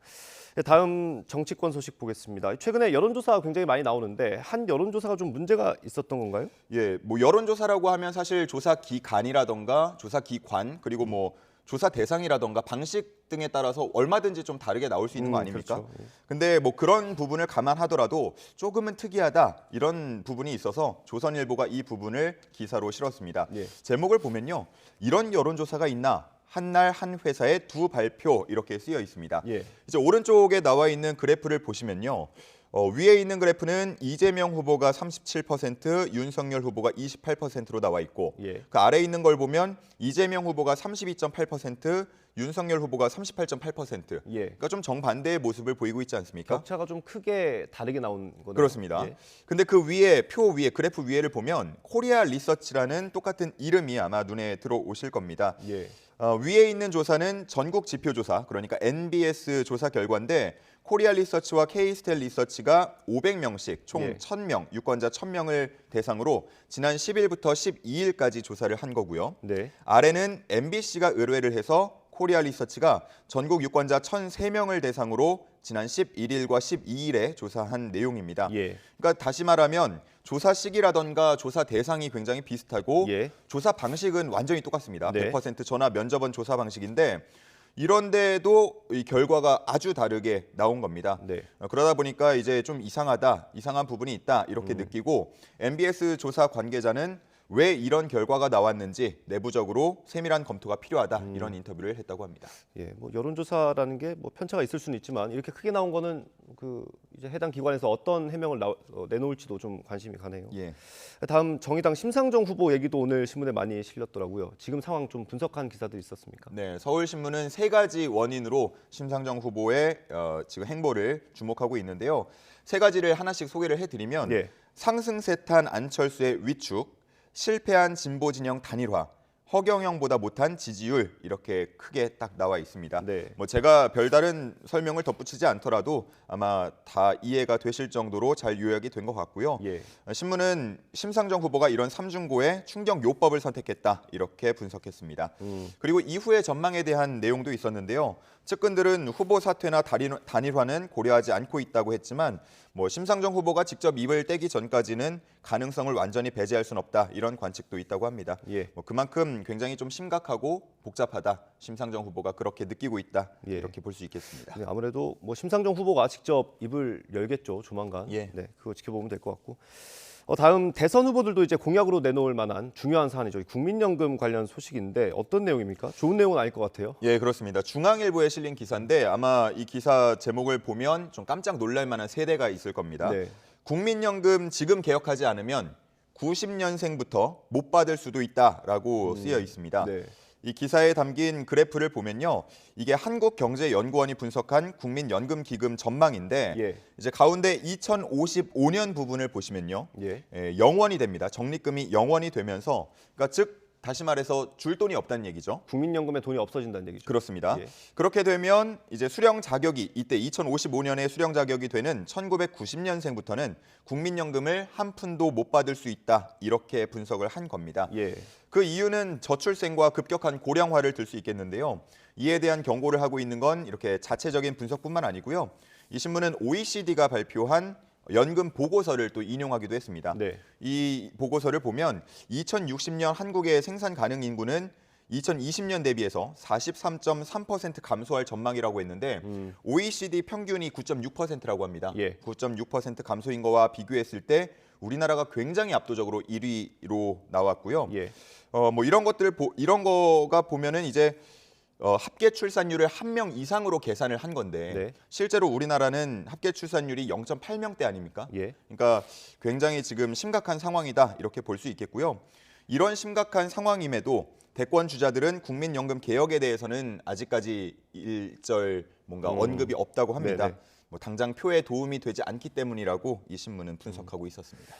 다음 정치권 소식 보겠습니다. 최근에 여론조사가 굉장히 많이 나오는데 한 여론조사가 좀 문제가 있었던 건가요? 예, 뭐 여론조사라고 하면 사실 조사 기간이라던가 조사 기관 그리고 뭐 조사 대상이라던가 방식 등에 따라서 얼마든지 좀 다르게 나올 수 있는 거 아닙니까? 그렇죠. 근데 뭐 그런 부분을 감안하더라도 조금은 특이하다 이런 부분이 있어서 조선일보가 이 부분을 기사로 실었습니다. 예. 제목을 보면요. 이런 여론조사가 있나? 한 날 한 회사의 두 발표 이렇게 쓰여 있습니다. 예. 이제 오른쪽에 나와 있는 그래프를 보시면요. 위에 있는 그래프는 이재명 후보가 37%, 윤석열 후보가 28%로 나와 있고 예. 그 아래에 있는 걸 보면 이재명 후보가 32.8%, 윤석열 후보가 38.8%. 예. 그러니까 좀 정반대의 모습을 보이고 있지 않습니까? 격차가 좀 크게 다르게 나온 거네요. 그렇습니다. 예. 근데 그 위에 표 위에 그래프 위에를 보면 코리아 리서치라는 똑같은 이름이 아마 눈에 들어오실 겁니다. 예. 위에 있는 조사는 전국 지표 조사, 그러니까 NBS 조사 결과인데 코리아 리서치와 K스텔 리서치가 500명씩 총 예. 1000명, 유권자 1000명을 대상으로 지난 10일부터 12일까지 조사를 한 거고요. 네. 아래는 MBC가 의뢰를 해서 코리아 리서치가 전국 유권자 1003명을 대상으로 지난 11일과 12일에 조사한 내용입니다. 예. 그러니까 다시 말하면 조사 시기라던가 조사 대상이 굉장히 비슷하고 예. 조사 방식은 완전히 똑같습니다. 네. 100% 전화 면접원 조사 방식인데 이런데도 이 결과가 아주 다르게 나온 겁니다. 네. 그러다 보니까 이제 좀 이상한 부분이 있다 이렇게 느끼고 MBS 조사 관계자는 왜 이런 결과가 나왔는지 내부적으로 세밀한 검토가 필요하다 이런 인터뷰를 했다고 합니다. 예, 뭐 여론조사라는 게 뭐 편차가 있을 수는 있지만 이렇게 크게 나온 거는 그 이제 해당 기관에서 어떤 해명을 내놓을지도 좀 관심이 가네요. 예. 다음 정의당 심상정 후보 얘기도 오늘 신문에 많이 실렸더라고요. 지금 상황 좀 분석한 기사들이 있었습니까? 네, 서울신문은 세 가지 원인으로 심상정 후보의 지금 행보를 주목하고 있는데요. 세 가지를 하나씩 소개를 해드리면 예. 상승세탄 안철수의 위축, 실패한 진보 진영 단일화, 허경영보다 못한 지지율 이렇게 크게 딱 나와 있습니다. 네. 뭐 제가 별다른 설명을 덧붙이지 않더라도 아마 다 이해가 되실 정도로 잘 요약이 된 것 같고요. 예. 신문은 심상정 후보가 이런 삼중고의 충격 요법을 선택했다 이렇게 분석했습니다. 그리고 이후의 전망에 대한 내용도 있었는데요. 측근들은 후보 사퇴나 단일화는 고려하지 않고 있다고 했지만 뭐 심상정 후보가 직접 입을 떼기 전까지는 가능성을 완전히 배제할 수는 없다 이런 관측도 있다고 합니다. 예. 뭐 그만큼 굉장히 좀 심각하고 복잡하다. 심상정 후보가 그렇게 느끼고 있다. 예. 이렇게 볼 수 있겠습니다. 네, 아무래도 뭐 심상정 후보가 직접 입을 열겠죠, 조만간. 예. 네, 그거 지켜보면 될 것 같고. 다음 대선 후보들도 이제 공약으로 내놓을 만한 중요한 사안이죠. 국민연금 관련 소식인데 어떤 내용입니까? 좋은 내용은 아닐 것 같아요. 예, 그렇습니다. 중앙일보에 실린 기사인데 아마 이 기사 제목을 보면 좀 깜짝 놀랄 만한 세대가 있을 겁니다. 네. 국민연금 지금 개혁하지 않으면 90년생부터 못 받을 수도 있다라고 쓰여 있습니다. 네. 이 기사에 담긴 그래프를 보면요. 이게 한국경제연구원이 분석한 국민연금기금 전망인데 예. 이제 가운데 2055년 부분을 보시면요. 예. 0원이 됩니다. 적립금이 0원이 되면서 그러니까 즉 다시 말해서 줄 돈이 없다는 얘기죠. 국민연금에 돈이 없어진다는 얘기죠. 그렇습니다. 예. 그렇게 되면 이제 수령 자격이 이때 2055년에 수령 자격이 되는 1990년생부터는 국민연금을 한 푼도 못 받을 수 있다. 이렇게 분석을 한 겁니다. 예. 그 이유는 저출생과 급격한 고령화를 들 수 있겠는데요. 이에 대한 경고를 하고 있는 건 이렇게 자체적인 분석뿐만 아니고요. 이 신문은 OECD가 발표한 연금 보고서를 또 인용하기도 했습니다. 네. 이 보고서를 보면 2060년 한국의 생산 가능 인구는 2020년 대비해서 43.3% 감소할 전망이라고 했는데 OECD 평균이 9.6%라고 합니다. 예. 9.6% 감소인 거와 비교했을 때 우리나라가 굉장히 압도적으로 1위로 나왔고요. 예. 뭐 이런 거가 보면은 이제 합계 출산율을 1명 이상으로 계산을 한 건데 네. 실제로 우리나라는 합계 출산율이 0.8명대 아닙니까? 예. 그러니까 굉장히 지금 심각한 상황이다 이렇게 볼 수 있겠고요. 이런 심각한 상황임에도 대권 주자들은 국민연금 개혁에 대해서는 아직까지 일절 뭔가 언급이 없다고 합니다. 네네. 뭐 당장 표에 도움이 되지 않기 때문이라고 이 신문은 분석하고 있었습니다.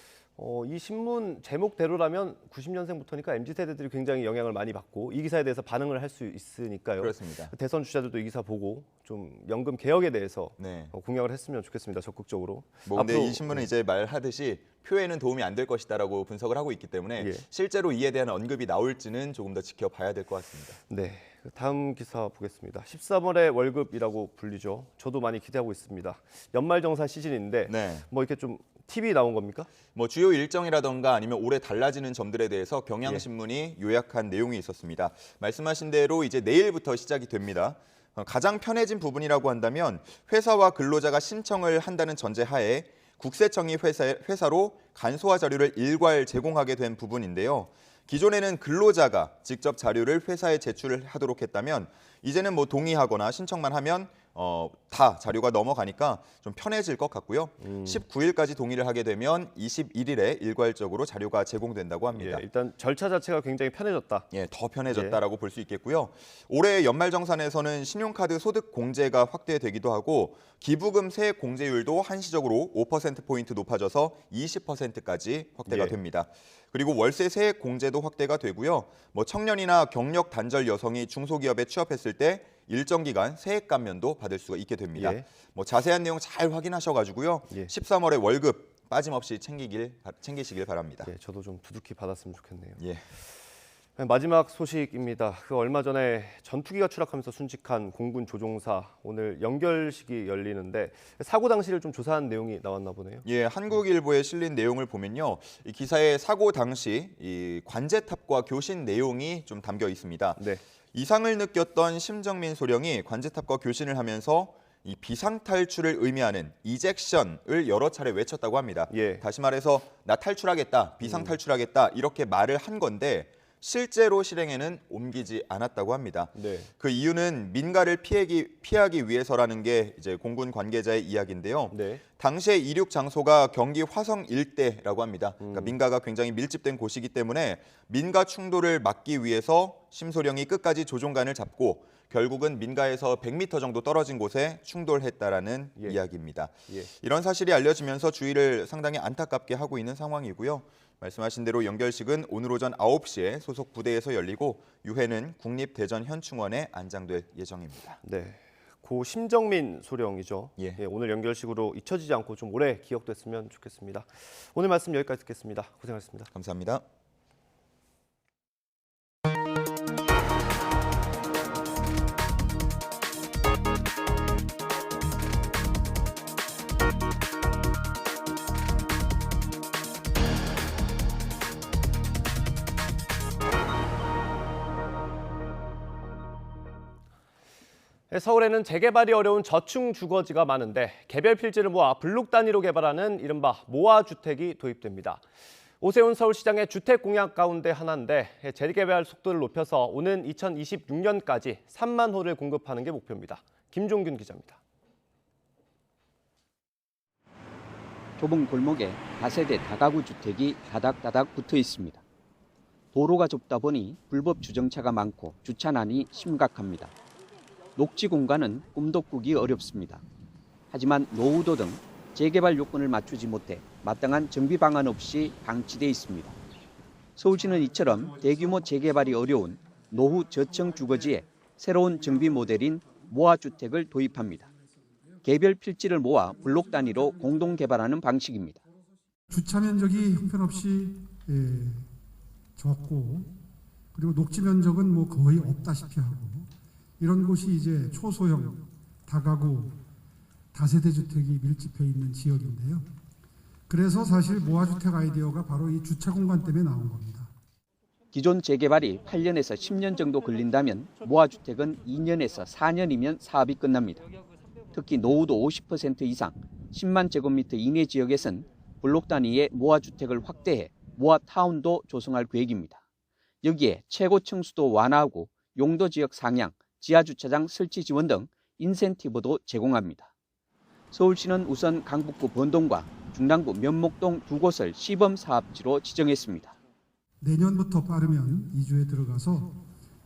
이 신문 제목대로라면 90년생부터니까 MZ세대들이 굉장히 영향을 많이 받고 이 기사에 대해서 반응을 할 수 있으니까요. 그렇습니다. 대선 주자들도 이 기사 보고 좀 연금 개혁에 대해서 네. 공약을 했으면 좋겠습니다. 적극적으로. 뭐 근데 이 신문은 이제 말하듯이 표에는 도움이 안 될 것이다라고 분석을 하고 있기 때문에 예. 실제로 이에 대한 언급이 나올지는 조금 더 지켜봐야 될 것 같습니다. 네, 다음 기사 보겠습니다. 13월의 월급이라고 불리죠. 저도 많이 기대하고 있습니다. 연말정산 시즌인데 네. 뭐 이렇게 좀 팁이 나온 겁니까? 뭐 주요 일정이라던가 아니면 올해 달라지는 점들에 대해서 경향신문이 요약한 내용이 있었습니다. 말씀하신 대로 이제 내일부터 시작이 됩니다. 가장 편해진 부분이라고 한다면 회사와 근로자가 신청을 한다는 전제하에 국세청이 회사로 간소화 자료를 일괄 제공하게 된 부분인데요. 기존에는 근로자가 직접 자료를 회사에 제출을 하도록 했다면 이제는 뭐 동의하거나 신청만 하면 다 자료가 넘어가니까 좀 편해질 것 같고요. 19일까지 동의를 하게 되면 21일에 일괄적으로 자료가 제공된다고 합니다. 예, 일단 절차 자체가 굉장히 편해졌다. 예, 더 편해졌다라고 볼 수 있겠고요. 올해 연말정산에서는 신용카드 소득 공제가 확대되기도 하고 기부금 세액 공제율도 한시적으로 5%포인트 높아져서 20%까지 확대가 됩니다. 그리고 월세 세액 공제도 확대가 되고요. 뭐 청년이나 경력 단절 여성이 중소기업에 취업했을 때 일정 기간 세액 감면도 받을 수가 있게 됩니다. 예. 뭐 자세한 내용 잘 확인하셔가지고요. 13월에 월급 빠짐없이 챙기시길 바랍니다. 예, 저도 좀 두둑히 받았으면 좋겠네요. 예. 마지막 소식입니다. 얼마 전에 전투기가 추락하면서 순직한 공군 조종사 오늘 연결식이 열리는데 사고 당시를 좀 조사한 내용이 나왔나 보네요. 예, 한국일보에 실린 내용을 보면요, 이 기사의 사고 당시 이 관제탑과 교신 내용이 좀 담겨 있습니다. 네. 이상을 느꼈던 심정민 소령이 관제탑과 교신을 하면서 이 비상탈출을 의미하는 이젝션을 여러 차례 외쳤다고 합니다. 예. 다시 말해서 나 탈출하겠다, 비상탈출하겠다 이렇게 말을 한 건데 실제로 실행에는 옮기지 않았다고 합니다. 네. 그 이유는 민가를 피하기 위해서라는 게 이제 공군 관계자의 이야기인데요. 네. 당시에 이륙 장소가 경기 화성 일대라고 합니다. 그러니까 민가가 굉장히 밀집된 곳이기 때문에 민가 충돌을 막기 위해서 심소령이 끝까지 조종관을 잡고 결국은 민가에서 100m 정도 떨어진 곳에 충돌했다라는 이야기입니다. 예. 이런 사실이 알려지면서 주위를 상당히 안타깝게 하고 있는 상황이고요. 말씀하신 대로 연결식은 오늘 오전 9시에 소속 부대에서 열리고 유해는 국립대전현충원에 안장될 예정입니다. 네, 고 심정민 소령이죠. 예. 오늘 연결식으로 잊혀지지 않고 좀 오래 기억됐으면 좋겠습니다. 오늘 말씀 여기까지 듣겠습니다. 고생하셨습니다. 감사합니다. 서울에는 재개발이 어려운 저층 주거지가 많은데 개별 필지를 모아 블록 단위로 개발하는 이른바 모아주택이 도입됩니다. 오세훈 서울시장의 주택 공약 가운데 하나인데 재개발 속도를 높여서 오는 2026년까지 3만 호를 공급하는 게 목표입니다. 김종균 기자입니다. 좁은 골목에 다세대 다가구 주택이 다닥다닥 붙어 있습니다. 도로가 좁다 보니 불법 주정차가 많고 주차난이 심각합니다. 녹지 공간은 꿈도 꾸기 어렵습니다. 하지만 노후도 등 재개발 요건을 맞추지 못해 마땅한 정비 방안 없이 방치돼 있습니다. 서울시는 이처럼 대규모 재개발이 어려운 노후 저층 주거지에 새로운 정비 모델인 모아주택을 도입합니다. 개별 필지를 모아 블록 단위로 공동 개발하는 방식입니다. 주차 면적이 형편없이 적고 그리고 녹지 면적은 뭐 거의 없다시피 하고 이런 곳이 이제 초소형 다가구 다세대 주택이 밀집해 있는 지역인데요. 그래서 사실 모아주택 아이디어가 바로 이 주차 공간 때문에 나온 겁니다. 기존 재개발이 8년에서 10년 정도 걸린다면 모아주택은 2년에서 4년이면 사업이 끝납니다. 특히 노후도 50% 이상 10만 제곱미터 이내 지역에선 블록 단위의 모아주택을 확대해 모아타운도 조성할 계획입니다. 여기에 최고 층수도 완화하고 용도 지역 상향, 지하주차장 설치 지원 등 인센티브도 제공합니다. 서울시는 우선 강북구 번동과 중랑구 면목동 두 곳을 시범 사업지로 지정했습니다. 내년부터 빠르면 2주에 들어가서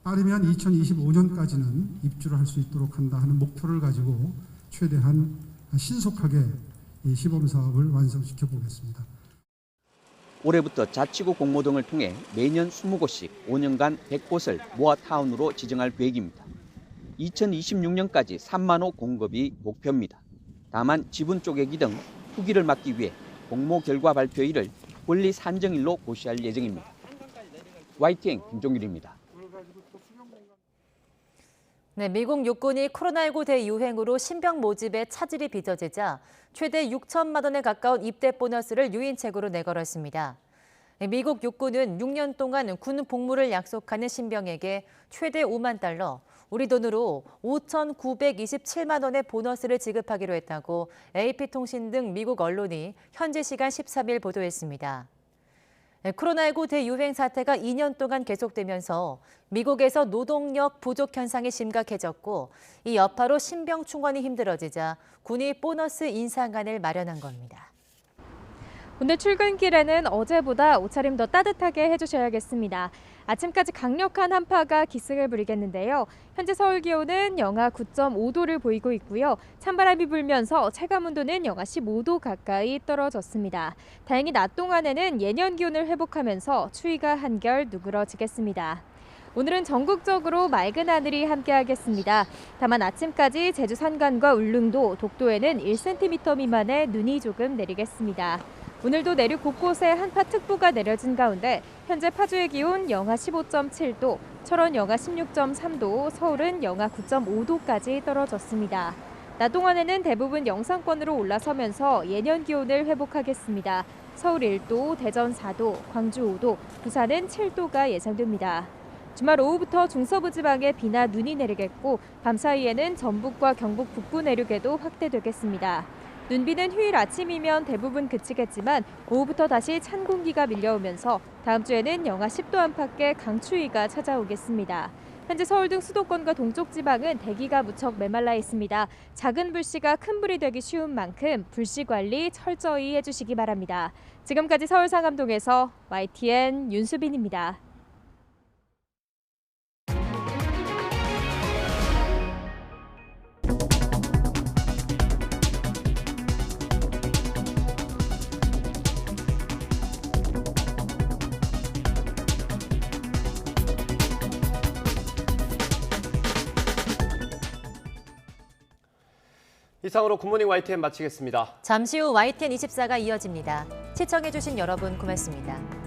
빠르면 2025년까지는 입주를 할 수 있도록 한다 하는 목표를 가지고 최대한 신속하게 이 시범 사업을 완성시켜 보겠습니다. 올해부터 자치구 공모 등을 통해 매년 20곳씩 5년간 100곳을 모아타운으로 지정할 계획입니다. 2026년까지 3만 호 공급이 목표입니다. 다만 지분 쪼개기 등 후기를 막기 위해 공모 결과 발표일을 권리 산정일로 고시할 예정입니다. YTN 김종일입니다. 네, 미국 육군이 코로나19 대유행으로 신병 모집에 차질이 빚어지자 최대 6천만 원에 가까운 입대 보너스를 유인책으로 내걸었습니다. 미국 육군은 6년 동안 군 복무를 약속하는 신병에게 최대 5만 달러, 우리 돈으로 5,927만 원의 보너스를 지급하기로 했다고 AP통신 등 미국 언론이 현지 시간 13일 보도했습니다. 코로나19 대유행 사태가 2년 동안 계속되면서 미국에서 노동력 부족 현상이 심각해졌고 이 여파로 신병 충원이 힘들어지자 군이 보너스 인상안을 마련한 겁니다. 오늘 출근길에는 어제보다 옷차림 더 따뜻하게 해주셔야겠습니다. 아침까지 강력한 한파가 기승을 부리겠는데요. 현재 서울 기온은 영하 9.5도를 보이고 있고요. 찬바람이 불면서 체감온도는 영하 15도 가까이 떨어졌습니다. 다행히 낮 동안에는 예년 기온을 회복하면서 추위가 한결 누그러지겠습니다. 오늘은 전국적으로 맑은 하늘이 함께하겠습니다. 다만 아침까지 제주 산간과 울릉도, 독도에는 1cm 미만의 눈이 조금 내리겠습니다. 오늘도 내륙 곳곳에 한파특보가 내려진 가운데 현재 파주의 기온 영하 15.7도, 철원 영하 16.3도, 서울은 영하 9.5도까지 떨어졌습니다. 낮 동안에는 대부분 영상권으로 올라서면서 예년 기온을 회복하겠습니다. 서울 1도, 대전 4도, 광주 5도, 부산은 7도가 예상됩니다. 주말 오후부터 중서부 지방에 비나 눈이 내리겠고 밤사이에는 전북과 경북 북부 내륙에도 확대되겠습니다. 눈비는 휴일 아침이면 대부분 그치겠지만 오후부터 다시 찬 공기가 밀려오면서 다음 주에는 영하 10도 안팎의 강추위가 찾아오겠습니다. 현재 서울 등 수도권과 동쪽 지방은 대기가 무척 메말라 있습니다. 작은 불씨가 큰 불이 되기 쉬운 만큼 불씨 관리 철저히 해주시기 바랍니다. 지금까지 서울 상암동에서 YTN 윤수빈입니다. 이상으로 굿모닝 YTN 마치겠습니다. 잠시 후 YTN 24가 이어집니다. 시청해주신 여러분 고맙습니다.